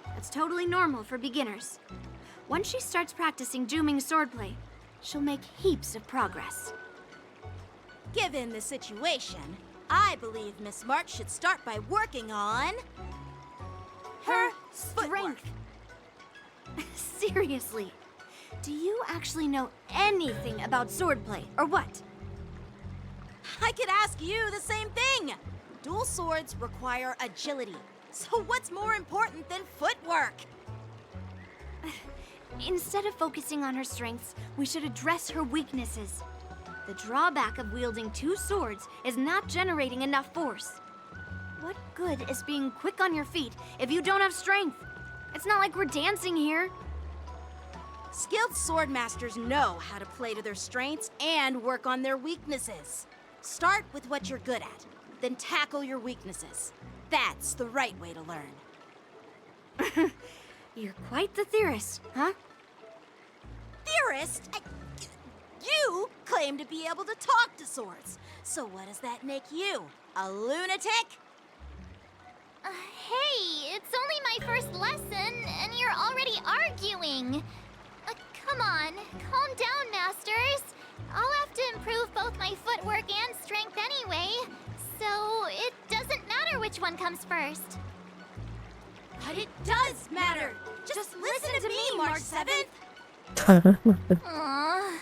that's totally normal for beginners. Once she starts practicing Juming swordplay, she'll make heaps of progress. Given the situation, I believe Miss March should start by working on her strength. Seriously, do you actually know anything about swordplay, or what? I could ask you the same thing! Dual swords require agility, so what's more important than footwork? Instead of focusing on her strengths, we should address her weaknesses. The drawback of wielding two swords is not generating enough force. What good is being quick on your feet if you don't have strength? It's not like we're dancing here. Skilled sword masters know how to play to their strengths and work on their weaknesses. Start with what you're good at, then tackle your weaknesses. That's the right way to learn. You're quite the theorist, huh? Theorist? You claim to be able to talk to swords. So what does that make you? A lunatic? Hey, it's only my first lesson, and you're already arguing. Come on, calm down, masters. I'll have to improve both my footwork and strength anyway, so it doesn't matter which one comes first. But it does matter. Just listen to me, March 7th. Aww.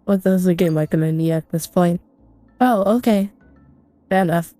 What does the game recommend me at this point? Oh, okay. Fair enough.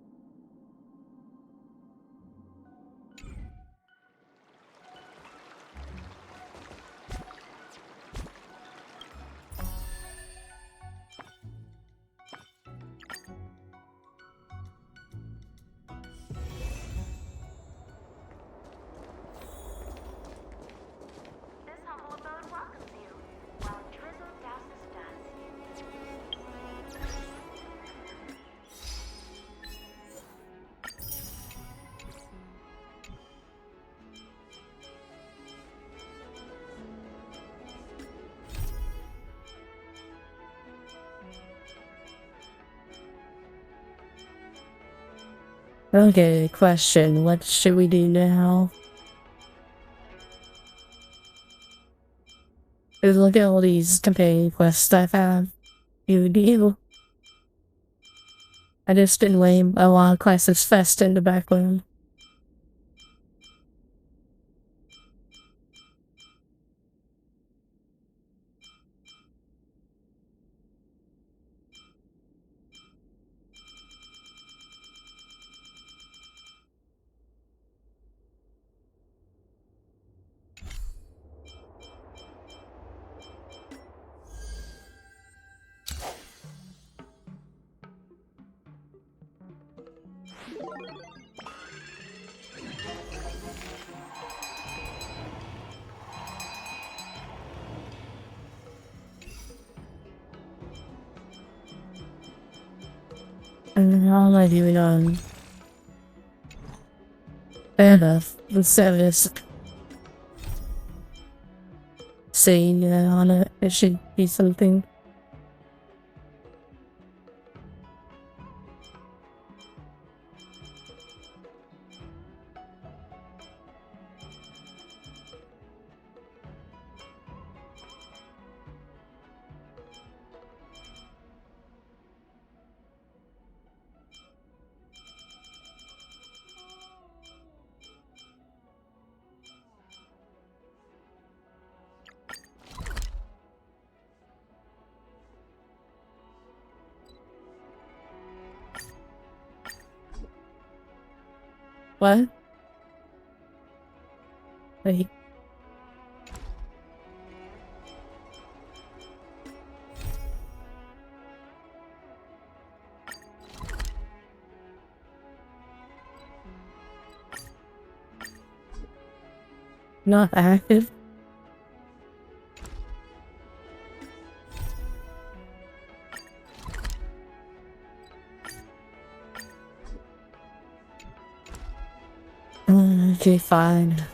Okay, question. What should we do now? Look at all these companion quests I have. You. I just been lame. A lot of classes fest in the background. And how am I doing on? Fair enough. The service saying on it, it should be something. What? Wait. Not active. Okay, fine.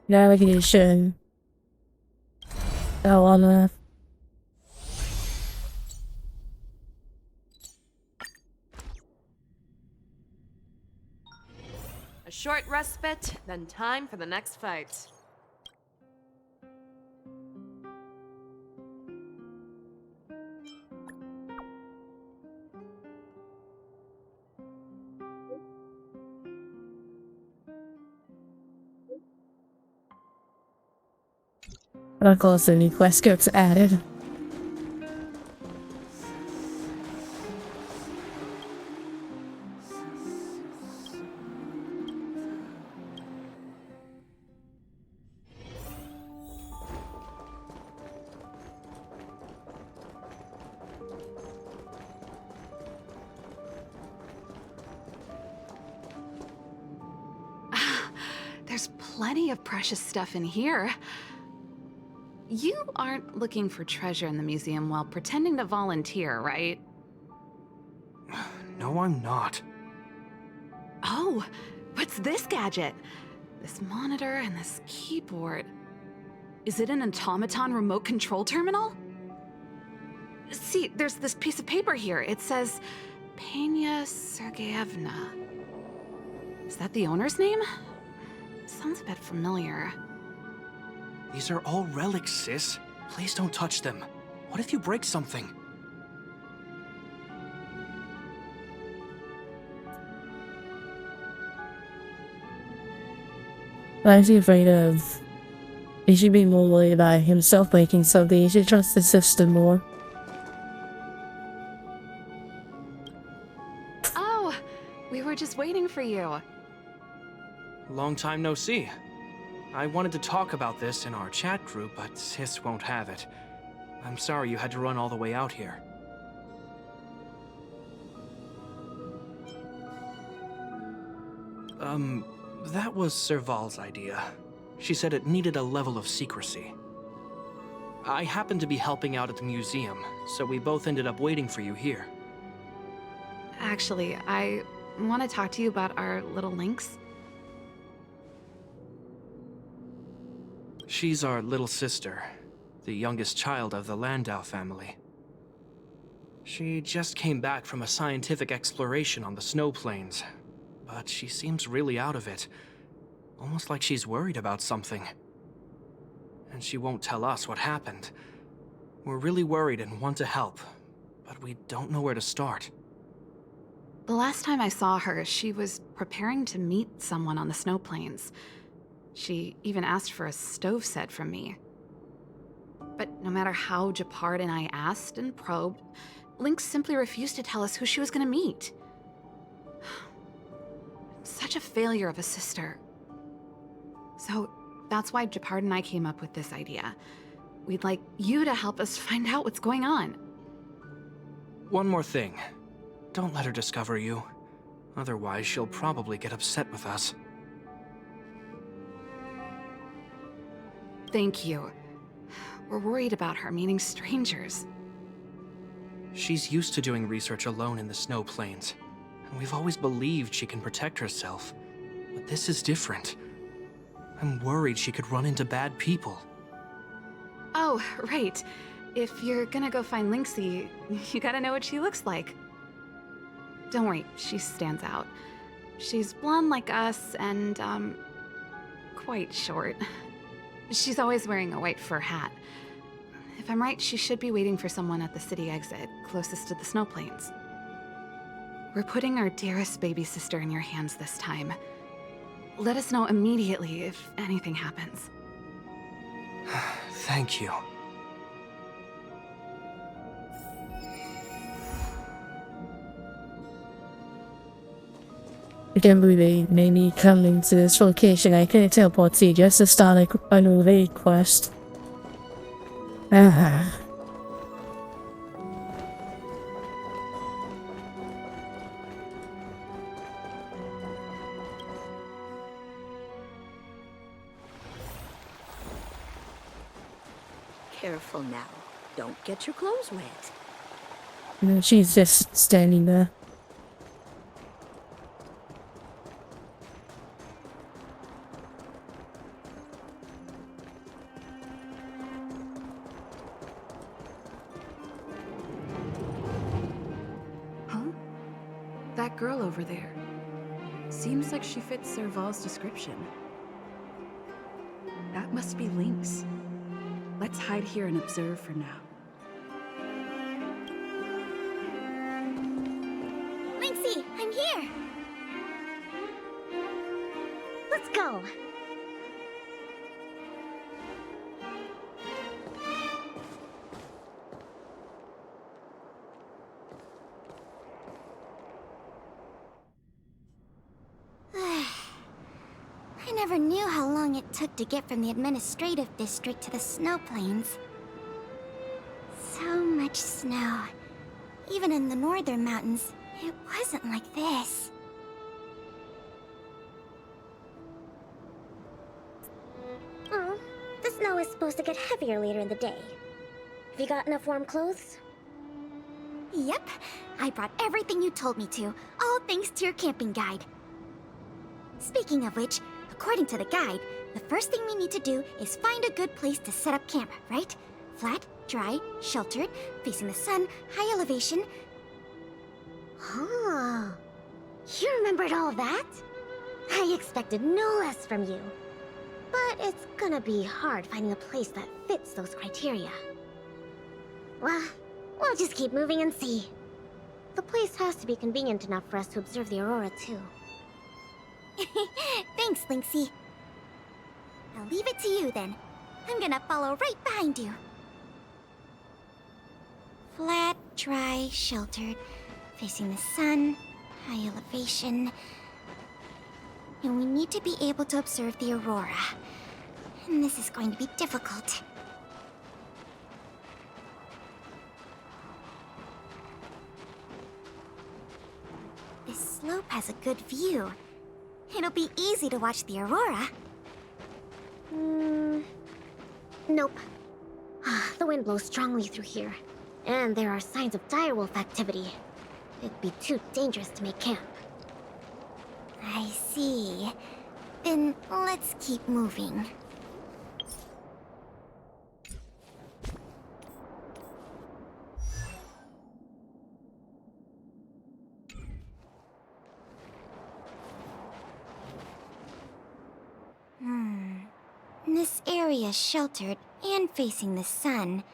Navigation. Oh, on the A short respite, then time for the next fight. of course, the new quest gets added. There's plenty of precious stuff in here. You aren't looking for treasure in the museum while pretending to volunteer, right? No, I'm not. Oh, what's this gadget? This monitor and this keyboard. Is it an automaton remote control terminal? See, there's this piece of paper here. It says Pena Sergeyevna. Is that the owner's name? Sounds a bit familiar. These are all relics, sis. Please don't touch them. What if you break something? I'm actually afraid of He should be more worried about himself making something. He should trust the system more. Oh, we were just waiting for you. Long time no see. I wanted to talk about this in our chat group, but Sis won't have it. I'm sorry you had to run all the way out here. That was Serval's idea. She said it needed a level of secrecy. I happened to be helping out at the museum, so we both ended up waiting for you here. Actually, I want to talk to you about our little Lynx. She's our little sister, the youngest child of the Landau family. She just came back from a scientific exploration on the snow plains, but she seems really out of it, almost like she's worried about something. And she won't tell us what happened. We're really worried and want to help, but we don't know where to start. The last time I saw her, she was preparing to meet someone on the snow plains. She even asked for a stove set from me. But no matter how Japard and I asked and probed, Lynx simply refused to tell us who she was going to meet. Such a failure of a sister. So that's why Japard and I came up with this idea. We'd like you to help us find out what's going on. One more thing. Don't let her discover you. Otherwise, she'll probably get upset with us. Thank you. We're worried about her meeting strangers. She's used to doing research alone in the snow plains, and we've always believed she can protect herself. But this is different. I'm worried she could run into bad people. Oh, right. If you're gonna go find Lynxie, you gotta know what she looks like. Don't worry, she stands out. She's blonde like us and, quite short. She's always wearing a white fur hat. If I'm right, she should be waiting for someone at the city exit, closest to the snow plains. We're putting our dearest baby sister in your hands this time. Let us know immediately if anything happens. Thank you. I can't believe they made me come into this location. I couldn't teleport to you just to start a new raid quest. Careful now. Don't get your clothes wet. No, she's just standing there. Huh? That girl over there. Seems like she fits Serval's description. That must be Lynx. Let's hide here and observe for now. Lynxie, I'm here! Let's go! I never knew how long it took to get from the administrative district to the snow plains. So much snow. Even in the northern mountains, it wasn't like this. Oh, the snow is supposed to get heavier later in the day. Have you got enough warm clothes? Yep, I brought everything you told me to, all thanks to your camping guide. Speaking of which, according to the guide, the first thing we need to do is find a good place to set up camp, right? Flat, dry, sheltered, facing the sun, high elevation. Oh, you remembered all that? I expected no less from you. But it's gonna be hard finding a place that fits those criteria. Well, we'll just keep moving and see. The place has to be convenient enough for us to observe the aurora, too. Thanks, Lynxie. I'll leave it to you then. I'm gonna follow right behind you. Flat, dry, sheltered, facing the sun, high elevation. And we need to be able to observe the aurora. And this is going to be difficult. This slope has a good view. It'll be easy to watch the aurora. Nope. The wind blows strongly through here. And there are signs of direwolf activity. It'd be too dangerous to make camp. I see. Then let's keep moving. This area is sheltered and facing the sun.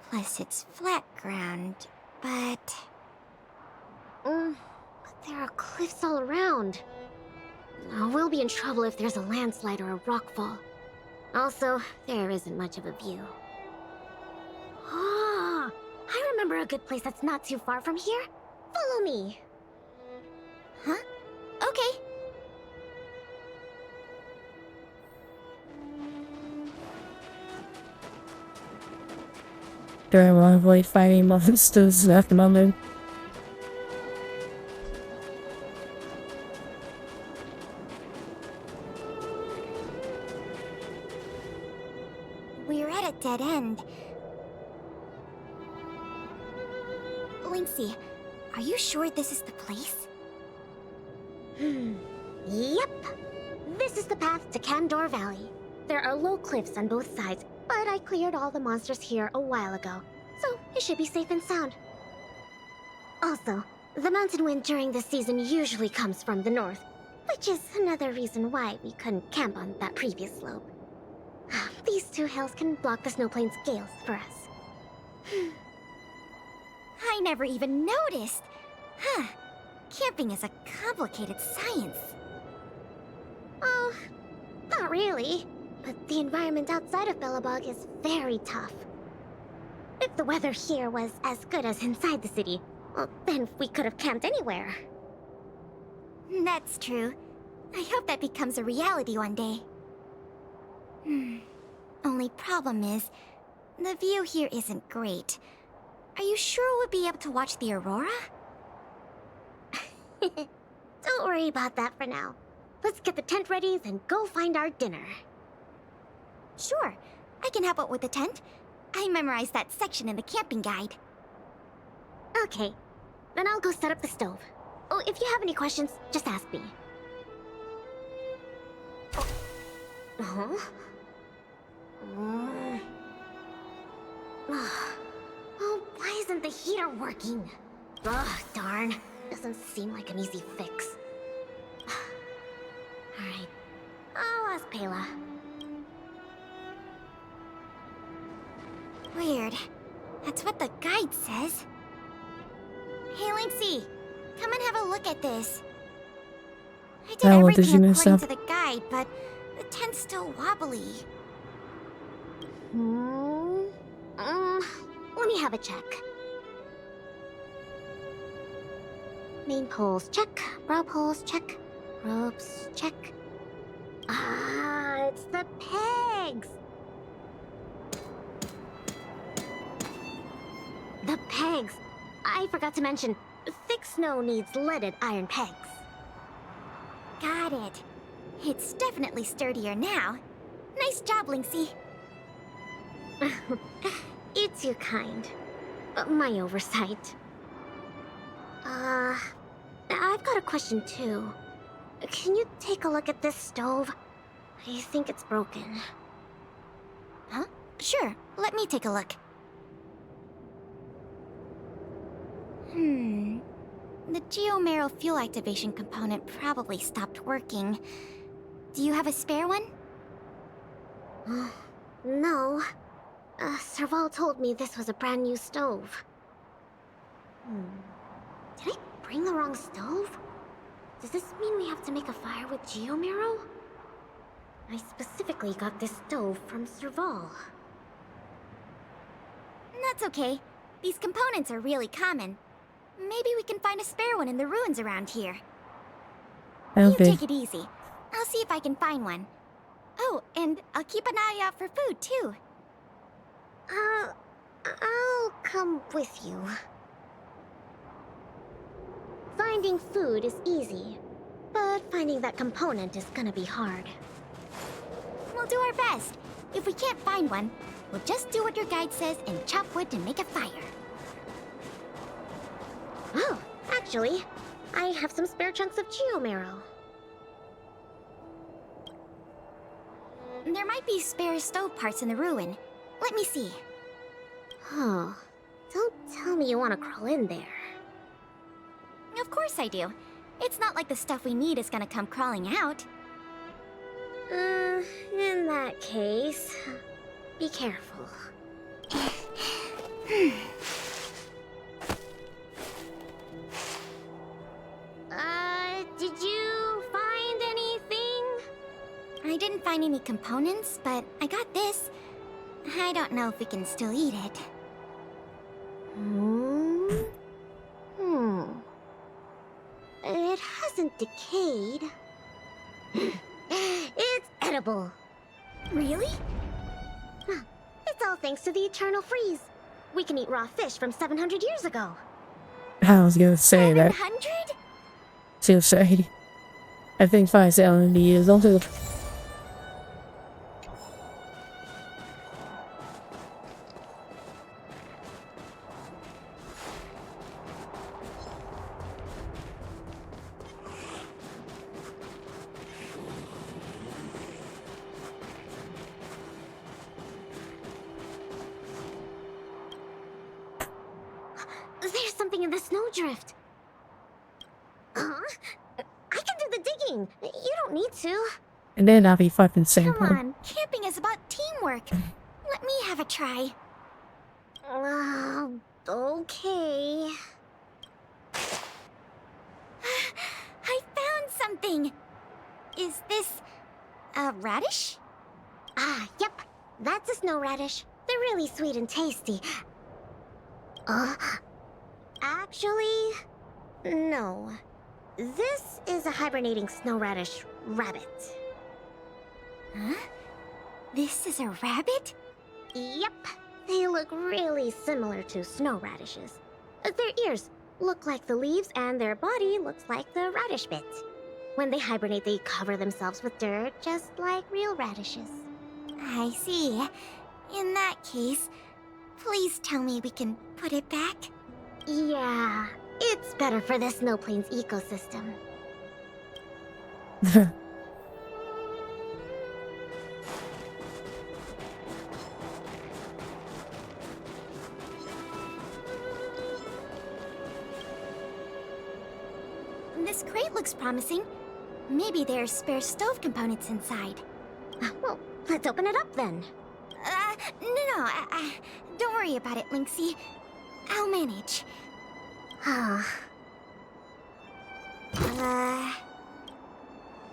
Plus it's flat ground, but there are cliffs all around. We'll be in trouble if there's a landslide or a rockfall. Also, there isn't much of a view. Ah, I remember a good place that's not too far from here. Follow me. Huh? Okay. Do I want to avoid fighting monsters at the moment? We're at a dead end. Linksy, are you sure this is the place? Yep. This is the path to Kandor Valley. There are low cliffs on both sides, but I cleared all the monsters here a while ago, so it should be safe and sound. Also, the mountain wind during this season usually comes from the north, which is another reason why we couldn't camp on that previous slope. These two hills can block the snowplains' gales for us. I never even noticed. Camping is a complicated science. Oh, not really. But the environment outside of Bellabog is very tough. If the weather here was as good as inside the city, well, then we could have camped anywhere. That's true. I hope that becomes a reality one day. Only problem is, the view here isn't great. Are you sure we'll be able to watch the aurora? Don't worry about that for now. Let's get the tent ready, then go find our dinner. Sure, I can help out with the tent. I memorized that section in the camping guide. Okay, then I'll go set up the stove. Oh, if you have any questions, just ask me. Oh, why isn't the heater working? Ugh, darn. Doesn't seem like an easy fix. Alright, I'll ask Pela. Weird. That's what the guide says. Hey, Linksy, come and have a look at this. I did everything according to the guide, but the tent's still wobbly. Let me have a check. Main poles, check. Brow poles, check. Ropes, check. Ah, it's the pegs! The pegs! I forgot to mention, thick snow needs leaded iron pegs. Got it. It's definitely sturdier now. Nice job, Linksy. You're too kind. My oversight. I've got a question too. Can you take a look at this stove? I think it's broken. Huh? Sure, let me take a look. The Geomero fuel activation component probably stopped working. Do you have a spare one? No. Serval told me this was a brand new stove. Did I bring the wrong stove? Does this mean we have to make a fire with Geomero? I specifically got this stove from Serval. That's okay. These components are really common. Maybe we can find a spare one in the ruins around here. You take it easy. I'll see if I can find one. Oh, and I'll keep an eye out for food, too. I'll come with you. Finding food is easy, but finding that component is gonna be hard. We'll do our best. If we can't find one, we'll just do what your guide says and chop wood to make a fire. Oh, actually, I have some spare chunks of geomarrow. There might be spare stove parts in the ruin. Let me see. Oh, don't tell me you want to crawl in there. Of course I do. It's not like the stuff we need is gonna come crawling out. In that case, be careful. Did you find anything? I didn't find any components, but I got this. I don't know if we can still eat it. It hasn't decayed. It's edible. Really? It's all thanks to the eternal freeze. We can eat raw fish from 700 years ago. I was gonna say that. 700? Too shady. I think 570 years old. There's something in the snowdrift. I can do the digging. You don't need to. And then I'll be fucking simple. Come on, camping is about teamwork. Let me have a try. Okay. I found something. Is this a radish? Yep. That's a snow radish. They're really sweet and tasty. Actually, no. This is a hibernating snow radish rabbit. Huh? This is a rabbit? Yep. They look really similar to snow radishes. Their ears look like the leaves and their body looks like the radish bit. When they hibernate, they cover themselves with dirt, just like real radishes. I see. In that case, please tell me we can put it back. Yeah, it's better for the Snow Plains ecosystem. This crate looks promising. Maybe there's spare stove components inside. Well, let's open it up then. No. Don't worry about it, Lynxie. I'll manage.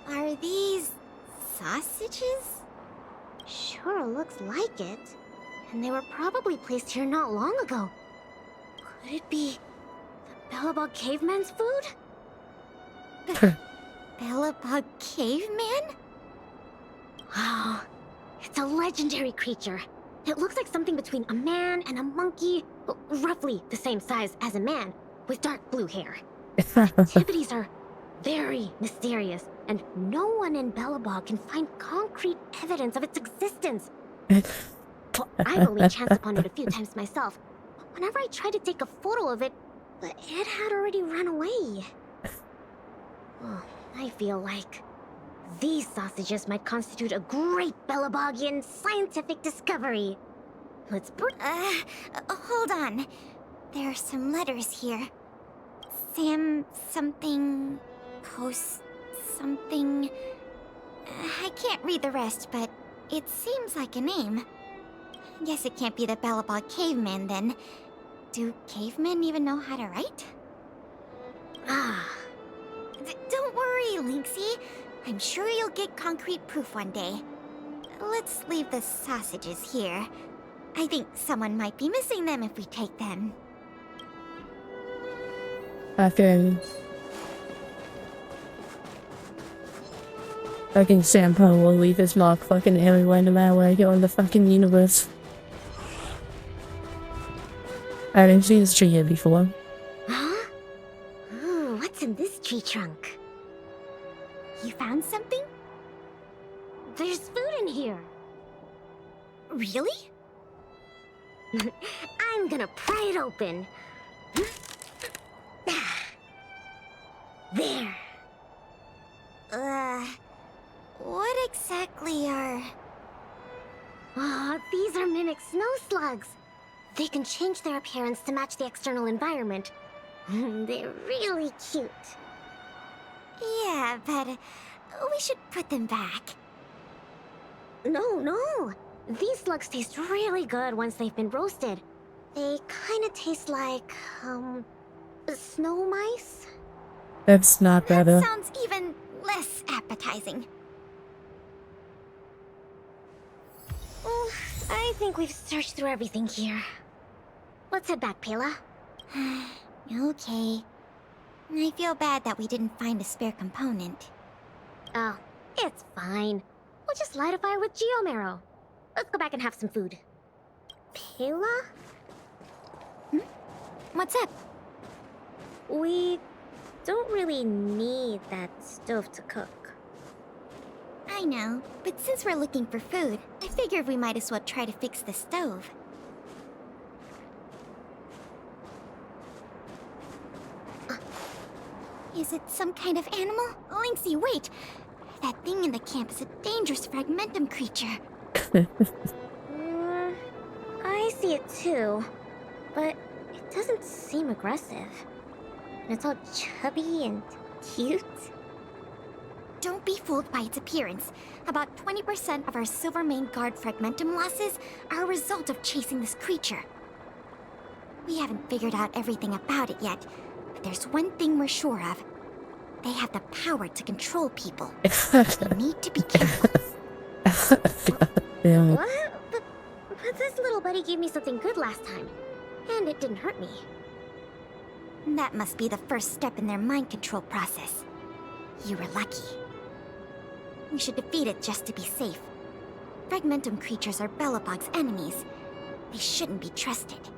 Are these sausages? Sure looks like it. And they were probably placed here not long ago. Could it be the Bellabog caveman's food? Bellabog caveman? Wow, it's a legendary creature. It looks like something between a man and a monkey, roughly the same size as a man, with dark blue hair. Activities are very mysterious, and no one in Bellabog can find concrete evidence of its existence. I've only chanced upon it a few times myself. Whenever I tried to take a photo of it, it had already run away. I feel like these sausages might constitute a great Bellabogian scientific discovery. Let's put... Hold on. There are some letters here. Sam something... Post something... I can't read the rest, but it seems like a name. Guess it can't be the Bellabog caveman, then. Do cavemen even know how to write? Don't worry, Lynxie. I'm sure you'll get concrete proof one day. Let's leave the sausages here. I think someone might be missing them if we take them. Fucking Sampo will leave his mark fucking everywhere no matter where I go in the fucking universe. I didn't see this tree here before. Huh? Ooh, what's in this tree trunk? You found something? There's food in here. Really? I'm gonna pry it open. There. What exactly are... Oh, these are mimic snow slugs. They can change their appearance to match the external environment. They're really cute. Yeah, but we should put them back. No. These slugs taste really good once they've been roasted. They kind of taste like, snow mice? That's not better. That sounds even less appetizing. Well, I think we've searched through everything here. Let's head back, Pela. Okay. I feel bad that we didn't find a spare component. Oh, it's fine. We'll just light a fire with geomarrow. Let's go back and have some food. Pela? What's up? We don't really need that stove to cook. I know, but since we're looking for food, I figured we might as well try to fix the stove. Is it some kind of animal? Lynxie, wait! That thing in the camp is a dangerous fragmentum creature. I see it too, but it doesn't seem aggressive. And it's all chubby and cute. Don't be fooled by its appearance. About 20% of our Silvermane Guard fragmentum losses are a result of chasing this creature. We haven't figured out everything about it yet, but there's one thing we're sure of. They have the power to control people. We need to be careful. What? But this little buddy gave me something good last time, and it didn't hurt me. That must be the first step in their mind control process. You were lucky. We should defeat it just to be safe. Fragmentum creatures are Belobog's enemies. They shouldn't be trusted.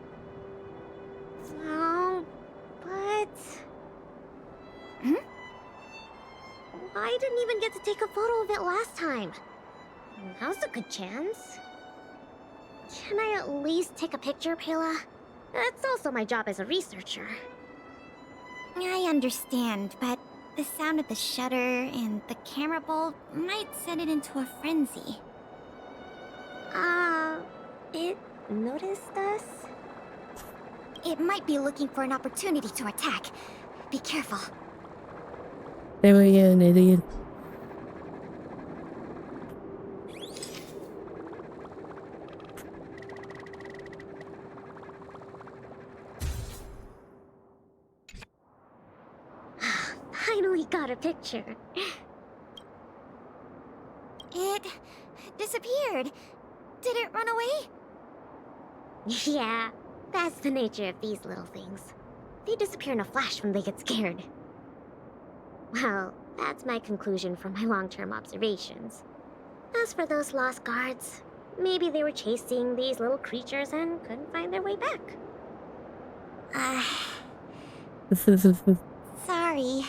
Oh, but... I didn't even get to take a photo of it last time. Now's a good chance. Can I at least take a picture, Pela? That's also my job as a researcher. I understand, but the sound of the shutter and the camera bulb might set it into a frenzy. It noticed us? It might be looking for an opportunity to attack. Be careful. There we go, an idiot. Finally got a picture. It disappeared. Did it run away? Yeah, that's the nature of these little things. They disappear in a flash when they get scared. Well, that's my conclusion from my long-term observations. As for those lost guards, maybe they were chasing these little creatures and couldn't find their way back. Sorry.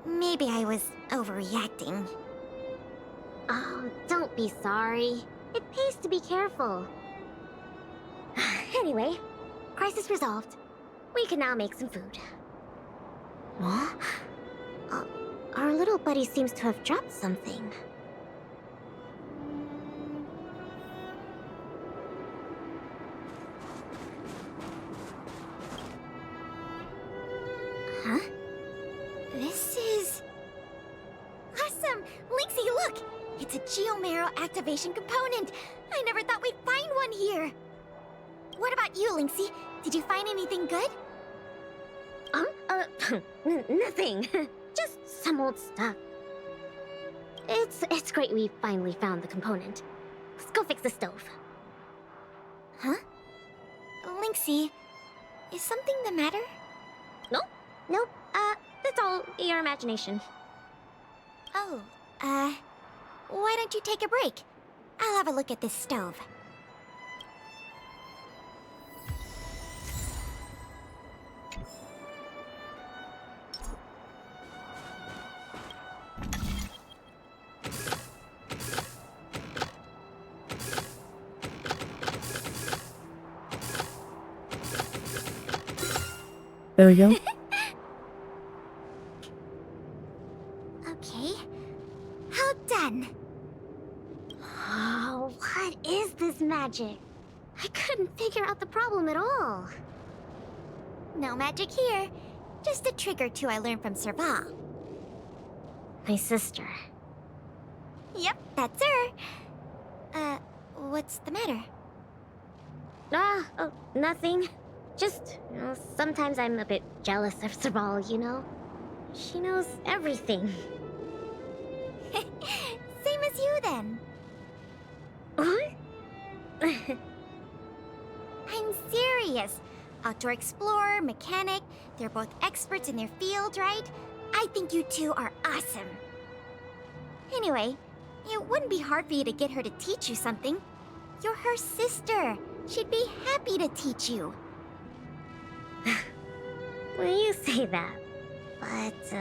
Maybe I was overreacting. Oh, don't be sorry. It pays to be careful. Anyway, crisis resolved. We can now make some food. Huh? Our little buddy seems to have dropped something. Huh? This is... awesome! Lynxie, look! It's a geomarrow activation component! I never thought we'd find one here! What about you, Lynxie? Did you find anything good? Nothing. Just some old stuff. It's great we finally found the component. Let's go fix the stove. Huh? Lynxie, is something the matter? Nope. That's all your imagination. Oh, why don't you take a break? I'll have a look at this stove. There we go. Okay. How done? Oh, what is this magic? I couldn't figure out the problem at all. No magic here. Just a trick or two I learned from Serval. My sister. Yep, that's her. What's the matter? Oh, nothing. Just, sometimes I'm a bit jealous of Serval, you know? She knows everything. Same as you, then. What? I'm serious. Outdoor explorer, mechanic, they're both experts in their field, right? I think you two are awesome. Anyway, it wouldn't be hard for you to get her to teach you something. You're her sister. She'd be happy to teach you. Well, you say that. But,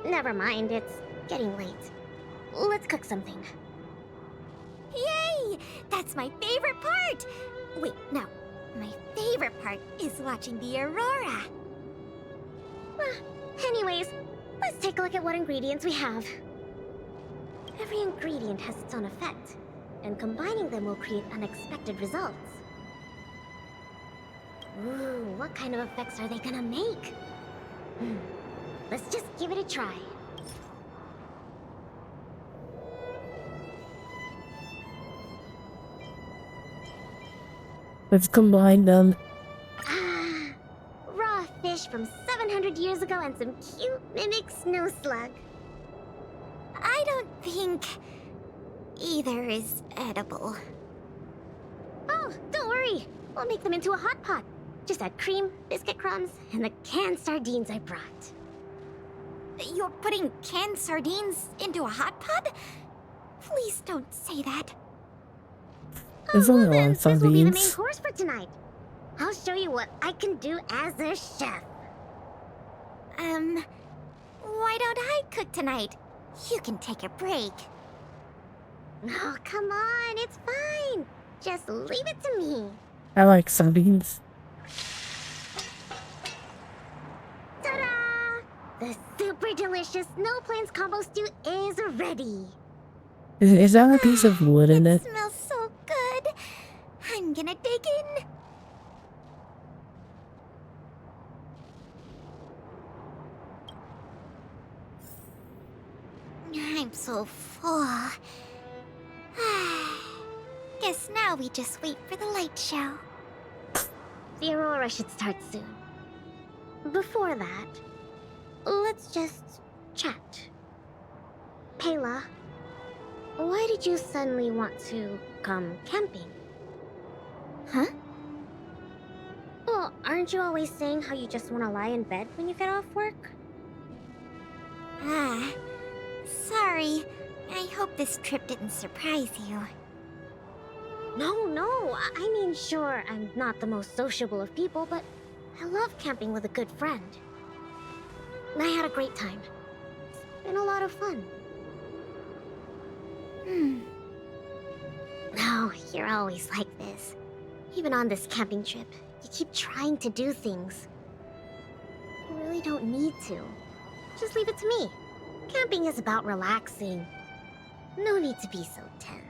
never mind. It's getting late. Let's cook something. Yay! That's my favorite part! Wait, no. My favorite part is watching the aurora. Anyways, let's take a look at what ingredients we have. Every ingredient has its own effect, and combining them will create unexpected results. Ooh, what kind of effects are they gonna make? Let's just give it a try. Let's combine them. Raw fish from 700 years ago and some cute mimic snow slug. I don't think either is edible. Oh, don't worry. We'll make them into a hot pot. Just add cream, biscuit crumbs, and the canned sardines I brought. You're putting canned sardines into a hot pot? Please don't say that. There's only one This will be the main sardines. course for tonight. I'll show you what I can do as a chef. Why don't I cook tonight? You can take a break. Oh, come on, it's fine. Just leave it to me. I like sardines. Ta-da! The super delicious Snow Plains combo stew is ready. Is that a piece of wood in it? Smells so good. I'm gonna dig in. I'm so full. Guess now we just wait for the light show. The aurora should start soon. Before that, let's just chat. Pela, why did you suddenly want to come camping? Huh? Well, aren't you always saying how you just want to lie in bed when you get off work? Sorry. I hope this trip didn't surprise you. No, I mean, sure, I'm not the most sociable of people, but I love camping with a good friend. I had a great time. It's been a lot of fun. No, you're always like this. Even on this camping trip, you keep trying to do things. You really don't need to. Just leave it to me. Camping is about relaxing. No need to be so tense.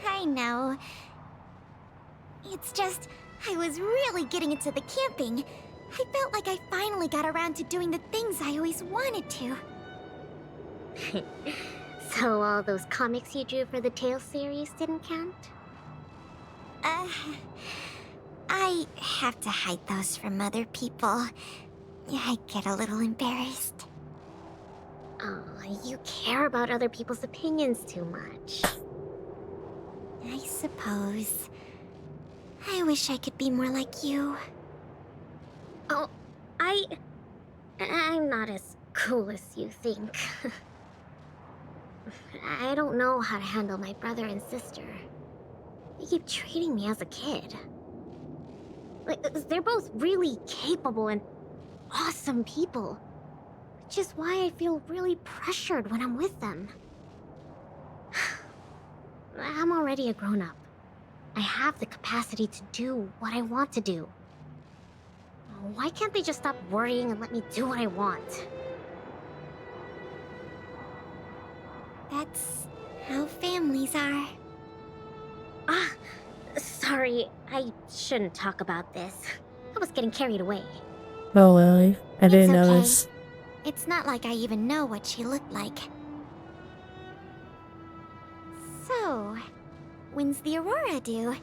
I know. It's just, I was really getting into the camping. I felt like I finally got around to doing the things I always wanted to. So all those comics you drew for the Tales series didn't count? I have to hide those from other people. I get a little embarrassed. Oh, you care about other people's opinions too much. I suppose. I wish I could be more like you. Oh, I'm not as cool as you think. I don't know how to handle my brother and sister. They keep treating me as a kid. Like, they're both really capable and awesome people. Which is why I feel really pressured when I'm with them. I'm already a grown-up. I have the capacity to do what I want to do. Why can't they just stop worrying and let me do what I want? That's how families are. Ah, sorry, I shouldn't talk about this. I was getting carried away. Oh, really? I didn't okay. notice. It's not like I even know what she looked like. So, when's the Aurora due?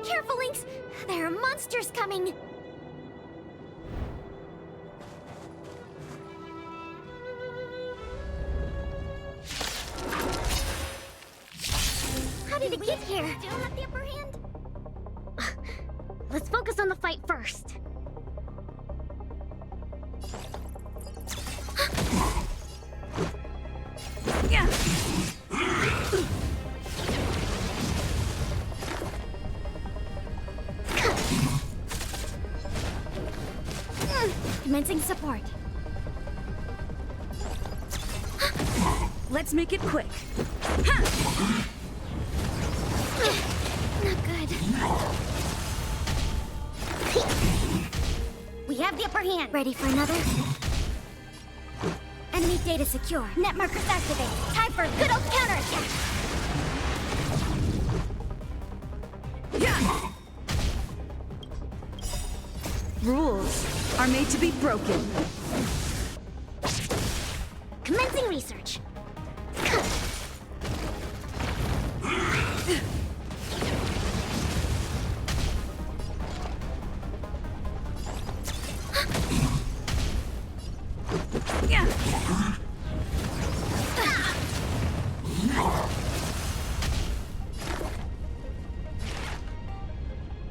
Careful, Lynx! There are monsters coming! How did it get here? Still have the upper hand? Let's focus on the fight first. Yeah. Commencing support. Let's make it quick. Not good. We have the upper hand. Ready for another? Enemy data secure. Net markers activate. Time for a good old counterattack. Yeah. Rules are made to be broken. Commencing research.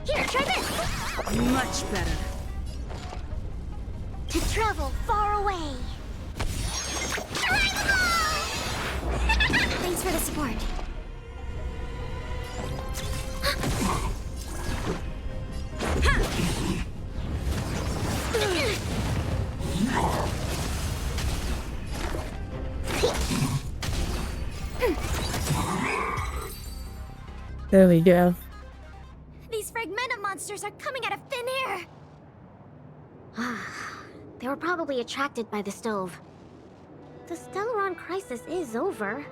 Here, try this. Much better. To travel far away. Thanks for the support. There we go. These fragmentum monsters are coming out of thin air. They were probably attracted by the stove. The Stellaron crisis is over.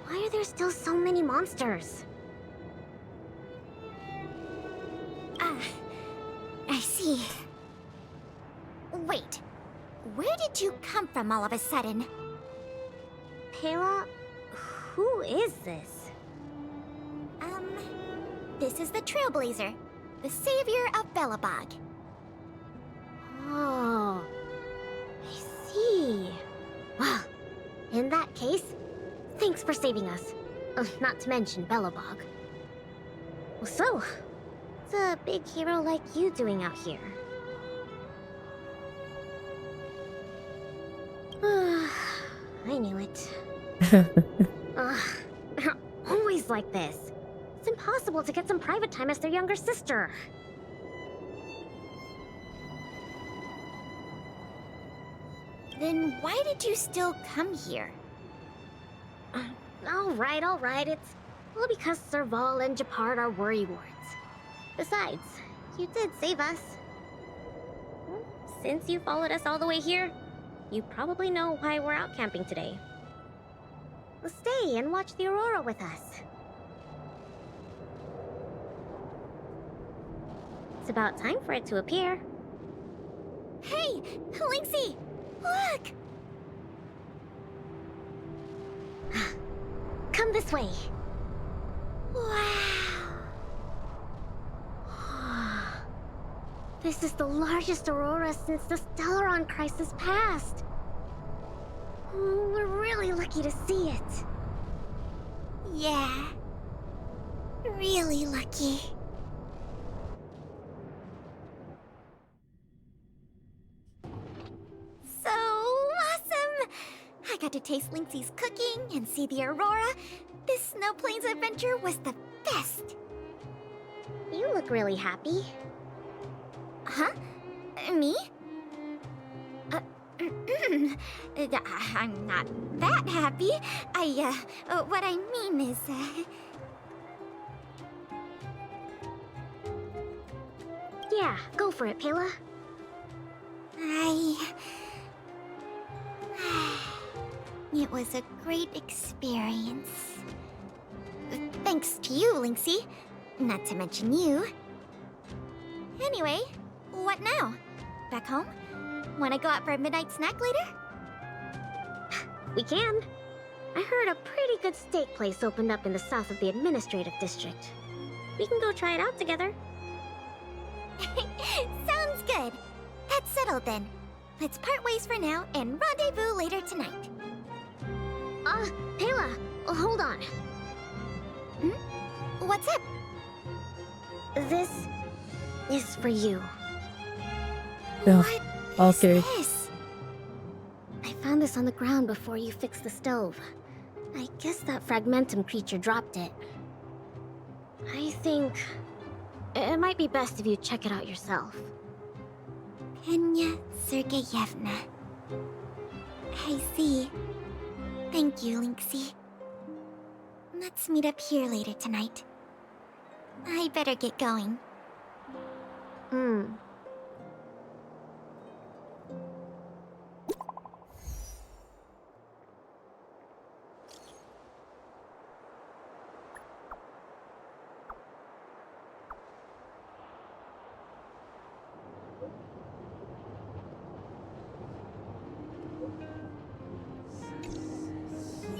Why are there still so many monsters? I see. Wait, where did you come from all of a sudden? Pela, who is this? This is the Trailblazer, the savior of Belobog. Oh, I see. Well, in that case, thanks for saving us. Not to mention Belobog. So, what's a big hero like you doing out here? I knew it. They're always like this. It's impossible to get some private time as their younger sister. Then why did you still come here? All right. It's all because Serval and Japard are worrywards. Besides, you did save us. Since you followed us all the way here, you probably know why we're out camping today. Stay and watch the Aurora with us. It's about time for it to appear. Hey, Lynxie! Look! Come this way. Wow! This is the largest aurora since the Stellaron crisis passed. Oh, we're really lucky to see it. Yeah. Really lucky. So awesome! I got to taste Lynxie's cooking and see the aurora. This Snow Plains adventure was the best. You look really happy. Huh? Me? I'm not that happy. What I mean is, Yeah, go for it, Pela. It was a great experience. Thanks to you, Lynxie. Not to mention you. Anyway, what now? Back home? Wanna go out for a midnight snack later? We can. I heard a pretty good steak place opened up in the south of the administrative district. We can go try it out together. Sounds good. That's settled then. Let's part ways for now and rendezvous later tonight. Pela, hold on. What's up? This is for you. Yeah. Okay. This? I found this on the ground before you fixed the stove. I guess that fragmentum creature dropped it. I think it might be best if you check it out yourself. Penya Sergeyevna. I see. Thank you, Lynxie. Let's meet up here later tonight. I better get going.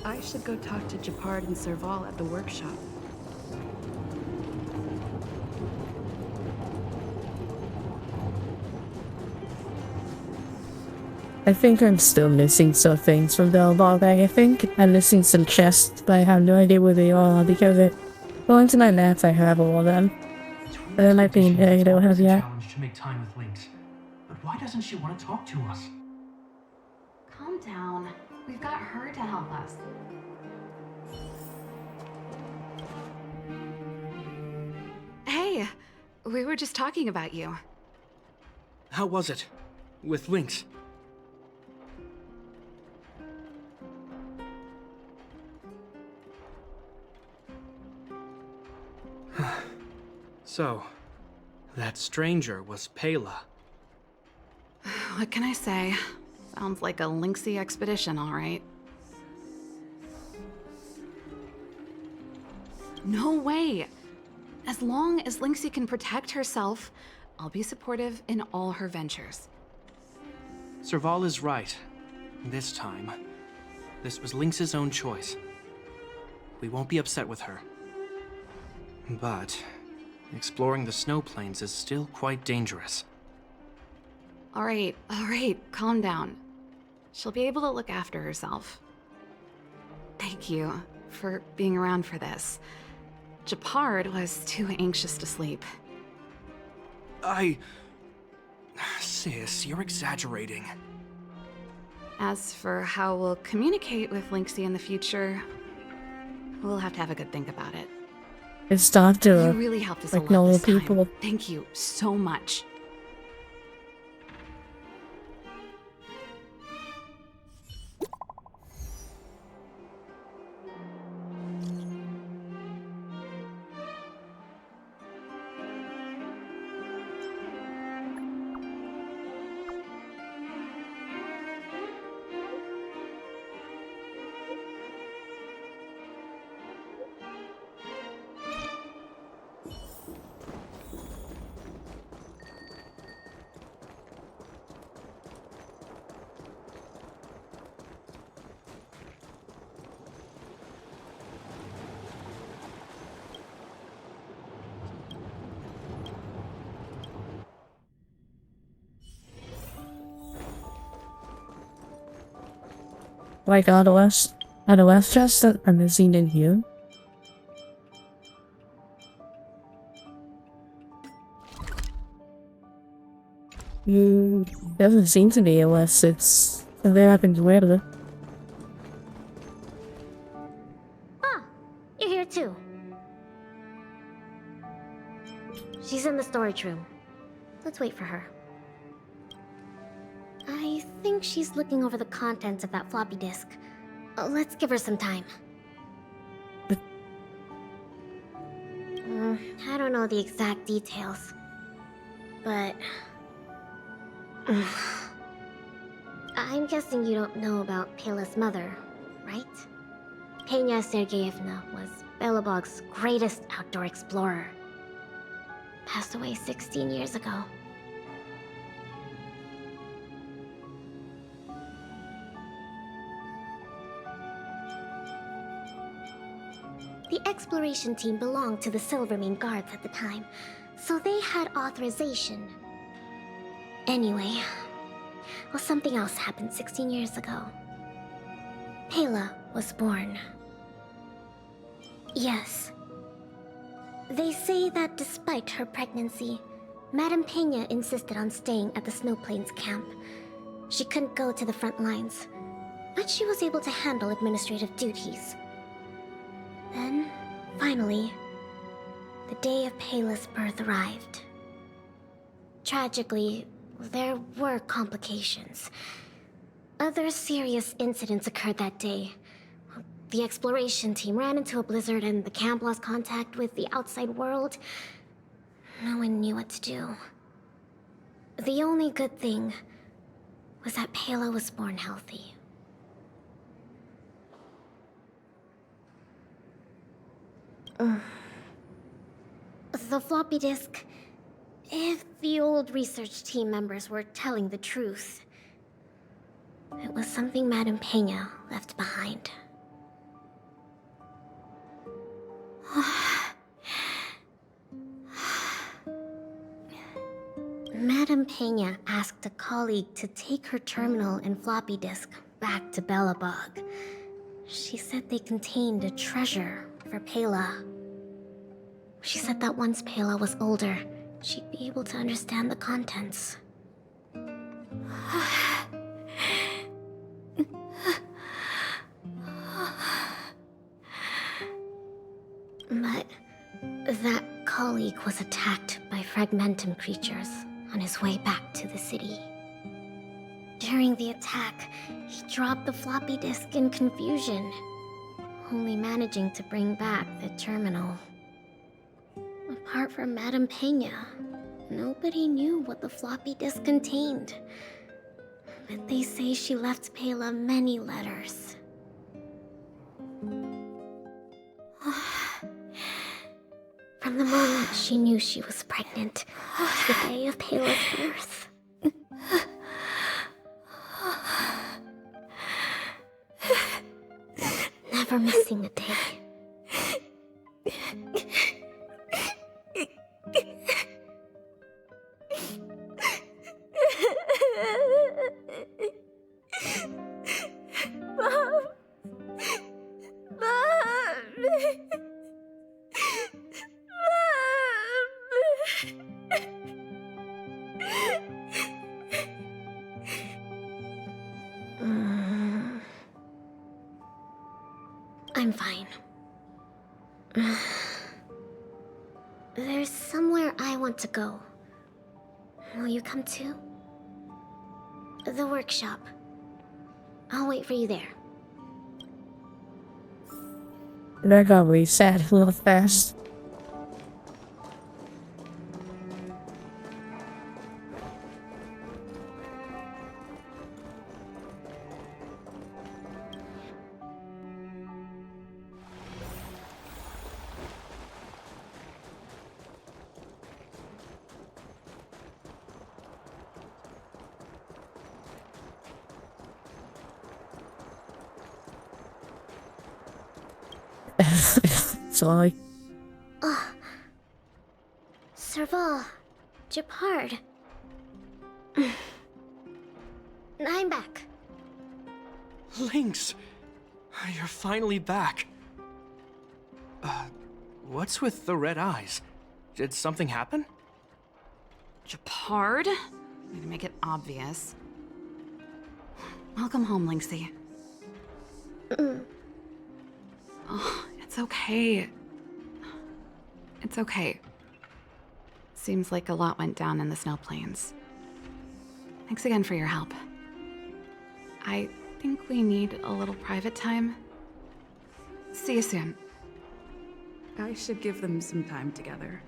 I should go talk to Japard and Serval at the workshop. I think I'm still missing some things from the ball bag. I think I'm missing some chests, but I have no idea where they are because going to my maps I have all of them. But there might be I don't have yet. Challenge to make time with Lynx. But why doesn't she want to talk to us? Calm down. We've got her to help us. Hey, we were just talking about you. How was it? With Lynx? So, that stranger was Pela. What can I say? Sounds like a Lynxie expedition, all right. No way! As long as Lynxie can protect herself, I'll be supportive in all her ventures. Serval is right. This time, this was Lynx's own choice. We won't be upset with her. But exploring the snow plains is still quite dangerous. All right, calm down. She'll be able to look after herself. Thank you for being around for this. Japard was too anxious to sleep. Sis, you're exaggerating. As for how we'll communicate with Lynxie in the future, we'll have to have a good think about it. It's not to You really helped us like a lot normal this time. people. Thank you so much. Like are the last chests that are missing in here? Doesn't seem to be unless it's there happens later. Ah, you're here too. She's in the storage room. Let's wait for her. I think she's looking over the contents of that floppy disk. Let's give her some time. I don't know the exact details, but I'm guessing you don't know about Pela's mother, right? Penya Sergeyevna was Belobog's greatest outdoor explorer. Passed away 16 years ago. The exploration team belonged to the Silvermane Guards at the time, so they had authorization. Anyway, well, something else happened 16 years ago. Pela was born. Yes. They say that despite her pregnancy, Madame Pena insisted on staying at the Snow Plains camp. She couldn't go to the front lines, but she was able to handle administrative duties. Then, finally, the day of Pela's birth arrived. Tragically, there were complications. Other serious incidents occurred that day. The exploration team ran into a blizzard and the camp lost contact with the outside world. No one knew what to do. The only good thing was that Pela was born healthy. The floppy disk... If the old research team members were telling the truth, it was something Madame Pena left behind. Madame Pena asked a colleague to take her terminal and floppy disk back to Belobog. She said they contained a treasure for Pela. She said that once Pela was older, she'd be able to understand the contents. But that colleague was attacked by fragmentum creatures on his way back to the city. During the attack, he dropped the floppy disk in confusion, only managing to bring back the terminal. Apart from Madame Pena, nobody knew what the floppy disk contained. But they say she left Pela many letters. From the moment she knew she was pregnant to the day of Pela's birth. Never missing a day. Mom! I'm fine. There's somewhere I want to go. Will you come too? The workshop. I'll wait for you there. That got really sad a little fast. Sorry. Oh. Serval. Japard. I'm back. Lynx! You're finally back. What's with the red eyes? Did something happen? Japard? Way to make it obvious. Welcome home, Lynxie. Oh, it's okay. It's okay. Seems like a lot went down in the snow plains. Thanks again for your help. I think we need a little private time. See you soon. I should give them some time together.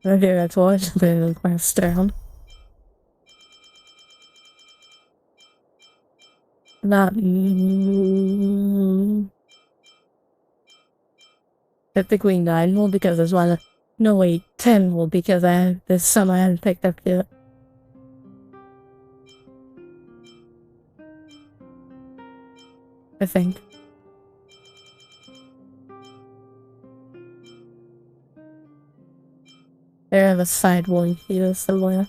Okay, that's all it's been passed down. Not technically 9 will because there's one. No wait, 10 will because there's some I hadn't picked up yet. I think. There have a side one here somewhere.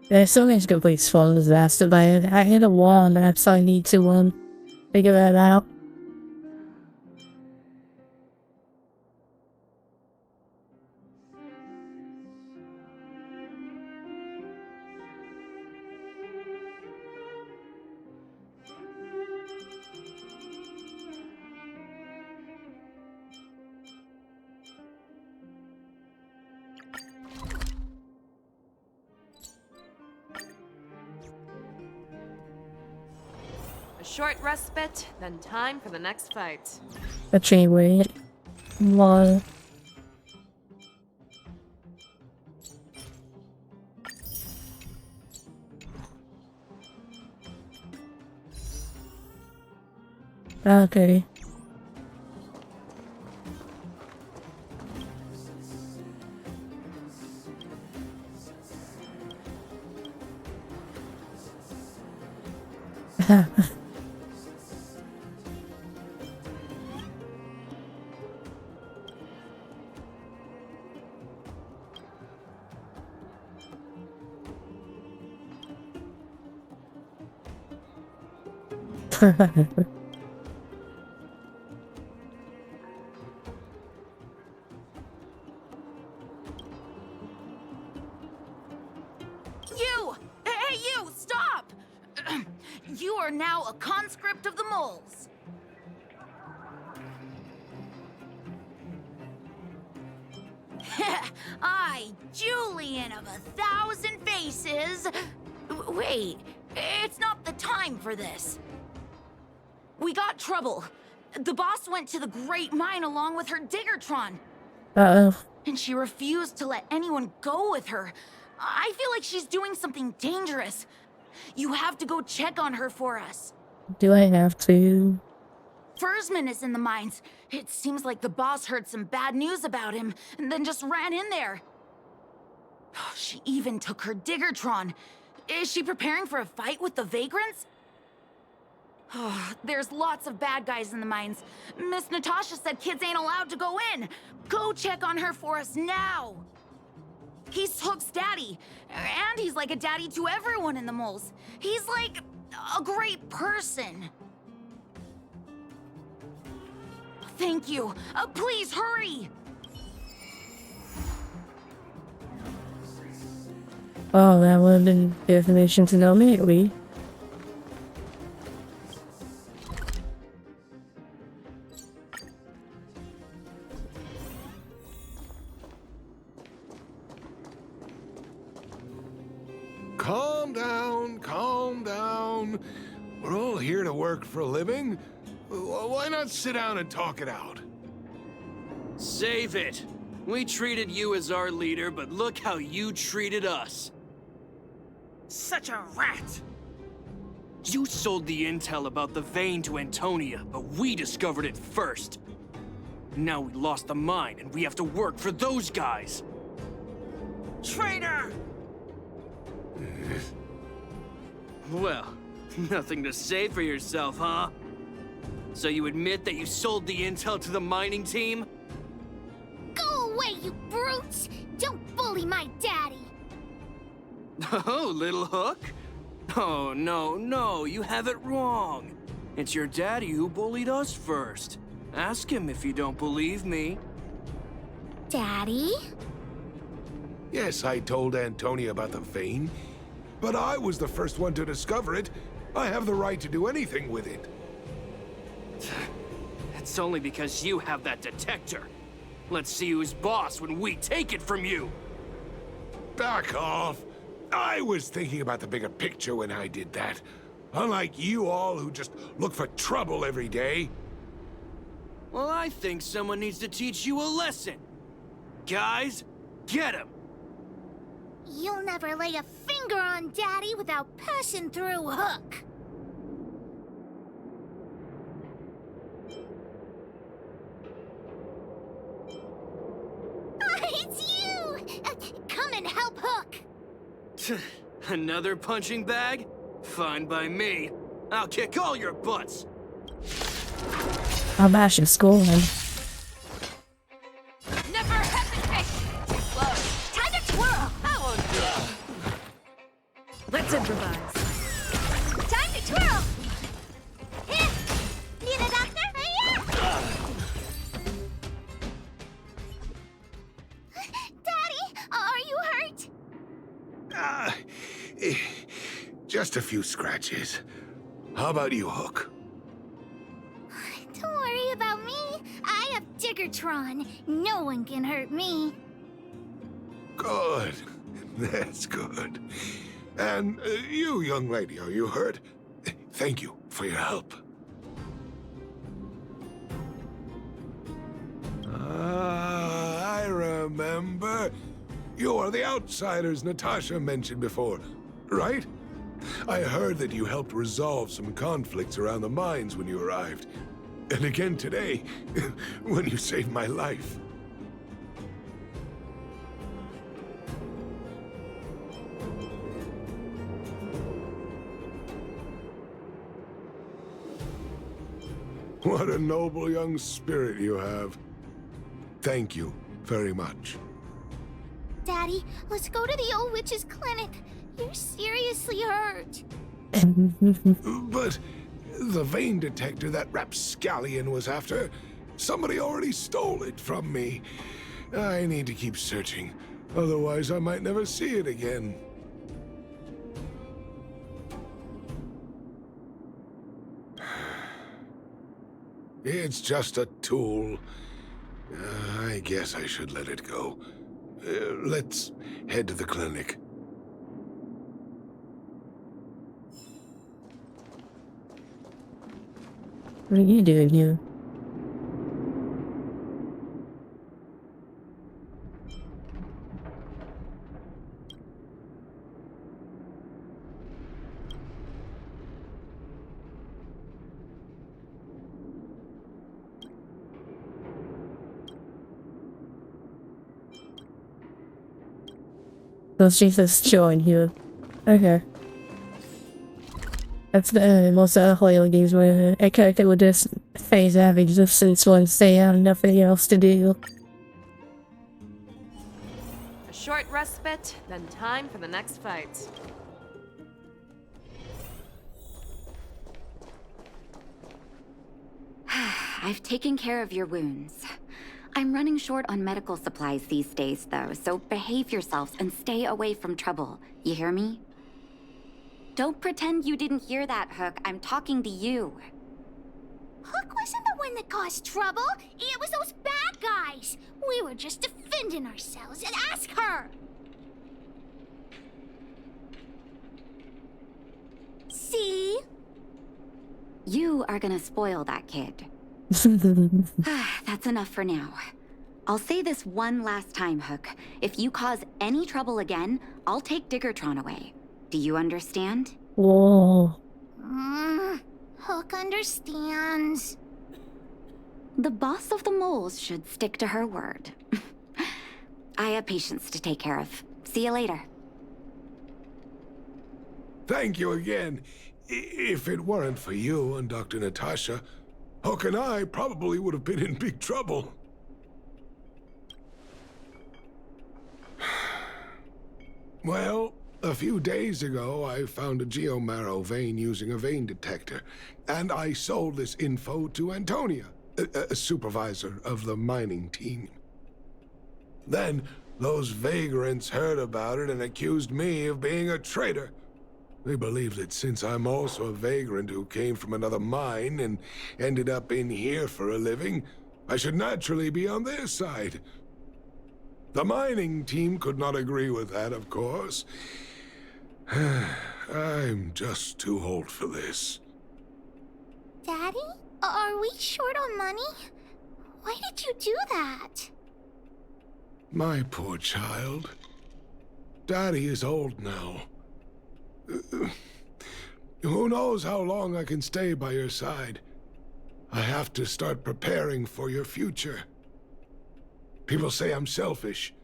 There's so many complete spawn disaster, but I hit a wall and that's so I need to figure that out. A short respite, then time for the next fight. A chain way. One. Okay. You! Hey, you! Stop! You are now a conscript of the moles. I, Julian of 1,000 faces. Wait, it's not the time for this. We got trouble. The boss went to the Great Mine along with her Diggertron. Uh-oh. And she refused to let anyone go with her. I feel like she's doing something dangerous. You have to go check on her for us. Do I have to? Fursman is in the mines. It seems like the boss heard some bad news about him and then just ran in there. She even took her Diggertron. Is she preparing for a fight with the Vagrants? There's lots of bad guys in the mines. Miss Natasha said kids ain't allowed to go in. Go check on her for us now. He's Hook's daddy, and he's like a daddy to everyone in the moles. He's like a great person. Thank you. Please hurry. Oh, that would have been the information to know immediately. Calm down, calm down. We're all here to work for a living. Why not sit down and talk it out? Save it. We treated you as our leader, but look how you treated us. Such a rat. You sold the intel about the vein to Antonia, but we discovered it first. Now we lost the mine, and we have to work for those guys. Traitor! Well, nothing to say for yourself, huh? So you admit that you sold the intel to the mining team? Go away, you brutes! Don't bully my daddy! Oh, little Hook? Oh, no, you have it wrong. It's your daddy who bullied us first. Ask him if you don't believe me. Daddy? Yes, I told Antonia about the vein, but I was the first one to discover it. I have the right to do anything with it. It's only because you have that detector. Let's see who's boss when we take it from you. Back off. I was thinking about the bigger picture when I did that. Unlike you all who just look for trouble every day. Well, I think someone needs to teach you a lesson. Guys, get him! You'll never lay a finger on Daddy without passing through Hook. It's you! Come and help Hook! Another punching bag? Fine by me. I'll kick all your butts. I'll bash your skull in. Never hesitate! Too slow. Time to twirl! I won't do it. Let's improvise. Time to twirl! Here! Need a doctor? Daddy, are you hurt? Just a few scratches. How about you, Hook? Don't worry about me. I have Diggertron. No one can hurt me. Good. That's good. And you, young lady, are you hurt? Thank you for your help. I remember. You are the outsiders Natasha mentioned before, right? I heard that you helped resolve some conflicts around the mines when you arrived. And again today, when you saved my life. What a noble young spirit you have. Thank you very much. Daddy, let's go to the old witch's clinic. You're seriously hurt. But the vein detector that rapscallion was after, somebody already stole it from me. I need to keep searching, otherwise I might never see it again. It's just a tool. I guess I should let it go. Let's head to the clinic. What are you doing here? So she's just chilling here. Okay. That's the most Hoyle games where a character would just phase out of existence once they have nothing else to do. A short respite, then time for the next fight. I've taken care of your wounds. I'm running short on medical supplies these days, though, so behave yourselves and stay away from trouble. You hear me? Don't pretend you didn't hear that, Hook. I'm talking to you. Hook wasn't the one that caused trouble. It was those bad guys. We were just defending ourselves. And ask her. See? You are gonna spoil that kid. That's enough for now. I'll say this one last time, Hook. If you cause any trouble again, I'll take Diggertron away. Do you understand? Whoa. Hook understands. The boss of the moles should stick to her word. I have patients to take care of. See you later. Thank you again. If it weren't for you and Dr. Natasha, Hook and I probably would have been in big trouble. Well, a few days ago, I found a geomarrow vein using a vein detector, and I sold this info to Antonia, a supervisor of the mining team. Then, those vagrants heard about it and accused me of being a traitor. They believe that since I'm also a vagrant who came from another mine and ended up in here for a living, I should naturally be on their side. The mining team could not agree with that, of course. I'm just too old for this. Daddy? Are we short on money? Why did you do that? My poor child. Daddy is old now. Who knows how long I can stay by your side? I have to start preparing for your future. People say I'm selfish,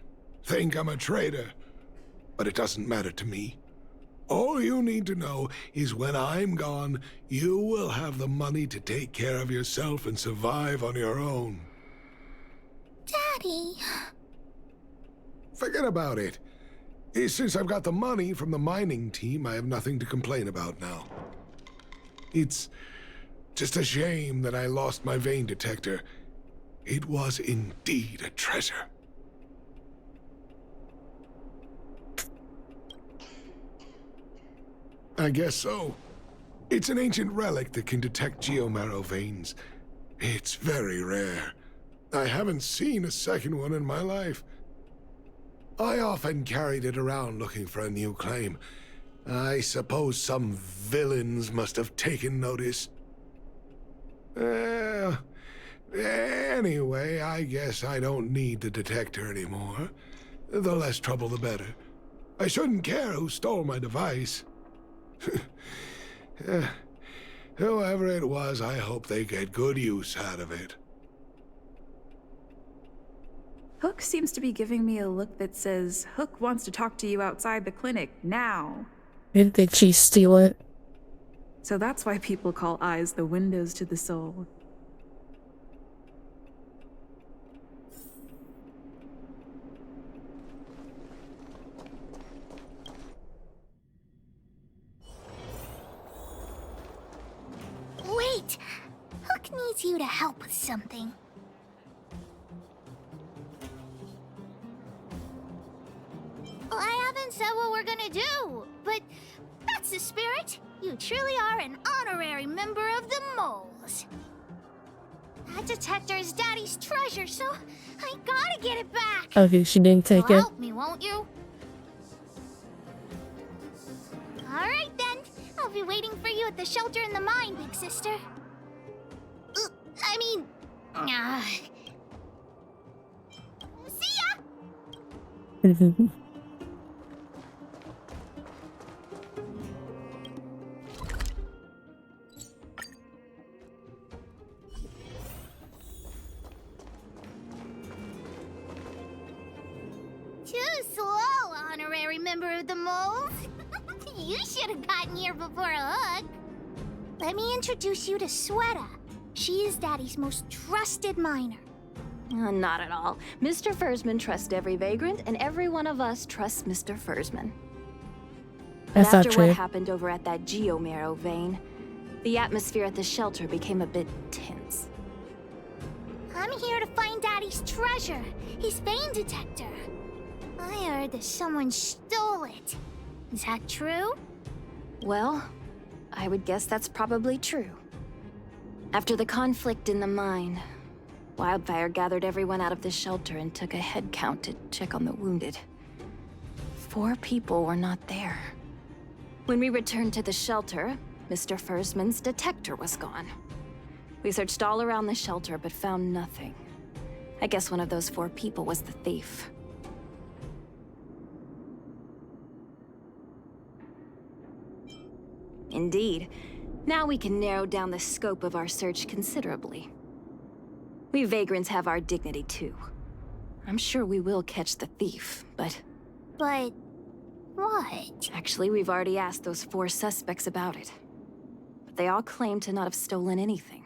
think I'm a traitor, but it doesn't matter to me. All you need to know is when I'm gone, you will have the money to take care of yourself and survive on your own. Daddy... Forget about it. Since I've got the money from the mining team, I have nothing to complain about now. It's just a shame that I lost my vein detector. It was indeed a treasure. I guess so. It's an ancient relic that can detect geomarrow veins. It's very rare. I haven't seen a second one in my life. I often carried it around looking for a new claim. I suppose some villains must have taken notice. Anyway, I guess I don't need the detector anymore. The less trouble, the better. I shouldn't care who stole my device. Whoever it was, I hope they get good use out of it. Hook seems to be giving me a look that says, Hook wants to talk to you outside the clinic, now. Did she steal it? So that's why people call eyes the windows to the soul. Wait! Hook needs you to help with something. I haven't said what we're gonna do, but that's the spirit. You truly are an honorary member of the moles. That detector is Daddy's treasure, so I gotta get it back. Okay, she didn't take You'll it. help me, won't you? All right then. I'll be waiting for you at the shelter in the mine, big sister. See ya. Too slow, honorary member of the moles. You should have gotten here before Hook. Let me introduce you to Sweta. She is Daddy's most trusted miner. Not at all. Mr. Fursman trusts every vagrant, and every one of us trusts Mr. Fursman. But That's not after true. what happened over at that geomarrow vein, the atmosphere at the shelter became a bit tense. I'm here to find Daddy's treasure, his vein detector. I heard that someone stole it. Is that true? Well, I would guess that's probably true. After the conflict in the mine, Wildfire gathered everyone out of the shelter and took a head count to check on the wounded. 4 people were not there. When we returned to the shelter, Mr. Fursman's detector was gone. We searched all around the shelter but found nothing. I guess one of those 4 people was the thief. Indeed. Now we can narrow down the scope of our search considerably. We vagrants have our dignity too. I'm sure we will catch the thief, but... But... what? Actually, we've already asked those 4 suspects about it. But they all claim to not have stolen anything.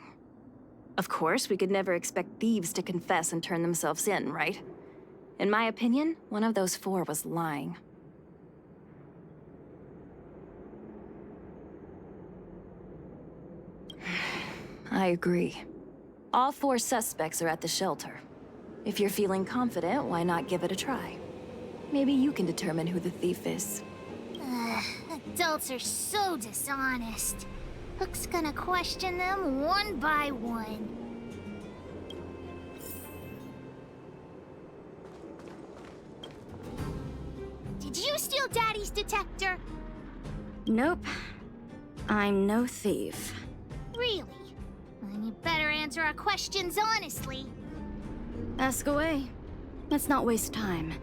Of course, we could never expect thieves to confess and turn themselves in, right? In my opinion, one of those 4 was lying. I agree. All 4 suspects are at the shelter. If you're feeling confident, why not give it a try? Maybe you can determine who the thief is. Adults are so dishonest. Hook's gonna question them one by one. Did you steal Daddy's detector? Nope. I'm no thief. Really? Then you better answer our questions honestly. Ask away. Let's not waste time.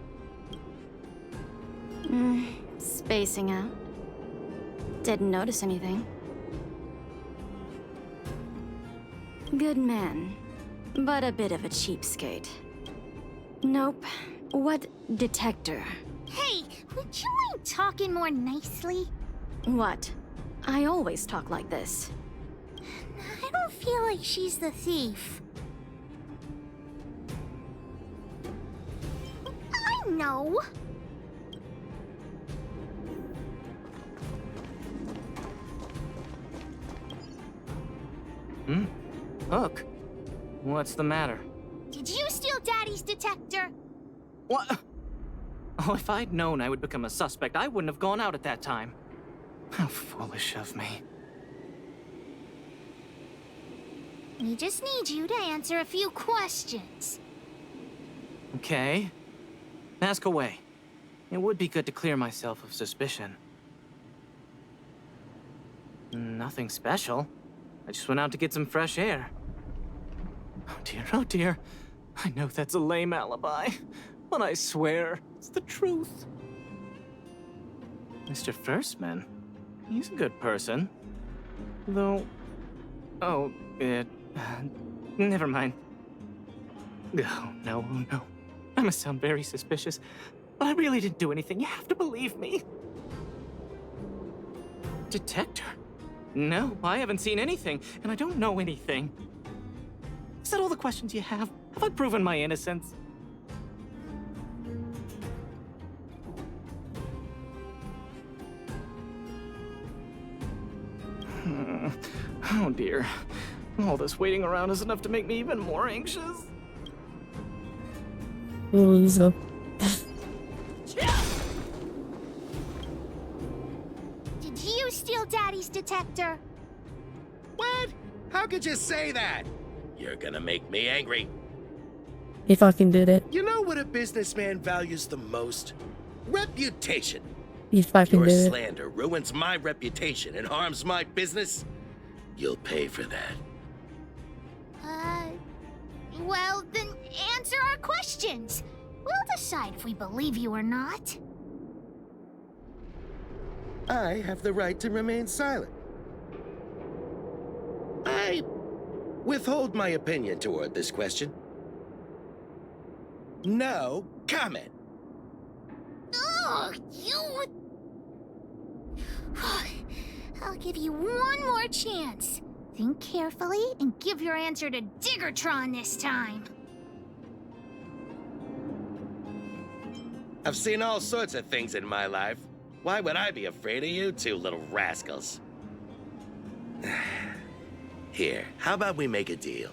Spacing out. Didn't notice anything. Good man, but a bit of a cheapskate. Nope. What detector? Hey, would you mind talking more nicely? What? I always talk like this. I don't feel like she's the thief. I know. Hook? What's the matter? Did you steal Daddy's detector? What? Oh, if I'd known I would become a suspect, I wouldn't have gone out at that time. How foolish of me. We just need you to answer a few questions. Okay. Ask away. It would be good to clear myself of suspicion. Nothing special. I just went out to get some fresh air. Oh dear. I know that's a lame alibi, but I swear it's the truth. Mr. Fursman, he's a good person. Though... Oh, never mind. Oh, no. I must sound very suspicious, but I really didn't do anything. You have to believe me. Detector? No, I haven't seen anything, and I don't know anything. Is that all the questions you have? Have I proven my innocence? Oh dear. All this waiting around is enough to make me even more anxious. Lisa. Did you steal Daddy's detector? What? How could you say that? You're gonna make me angry. He fucking did it. You know what a businessman values the most? Reputation. He fucking Your did it. slander ruins my reputation and harms my business. You'll pay for that. Well, then answer our questions. We'll decide if we believe you or not. I have the right to remain silent. I withhold my opinion toward this question. No comment. Ugh, you... I'll give you one more chance. Think carefully and give your answer to Diggertron this time. I've seen all sorts of things in my life. Why would I be afraid of you two little rascals? Here, how about we make a deal?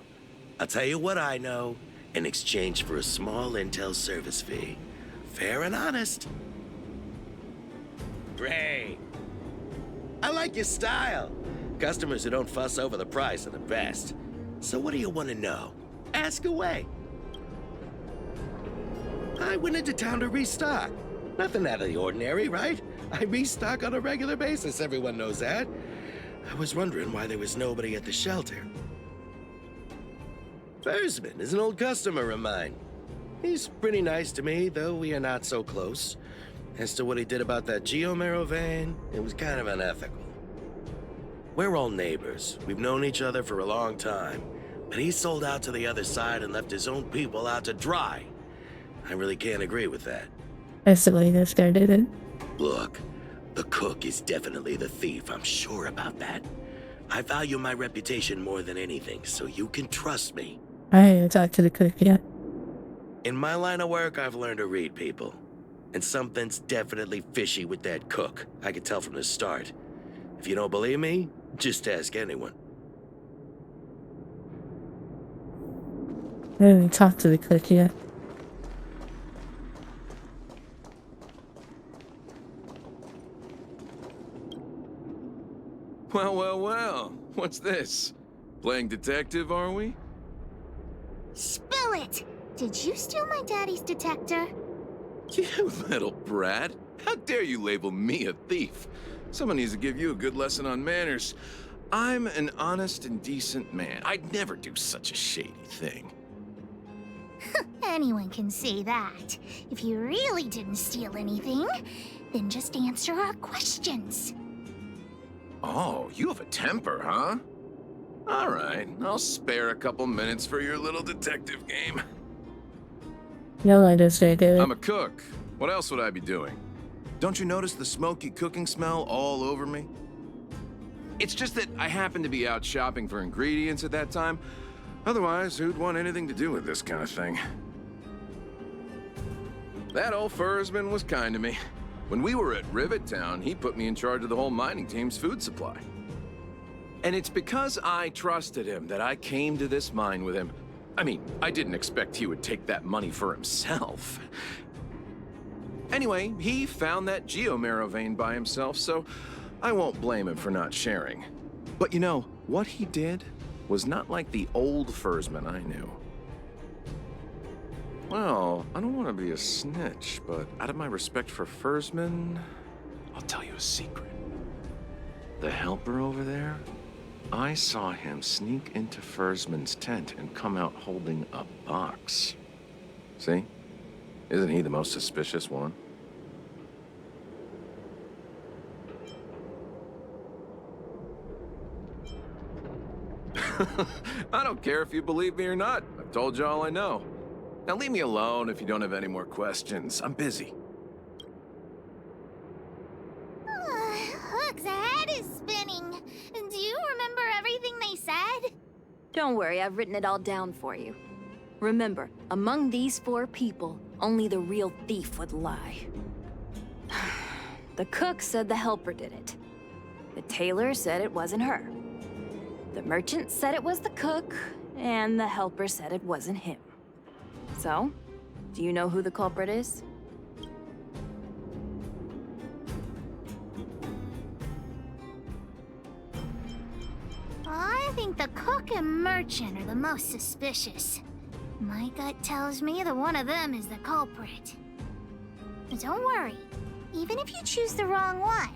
I'll tell you what I know in exchange for a small intel service fee. Fair and honest. Great. I like your style. Customers who don't fuss over the price are the best. So what do you want to know? Ask away. I went into town to restock. Nothing out of the ordinary, right? I restock on a regular basis, everyone knows that. I was wondering why there was nobody at the shelter. Fursman is an old customer of mine. He's pretty nice to me, though we are not so close. As to what he did about that Geomero vein, it was kind of unethical. We're all neighbors. We've known each other for a long time. But he sold out to the other side and left his own people out to dry. I really can't agree with that. That's the way this guy did it. Look, the cook is definitely the thief. I'm sure about that. I value my reputation more than anything, so you can trust me. I haven't talked to the cook yet. In my line of work, I've learned to read people. And something's definitely fishy with that cook. I could tell from the start. If you don't believe me, just ask anyone. I haven't talked to the cook yet. Well, well, well. What's this? Playing detective, are we? Spill it! Did you steal my daddy's detector? You little brat. How dare you label me a thief? Someone needs to give you a good lesson on manners. I'm an honest and decent man. I'd never do such a shady thing. Anyone can say that. If you really didn't steal anything, then just answer our questions. Oh, you have a temper, huh? All right, I'll spare a couple minutes for your little detective game. No, I just did it. I'm a cook. What else would I be doing? Don't you notice the smoky cooking smell all over me? It's just that I happened to be out shopping for ingredients at that time. Otherwise, who'd want anything to do with this kind of thing? That old Fursman was kind to me. When we were at Rivet Town, he put me in charge of the whole mining team's food supply. And it's because I trusted him that I came to this mine with him. I mean, I didn't expect he would take that money for himself. Anyway, he found that Geomero vein by himself, so I won't blame him for not sharing. But you know, what he did was not like the old Fursman I knew. Well, I don't want to be a snitch, but out of my respect for Fursman, I'll tell you a secret. The helper over there, I saw him sneak into Fursman's tent and come out holding a box. See? Isn't he the most suspicious one? I don't care if you believe me or not. I've told you all I know. Now leave me alone if you don't have any more questions. I'm busy. Hook's head is spinning. Do you remember everything they said? Don't worry, I've written it all down for you. Remember, among these 4 people, only the real thief would lie. The cook said the helper did it. The tailor said it wasn't her. The merchant said it was the cook, and the helper said it wasn't him. So, do you know who the culprit is? I think the cook and merchant are the most suspicious. My gut tells me that one of them is the culprit. But don't worry, even if you choose the wrong one,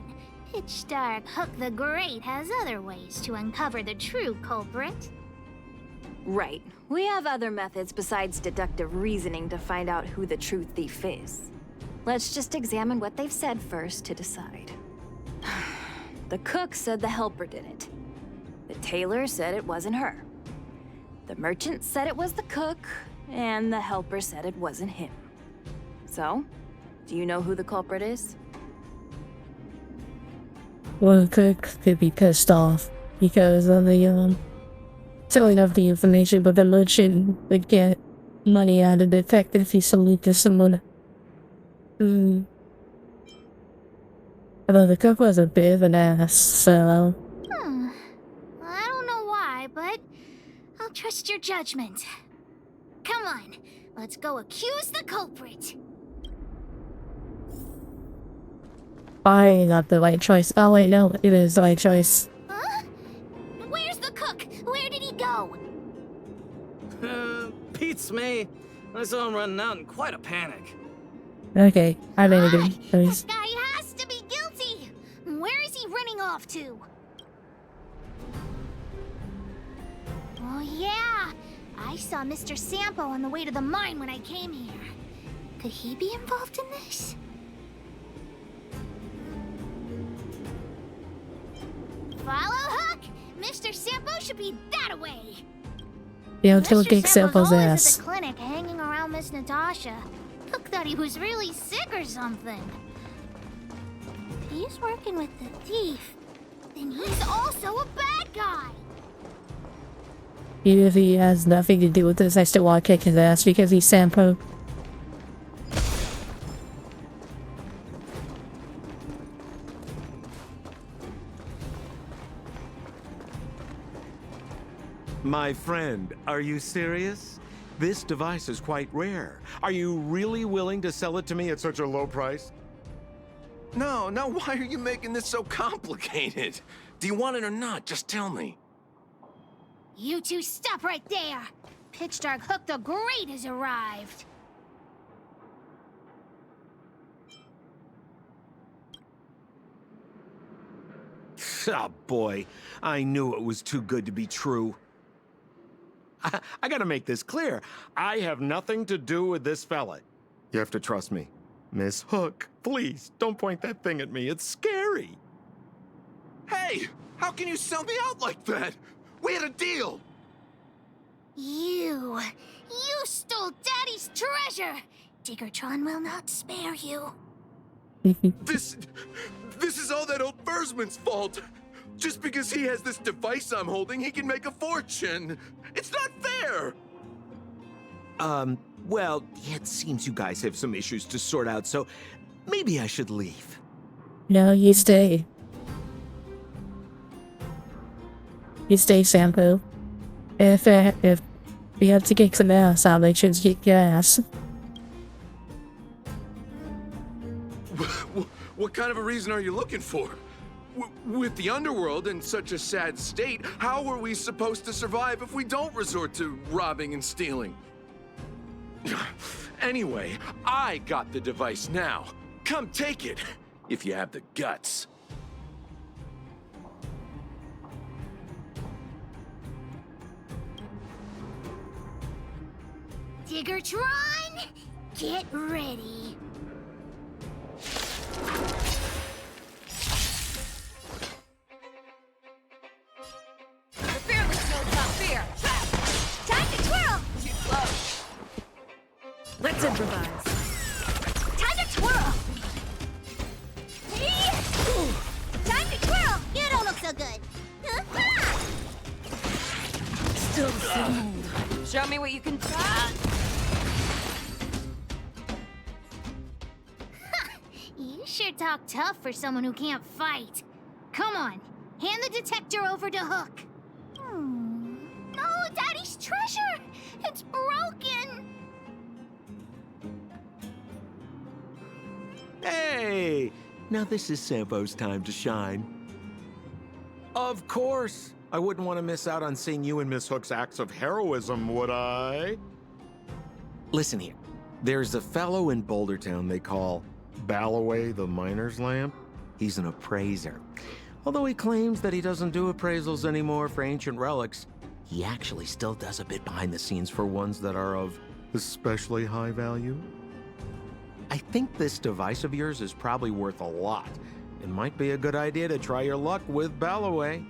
Pitch Dark Hook the Great has other ways to uncover the true culprit. Right. We have other methods besides deductive reasoning to find out who the true thief is. Let's just examine what they've said first to decide. The cook said the helper did it. The tailor said it wasn't her. The merchant said it was the cook, and the helper said it wasn't him. So, do you know who the culprit is? Well, could be pissed off because of the selling of the information, but the merchant would get money out of the fact that if he sold it to someone. Although the cook was a bit of an ass, so. I don't know why, but I'll trust your judgment. Come on, let's go accuse the culprit. Probably not the right choice. Oh wait, no, it is the right choice. Huh? Where's the cook? Where did he go? Beats me. I saw him running out in quite a panic. Okay, I made a good choice. This guy has to be guilty. Where is he running off to? Oh yeah, I saw Mr. Sampo on the way to the mine when I came here. Could he be involved in this? Follow Hook! Mr. Sampo should be that way. Yeah, until kick Sampo's always ass. at the clinic hanging around Miss Natasha. Hook thought he was really sick or something. If he's working with the thief, then he's also a bad guy. Even if he has nothing to do with this, I still want to kick his ass because he's Sampo. My friend, are you serious? This device is quite rare. Are you really willing to sell it to me at such a low price? No, why are you making this so complicated? Do you want it or not? Just tell me. You two stop right there. Pitch Dark Hook the Great has arrived. Oh boy, I knew it was too good to be true. I gotta make this clear. I have nothing to do with this fella. You have to trust me. Miss Hook, please, don't point that thing at me. It's scary. Hey, how can you sell me out like that? We had a deal. You stole Daddy's treasure. Diggertron will not spare you. This is all that old Fursman's fault. Just because he has this device I'm holding, he can make a fortune. It's not fair. Well, it seems you guys have some issues to sort out, so maybe I should leave. No, you stay. You stay, Sampo. If you have to kick some ass out, they should kick your ass. What kind of a reason are you looking for? With the underworld in such a sad state, how are we supposed to survive if we don't resort to robbing and stealing? Anyway, I got the device now. Come take it, if you have the guts. Diggertron, get ready. The fearless knows not fear. Time to twirl. Too slow. Let's improvise. Time to twirl. Time to twirl. You don't look so good. Still the same. Show me what you can. You sure talk tough for someone who can't fight. Come on, hand the detector over to Hook. No, Daddy's treasure! It's broken! Hey! Now this is Sampo's time to shine. Of course! I wouldn't want to miss out on seeing you and Miss Hook's acts of heroism, would I? Listen here. There's a fellow in Bouldertown they call Balloway the Miner's Lamp. He's an appraiser. Although he claims that he doesn't do appraisals anymore for ancient relics, he actually still does a bit behind the scenes for ones that are of especially high value. I think this device of yours is probably worth a lot. It might be a good idea to try your luck with Balloway.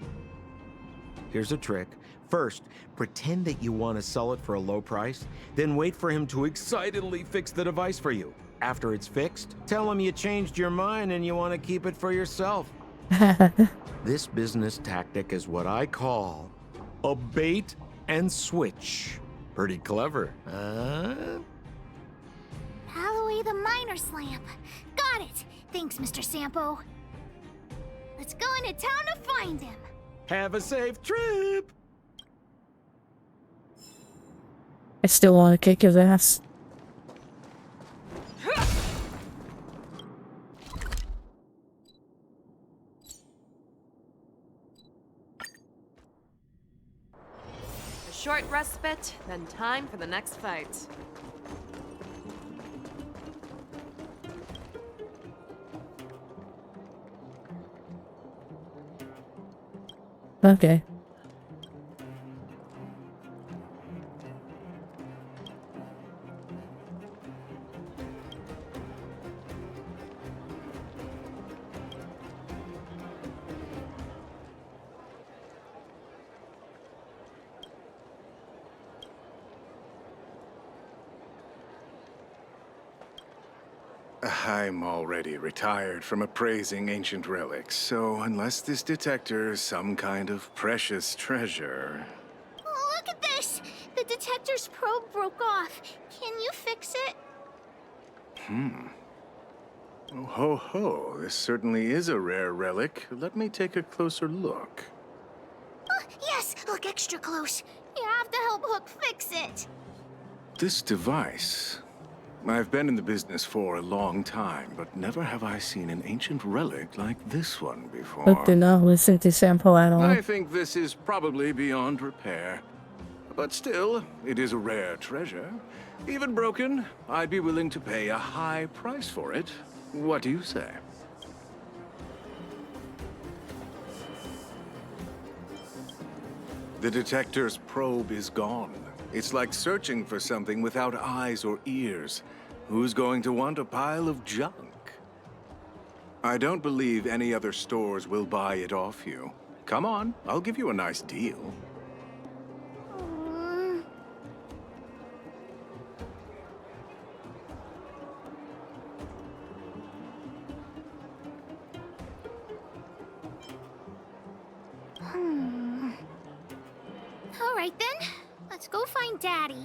Here's a trick. First, pretend that you want to sell it for a low price, then wait for him to excitedly fix the device for you. After it's fixed, tell him you changed your mind and you want to keep it for yourself. This business tactic is what I call a bait and switch. Pretty clever, huh? Alloway the miner's lamp. Got it. Thanks, Mr. Sampo. Let's go into town to find him. Have a safe trip! I still want to kick his ass. A short respite, then time for the next fight. Okay. I'm already retired from appraising ancient relics, so unless this detector is some kind of precious treasure... Oh, look at this! The detector's probe broke off. Can you fix it? Oh, ho, ho. This certainly is a rare relic. Let me take a closer look. Yes! Look extra close. You have to help Hook fix it. This device... I've been in the business for a long time, but never have I seen an ancient relic like this one before. Hook did not listen to Sampo at all. I think this is probably beyond repair. But still, it is a rare treasure. Even broken, I'd be willing to pay a high price for it. What do you say? The detector's probe is gone. It's like searching for something without eyes or ears. Who's going to want a pile of junk? I don't believe any other stores will buy it off you. Come on, I'll give you a nice deal. All right then. Let's go find Daddy.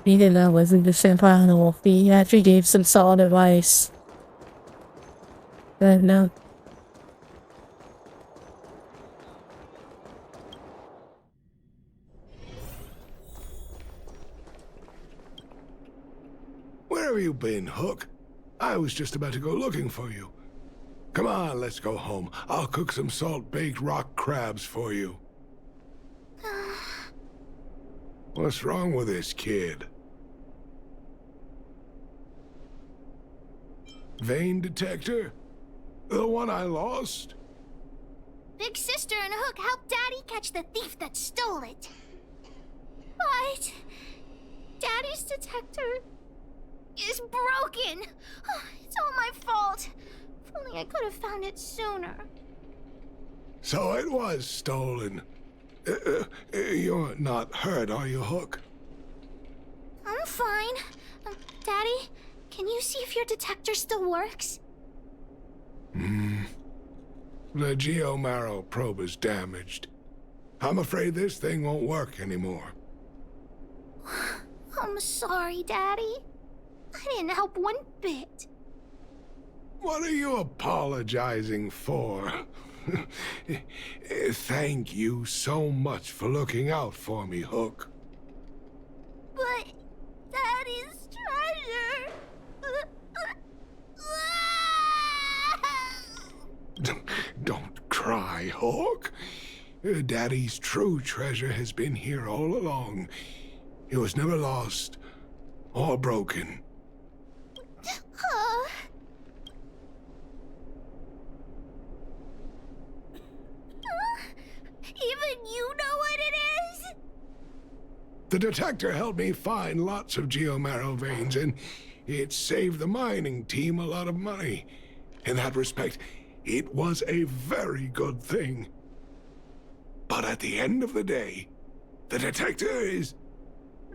He did not listen to Sampo at all. He actually gave some solid advice. But no. Where have you been, Hook? I was just about to go looking for you. Come on, let's go home. I'll cook some salt-baked rock crabs for you. What's wrong with this kid? Vein detector? The one I lost? Big Sister and Hook helped Daddy catch the thief that stole it. But Daddy's detector is broken. It's all my fault. If only I could have found it sooner. So it was stolen. You're not hurt, are you, Hook? I'm fine. Daddy, can you see if your detector still works? The geomarrow probe is damaged. I'm afraid this thing won't work anymore. I'm sorry, Daddy. I didn't help one bit. What are you apologizing for? Thank you so much for looking out for me, Hook. But Daddy's treasure... Don't cry, Hook. Daddy's true treasure has been here all along. It was never lost or broken. Even you know what it is? The detector helped me find lots of geomarrow veins, and it saved the mining team a lot of money. In that respect, it was a very good thing. But at the end of the day, the detector is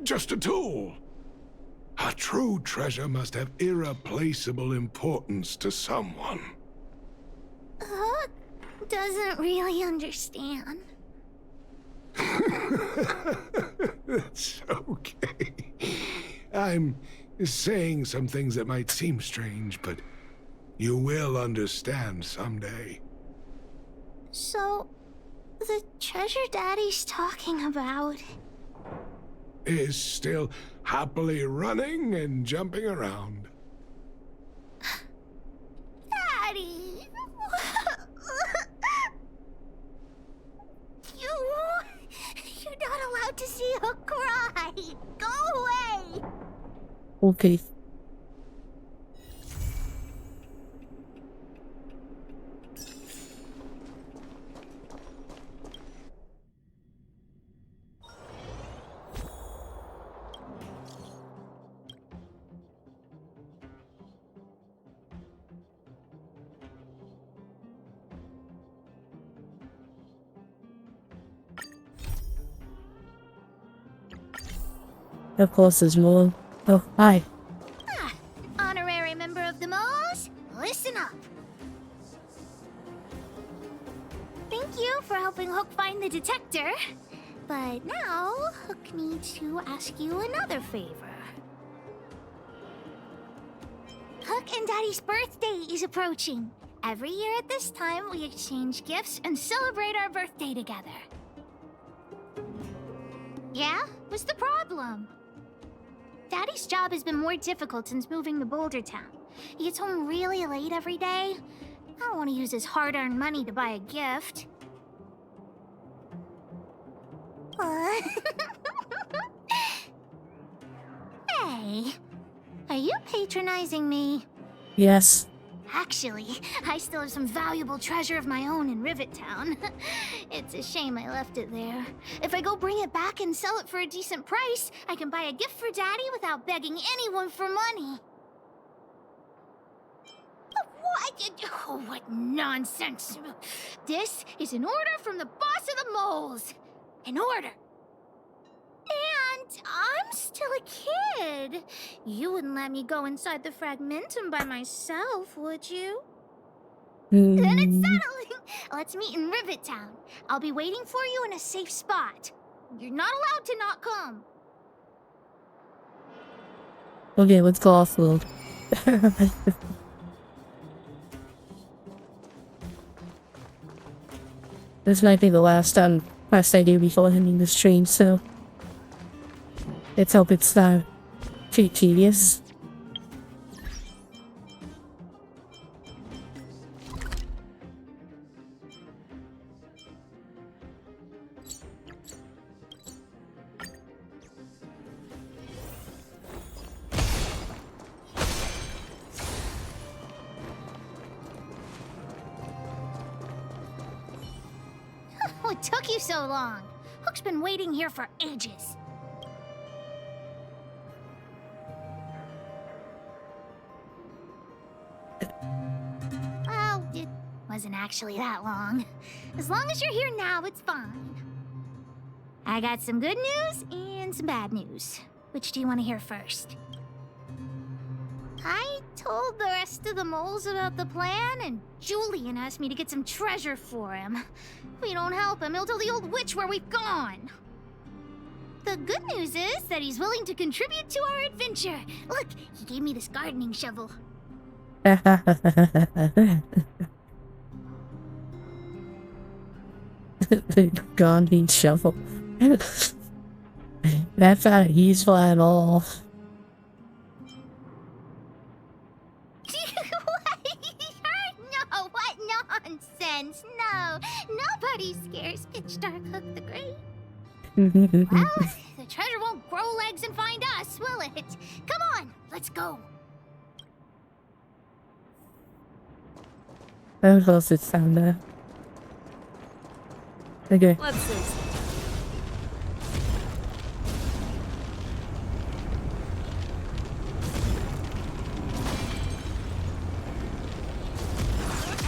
just a tool. A true treasure must have irreplaceable importance to someone. Hook doesn't really understand. That's okay. I'm saying some things that might seem strange, but you will understand someday. So, the treasure Daddy's talking about is still happily running and jumping around. Daddy! You're not allowed to see Hook cry! Go away! Okay. Of course, there's more. Oh, hi. Honorary member of the Moles, listen up. Thank you for helping Hook find the detector. But now, Hook needs to ask you another favor. Hook and Daddy's birthday is approaching. Every year at this time, we exchange gifts and celebrate our birthday together. Yeah? What's the problem? Daddy's job has been more difficult since moving to Boulder Town. He gets home really late every day. I don't want to use his hard-earned money to buy a gift. Hey, are you patronizing me? Yes. Actually, I still have some valuable treasure of my own in Rivet Town. It's a shame I left it there. If I go bring it back and sell it for a decent price, I can buy a gift for Daddy without begging anyone for money. What? Oh, what nonsense. This is an order from the boss of the moles. An order. And I'm still a kid. You wouldn't let me go inside the Fragmentum by myself, would you? Then it's settling. Let's meet in Rivet Town. I'll be waiting for you in a safe spot. You're not allowed to not come. Okay, let's go offload. This might be the last I do before hitting this train, so let's hope it's not too tedious. What took you so long? Hook's been waiting here for ages. Well, it wasn't actually that long. As long as you're here now, it's fine. I got some good news and some bad news. Which do you want to hear first? I told the rest of the moles about the plan, and Julian asked me to get some treasure for him. If we don't help him, he'll tell the old witch where we've gone. The good news is that he's willing to contribute to our adventure. Look, he gave me this gardening shovel. The gardening shovel. That's not useful at all. No, what nonsense! No, nobody scares Pitch Dark Hook the Great. Well, the treasure won't grow legs and find us, will it? Come on, let's go. How close it's down there? Okay. Let's see.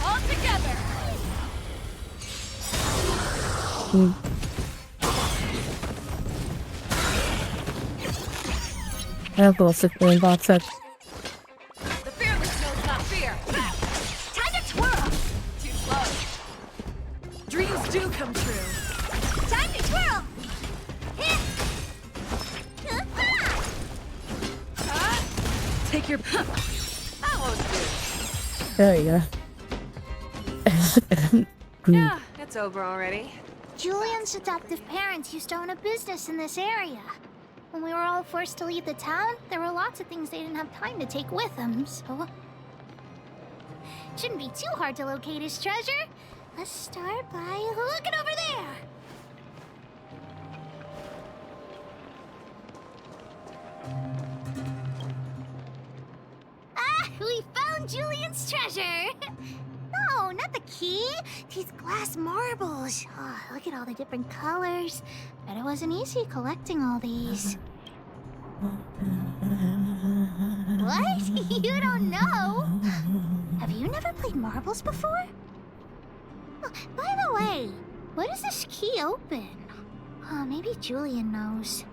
All together. Of course, it's going box set. The fearless knows not fear. Time to twirl. Too slow. Dreams do come true. Time to twirl! Take your. That won't do. There you go. Yeah, it's over already. Julian's adoptive parents used to own a business in this area. When we were all forced to leave the town, there were lots of things they didn't have time to take with them, so... Shouldn't be too hard to locate his treasure. Let's start by looking over there. Ah, we found Julian's treasure! No, not the key. These glass marbles. Oh, look at all the different colors. Bet it wasn't easy collecting all these. What? You don't know? Have you never played marbles before? Oh, by the way, what does this key open? Oh, maybe Julian knows.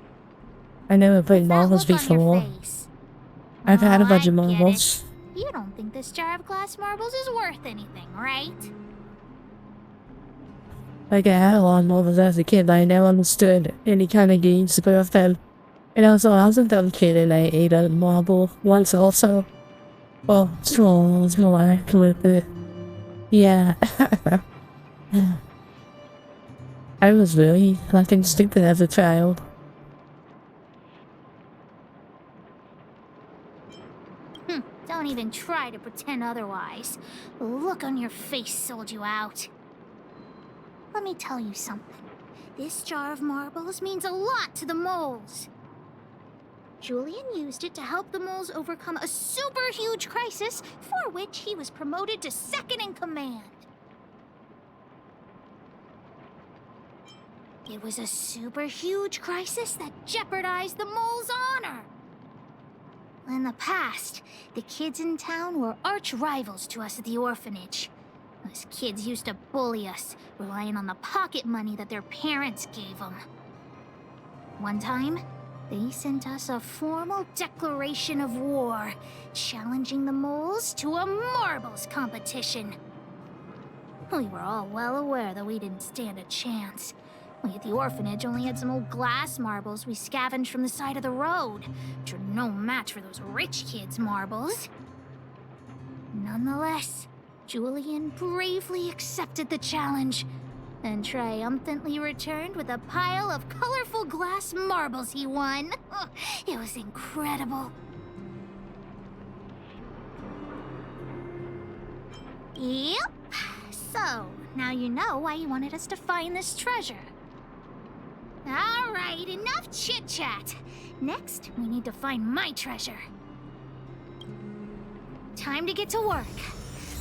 I never played marbles before. I've had a bunch of marbles. You don't think this jar of glass marbles is worth anything, right? Like, I had a lot of marbles as a kid, but I never understood any kind of games with them. And also, I was a dumb kid and I ate a marble once also. Well, small act with it. Yeah. I was really fucking stupid as a child. Don't even try to pretend otherwise. The look on your face sold you out. Let me tell you something. This jar of marbles means a lot to the moles. Julian used it to help the moles overcome a super huge crisis for which he was promoted to second in command. It was a super huge crisis that jeopardized the moles' honor. In the past, the kids in town were arch rivals to us at the orphanage. Those kids used to bully us, relying on the pocket money that their parents gave them. One time, they sent us a formal declaration of war, challenging the moles to a marbles competition. We were all well aware that we didn't stand a chance. We at the orphanage only had some old glass marbles we scavenged from the side of the road, which are no match for those rich kids' marbles. Nonetheless, Julian bravely accepted the challenge and triumphantly returned with a pile of colorful glass marbles he won. It was incredible. Yep. So, now you know why you wanted us to find this treasure. All right, enough chit-chat. Next, we need to find my treasure. Time to get to work.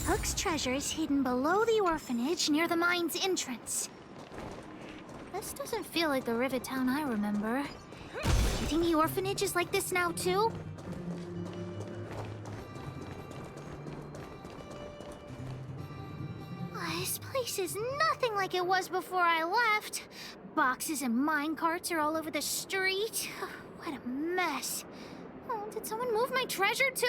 Hook's treasure is hidden below the orphanage near the mine's entrance. This doesn't feel like the Rivet Town I remember. You think the orphanage is like this now, too? This place is nothing like it was before I left. Boxes and minecarts are all over the street. What a mess. Oh, did someone move my treasure too?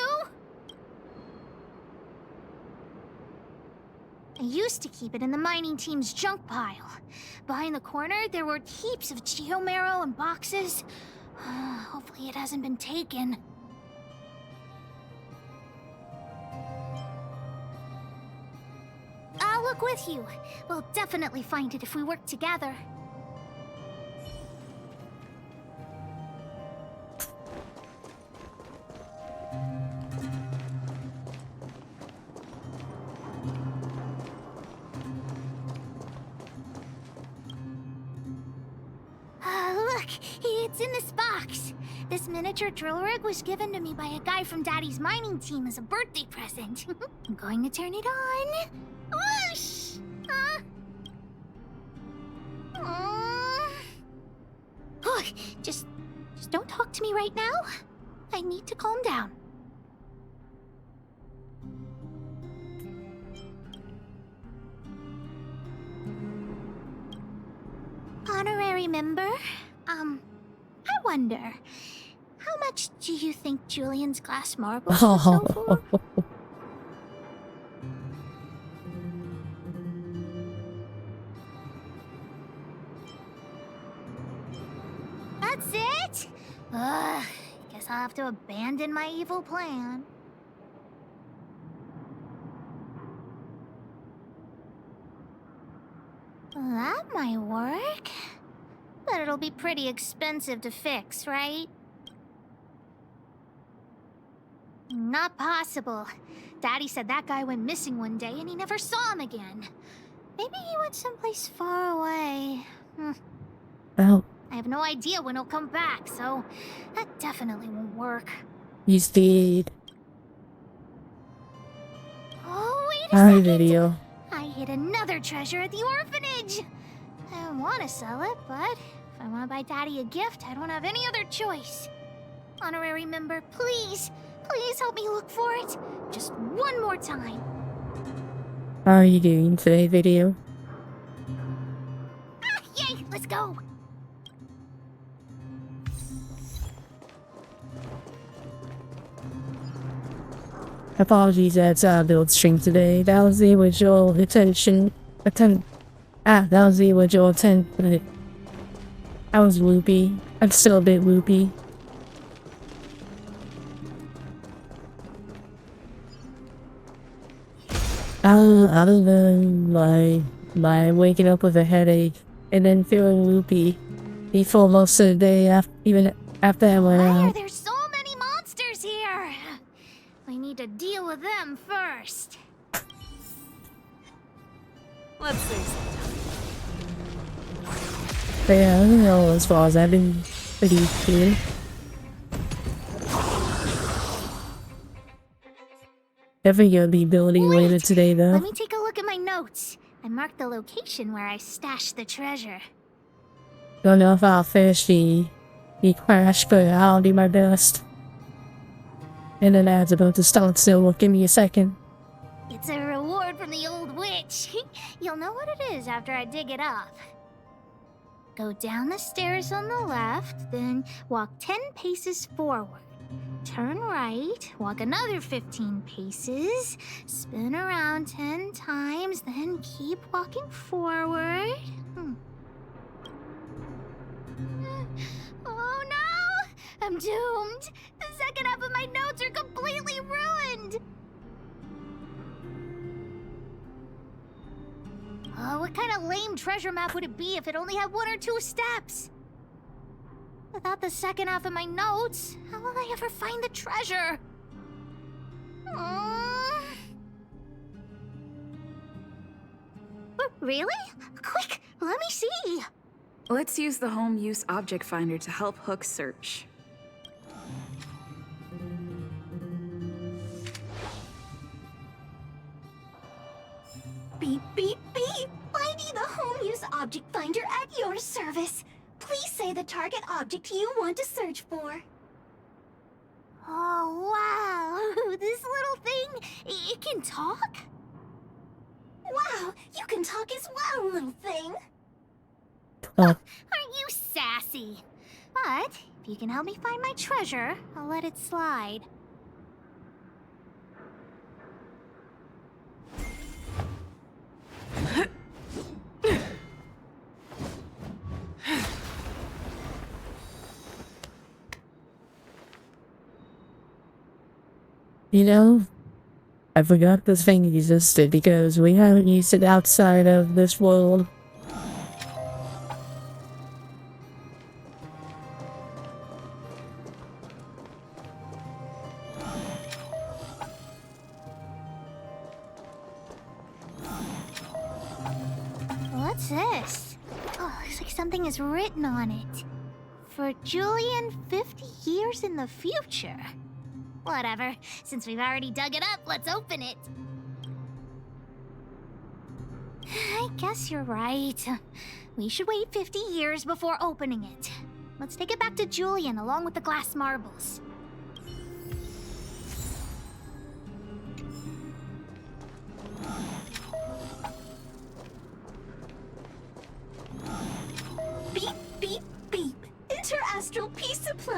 I used to keep it in the mining team's junk pile. Behind the corner, there were heaps of geomarrow and boxes. Hopefully it hasn't been taken. I'll look with you. We'll definitely find it if we work together. Look, it's in this box. This miniature drill rig was given to me by a guy from Daddy's mining team as a birthday present. I'm going to turn it on. Whoosh! Oh, just don't talk to me right now. I need to calm down. honorary member, I wonder, how much do you think Julian's glass marbles will sell for? That's it? Guess I'll have to abandon my evil plan. That might work. But it'll be pretty expensive to fix, right? Not possible. Daddy said that guy went missing one day and he never saw him again. Maybe he went someplace far away. Oh, I have no idea when he'll come back, so that definitely won't work. he's dead. Oh, wait a Hi, second! video. I hid another treasure at the orphanage! I don't want to sell it, but if I want to buy Daddy a gift, I don't have any other choice. Honorary member, please, please help me look for it. Just one more time. How are you doing today, video? Ah, yay, let's go! Apologies that's build stream today. That was the original that was the original attempt, but I was loopy. I'm still a bit loopy. Other than my waking up with a headache and then feeling loopy before most of the day even after I went out. There's so many monsters here! We need to deal with them first. Let's save some time. But yeah, I don't know, as far as I've been pretty good. Definitely gonna be building later today though. Let me take a look at my notes. I marked the location where I stashed the treasure. Don't know if I'll finish the crash, but I'll do my best. And then ad's about to start, so give me a second. It's a reward from the old witch. You'll know what it is after I dig it up. Go down the stairs on the left, then walk 10 paces forward. Turn right, walk another 15 paces, spin around 10 times, then keep walking forward. Oh no! I'm doomed! The second half of my notes are completely ruined! What kind of lame treasure map would it be if it only had 1 or 2 steps? Without the second half of my notes, how will I ever find the treasure? Really? Quick, let me see! Let's use the home use object finder to help Hook search. Beep, beep, beep! Finding the home use object finder at your service. Please say the target object you want to search for. Oh, wow! This little thing, it can talk? Wow, you can talk as well, little thing. Aren't you sassy? But if you can help me find my treasure, I'll let it slide. You know, I forgot this thing existed because we haven't used it outside of this world. What's this? Oh, looks like something is written on it. For Julian 50 years in the future. Whatever. Since we've already dug it up, let's open it. I guess you're right. We should wait 50 years before opening it. Let's take it back to Julian along with the glass marbles. Beep,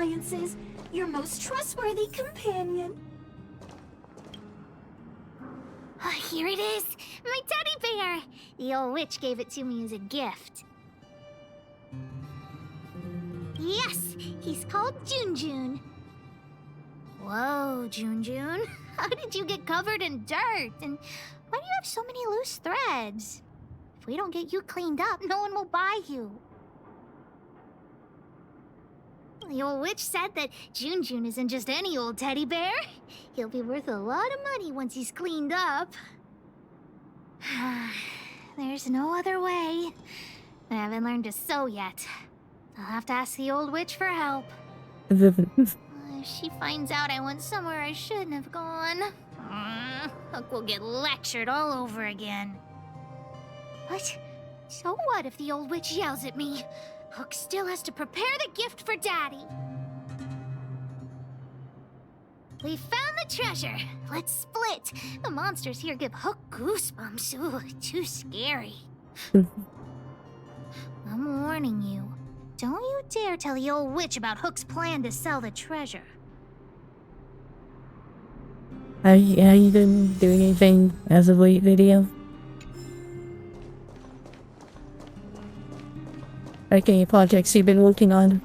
sciences, your most trustworthy companion. Here it is, my teddy bear. The old witch gave it to me as a gift. Yes, he's called Jun. Whoa, Jun. How did you get covered in dirt? And why do you have so many loose threads? If we don't get you cleaned up, no one will buy you. The old witch said that Jun isn't just any old teddy bear. He'll be worth a lot of money once he's cleaned up. There's no other way. I haven't learned to sew yet. I'll have to ask the old witch for help. If she finds out I went somewhere I shouldn't have gone, Hook will get lectured all over again. But so what if the old witch yells at me? Hook still has to prepare the gift for Daddy. We found the treasure. Let's split. The monsters here give Hook goosebumps. Ooh, too scary. I'm warning you. Don't you dare tell the old witch about Hook's plan to sell the treasure. Have you been doing anything as of late, video? Like any projects you've been working on?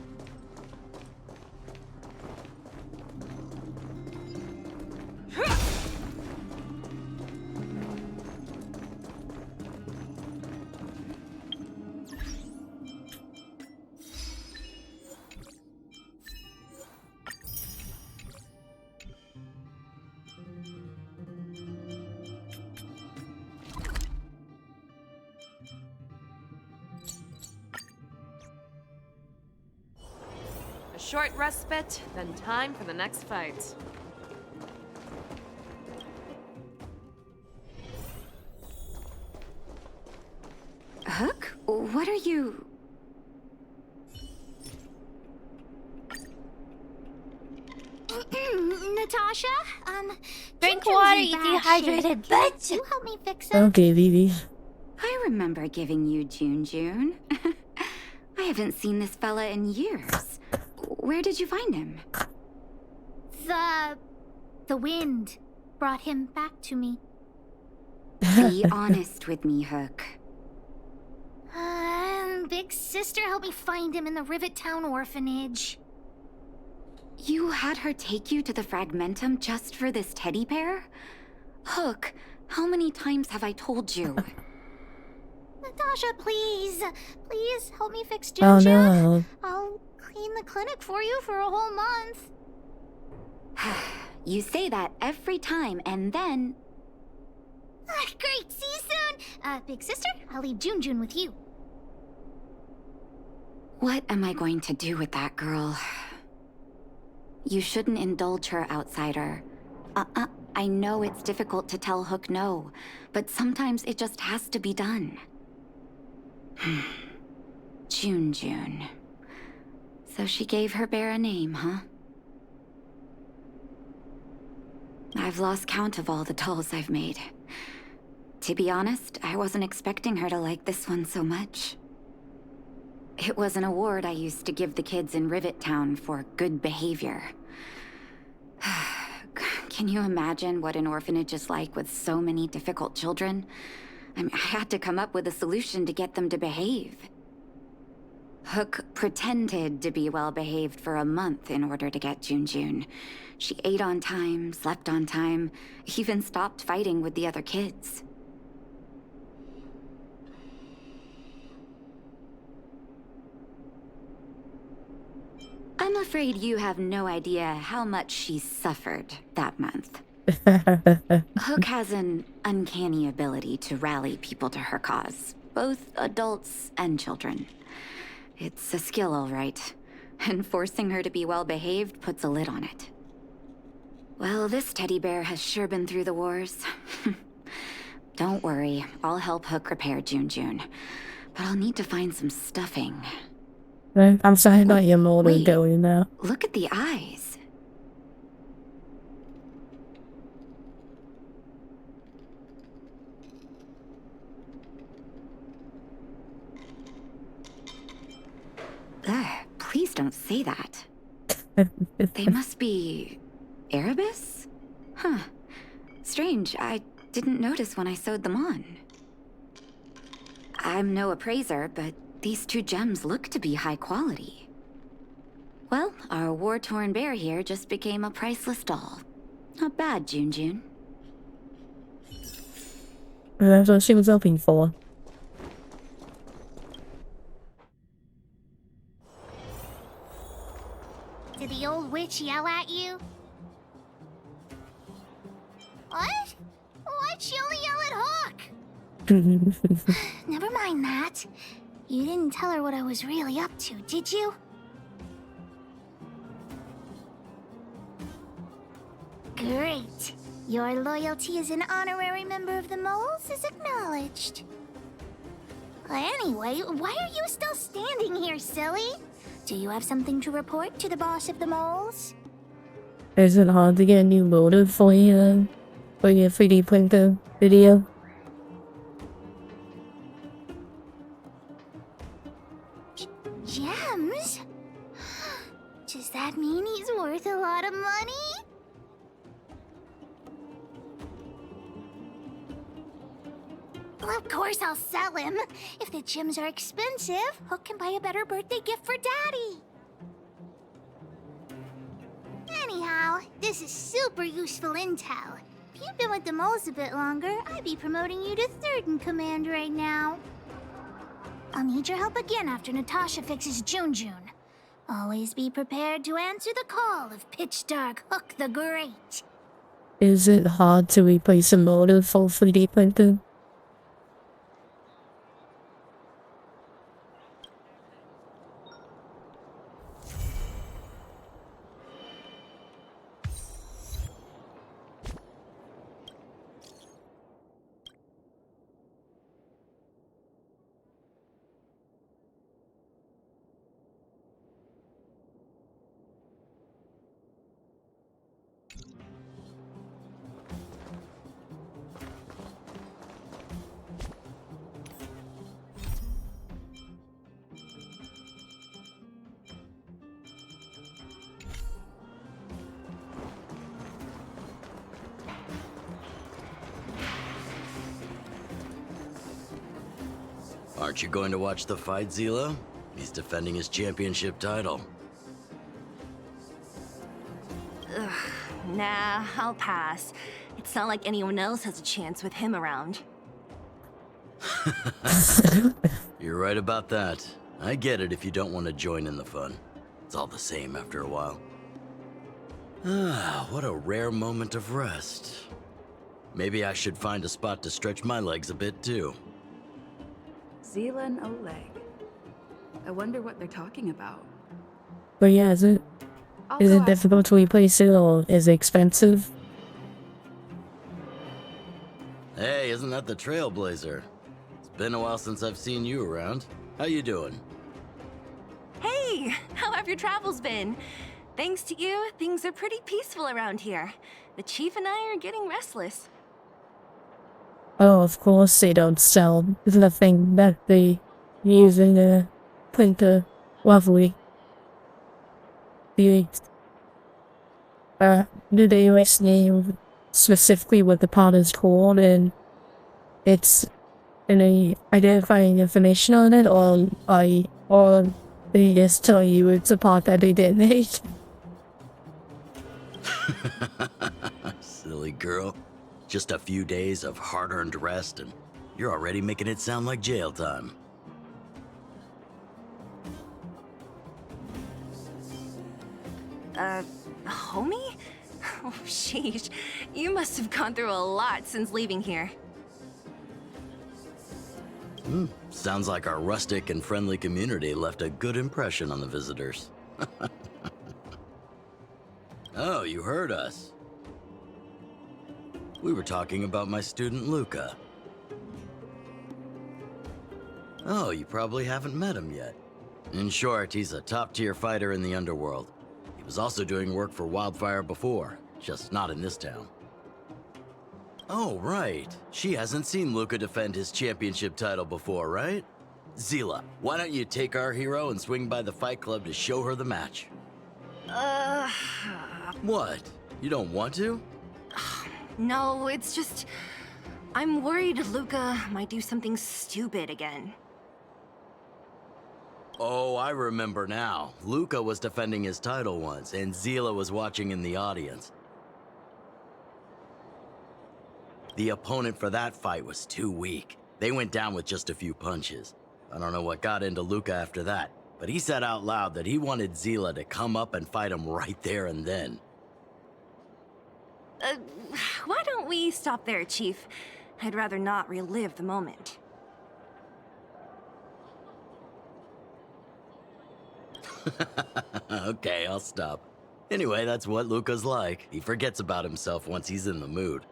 A short respite, then time for the next fight. Hook? What are you... Natasha? Drink Junjun's water, in you bad dehydrated shape. Can bitch. you help me fix him? Okay, Vivi. I remember giving you Jun. I haven't seen this fella in years. Where did you find him? The wind brought him back to me. Be honest with me, Hook. Big sister helped me find him in the Rivet Town orphanage. You had her take you to the Fragmentum just for this teddy bear? Hook, how many times have I told you? Natasha, please. Please help me fix Oh Junjun. no. I'll clean the clinic for you for a whole month. You say that every time, and then... Great, see you soon. Big sister, I'll leave Junjun with you. What am I going to do with that girl? You shouldn't indulge her, outsider. I know it's difficult to tell Hook no, but sometimes it just has to be done. Jun. So she gave her bear a name, huh? I've lost count of all the dolls I've made. To be honest, I wasn't expecting her to like this one so much. It was an award I used to give the kids in Rivet Town for good behavior. Can you imagine what an orphanage is like with so many difficult children? I mean, I had to come up with a solution to get them to behave. Hook pretended to be well-behaved for a month in order to get Jun. She ate on time, slept on time, even stopped fighting with the other kids. I'm afraid you have no idea how much she suffered that month. Hook has an uncanny ability to rally people to her cause, both adults and children. It's a skill, all right, and forcing her to be well-behaved puts a lid on it. Well, this teddy bear has sure been through the wars. Don't worry, I'll help Hook repair Jun, but I'll need to find some stuffing. I'm sorry about your motor Wait, going now. Look at the eyes. Ugh, please don't say that. They must be Erebus? Huh. Strange, I didn't notice when I sewed them on. I'm no appraiser, but these two gems look to be high quality. Well, our war-torn bear here just became a priceless doll. Not bad, Jun. That's what she was hoping for. Did the old witch yell at you? What? Why'd she only yell at Hawk? Never mind that. You didn't tell her what I was really up to, did you? Great. Your loyalty as an honorary member of the Moles is acknowledged. Anyway, why are you still standing here, silly? Do you have something to report to the boss of the Moles? Is it hard to get a new motive for your 3D printer video? Gems? Does that mean he's worth a lot of money? Well, of course I'll sell him. If the gems are expensive, Hook can buy a better birthday gift for Daddy. Anyhow, this is super useful intel. If you've been with the Moles a bit longer, I'd be promoting you to third in command right now. I'll need your help again after Natasha fixes Jun. Always be prepared to answer the call of Pitch Dark Hook the Great. Is it hard to replace a motive for 3D printer? Aren't you going to watch the fight, Zila? He's defending his championship title. Ugh, nah, I'll pass. It's not like anyone else has a chance with him around. You're right about that. I get it if you don't want to join in the fun. It's all the same after a while. Ah, what a rare moment of rest. Maybe I should find a spot to stretch my legs a bit too. Zila and Oleg. I wonder what they're talking about. But yeah, is it difficult to replace it, or is it expensive? Hey, isn't that the Trailblazer? It's been a while since I've seen you around. How you doing? Hey, how have your travels been? Thanks to you, things are pretty peaceful around here. The Chief and I are getting restless. Oh, of course they don't sell the thing that they use in the printer. Lovely. The US name specifically what the part is called, and it's any identifying information on it, or they just tell you it's a part that they didn't make. Silly girl. Just a few days of hard-earned rest, and you're already making it sound like jail time. Homie? Oh, sheesh. You must have gone through a lot since leaving here. Sounds like our rustic and friendly community left a good impression on the visitors. Oh, you heard us. We were talking about my student Luca. Oh, you probably haven't met him yet. In short, he's a top-tier fighter in the underworld. He was also doing work for Wildfire before, just not in this town. Oh, right. She hasn't seen Luca defend his championship title before, right? Zila, why don't you take our hero and swing by the Fight Club to show her the match? What? You don't want to? No, it's just... I'm worried Luca might do something stupid again. Oh, I remember now. Luca was defending his title once, and Zila was watching in the audience. The opponent for that fight was too weak. They went down with just a few punches. I don't know what got into Luca after that, but he said out loud that he wanted Zila to come up and fight him right there and then. Why don't we stop there, Chief? I'd rather not relive the moment. Okay, I'll stop. Anyway, that's what Luca's like. He forgets about himself once he's in the mood.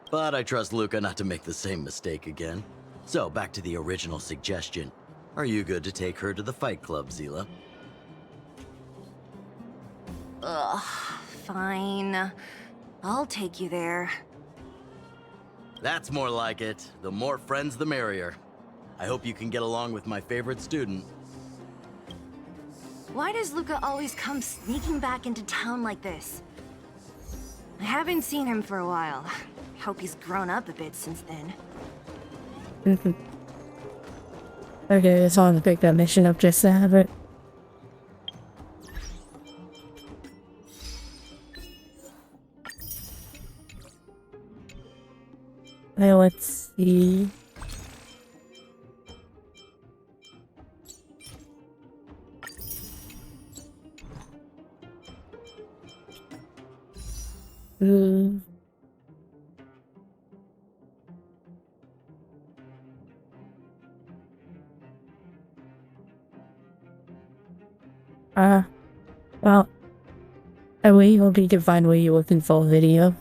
But I trust Luca not to make the same mistake again. So, back to the original suggestion. Are you good to take her to the fight club, Zila? Ugh, fine. I'll take you there. That's more like it. The more friends, the merrier. I hope you can get along with my favorite student. Why does Luca always come sneaking back into town like this? I haven't seen him for a while. Hope he's grown up a bit since then. Okay, it's on to pick that mission up just to have it. Now let's see. Well, I really hope you can find what you're looking for video.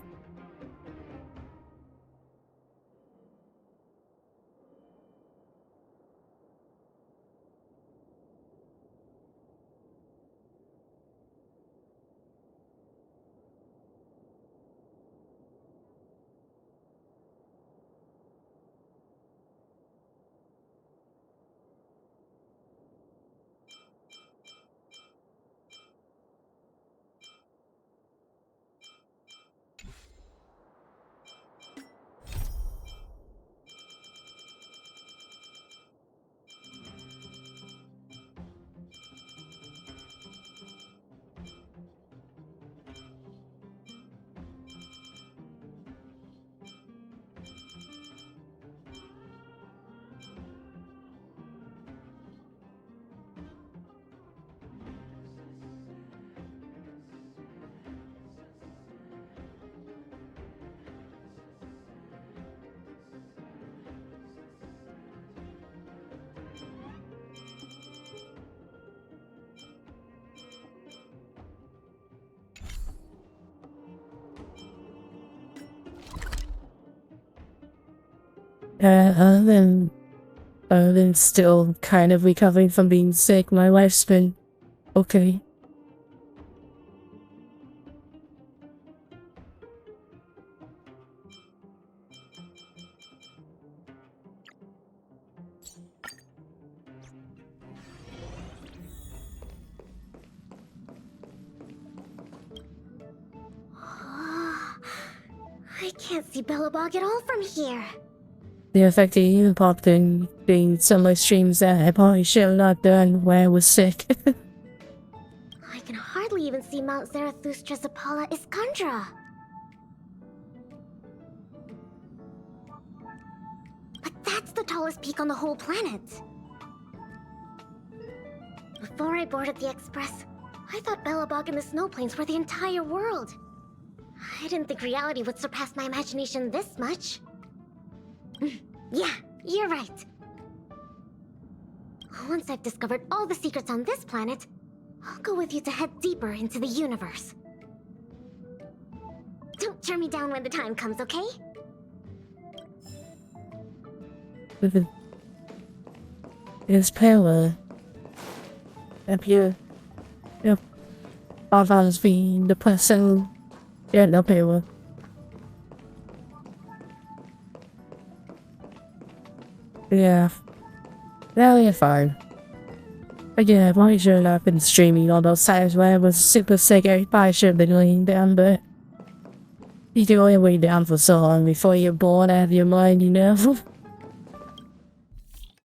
Other than still kind of recovering from being sick, my life's been okay. I can't see Bellabog at all from here. The effect of you popped in being some of my streams that I probably should have not done when I was sick. I can hardly even see Mount Zarathustra's Apollo Iskandra. But that's the tallest peak on the whole planet. Before I boarded the Express, I thought Bellabog and the snow plains were the entire world. I didn't think reality would surpass my imagination this much. Yeah, you're right. Once I've discovered all the secrets on this planet, I'll go with you to head deeper into the universe. Don't turn me down when the time comes, okay? It's Pella. Up here. Yep. All I was being depressing. Yeah, no Pella. Yeah. That'll be fine. Again, I probably should have been streaming all those times when I was super sick. I probably should have been laying down, but you can only lay down for so long before you're bored out of your mind, you know?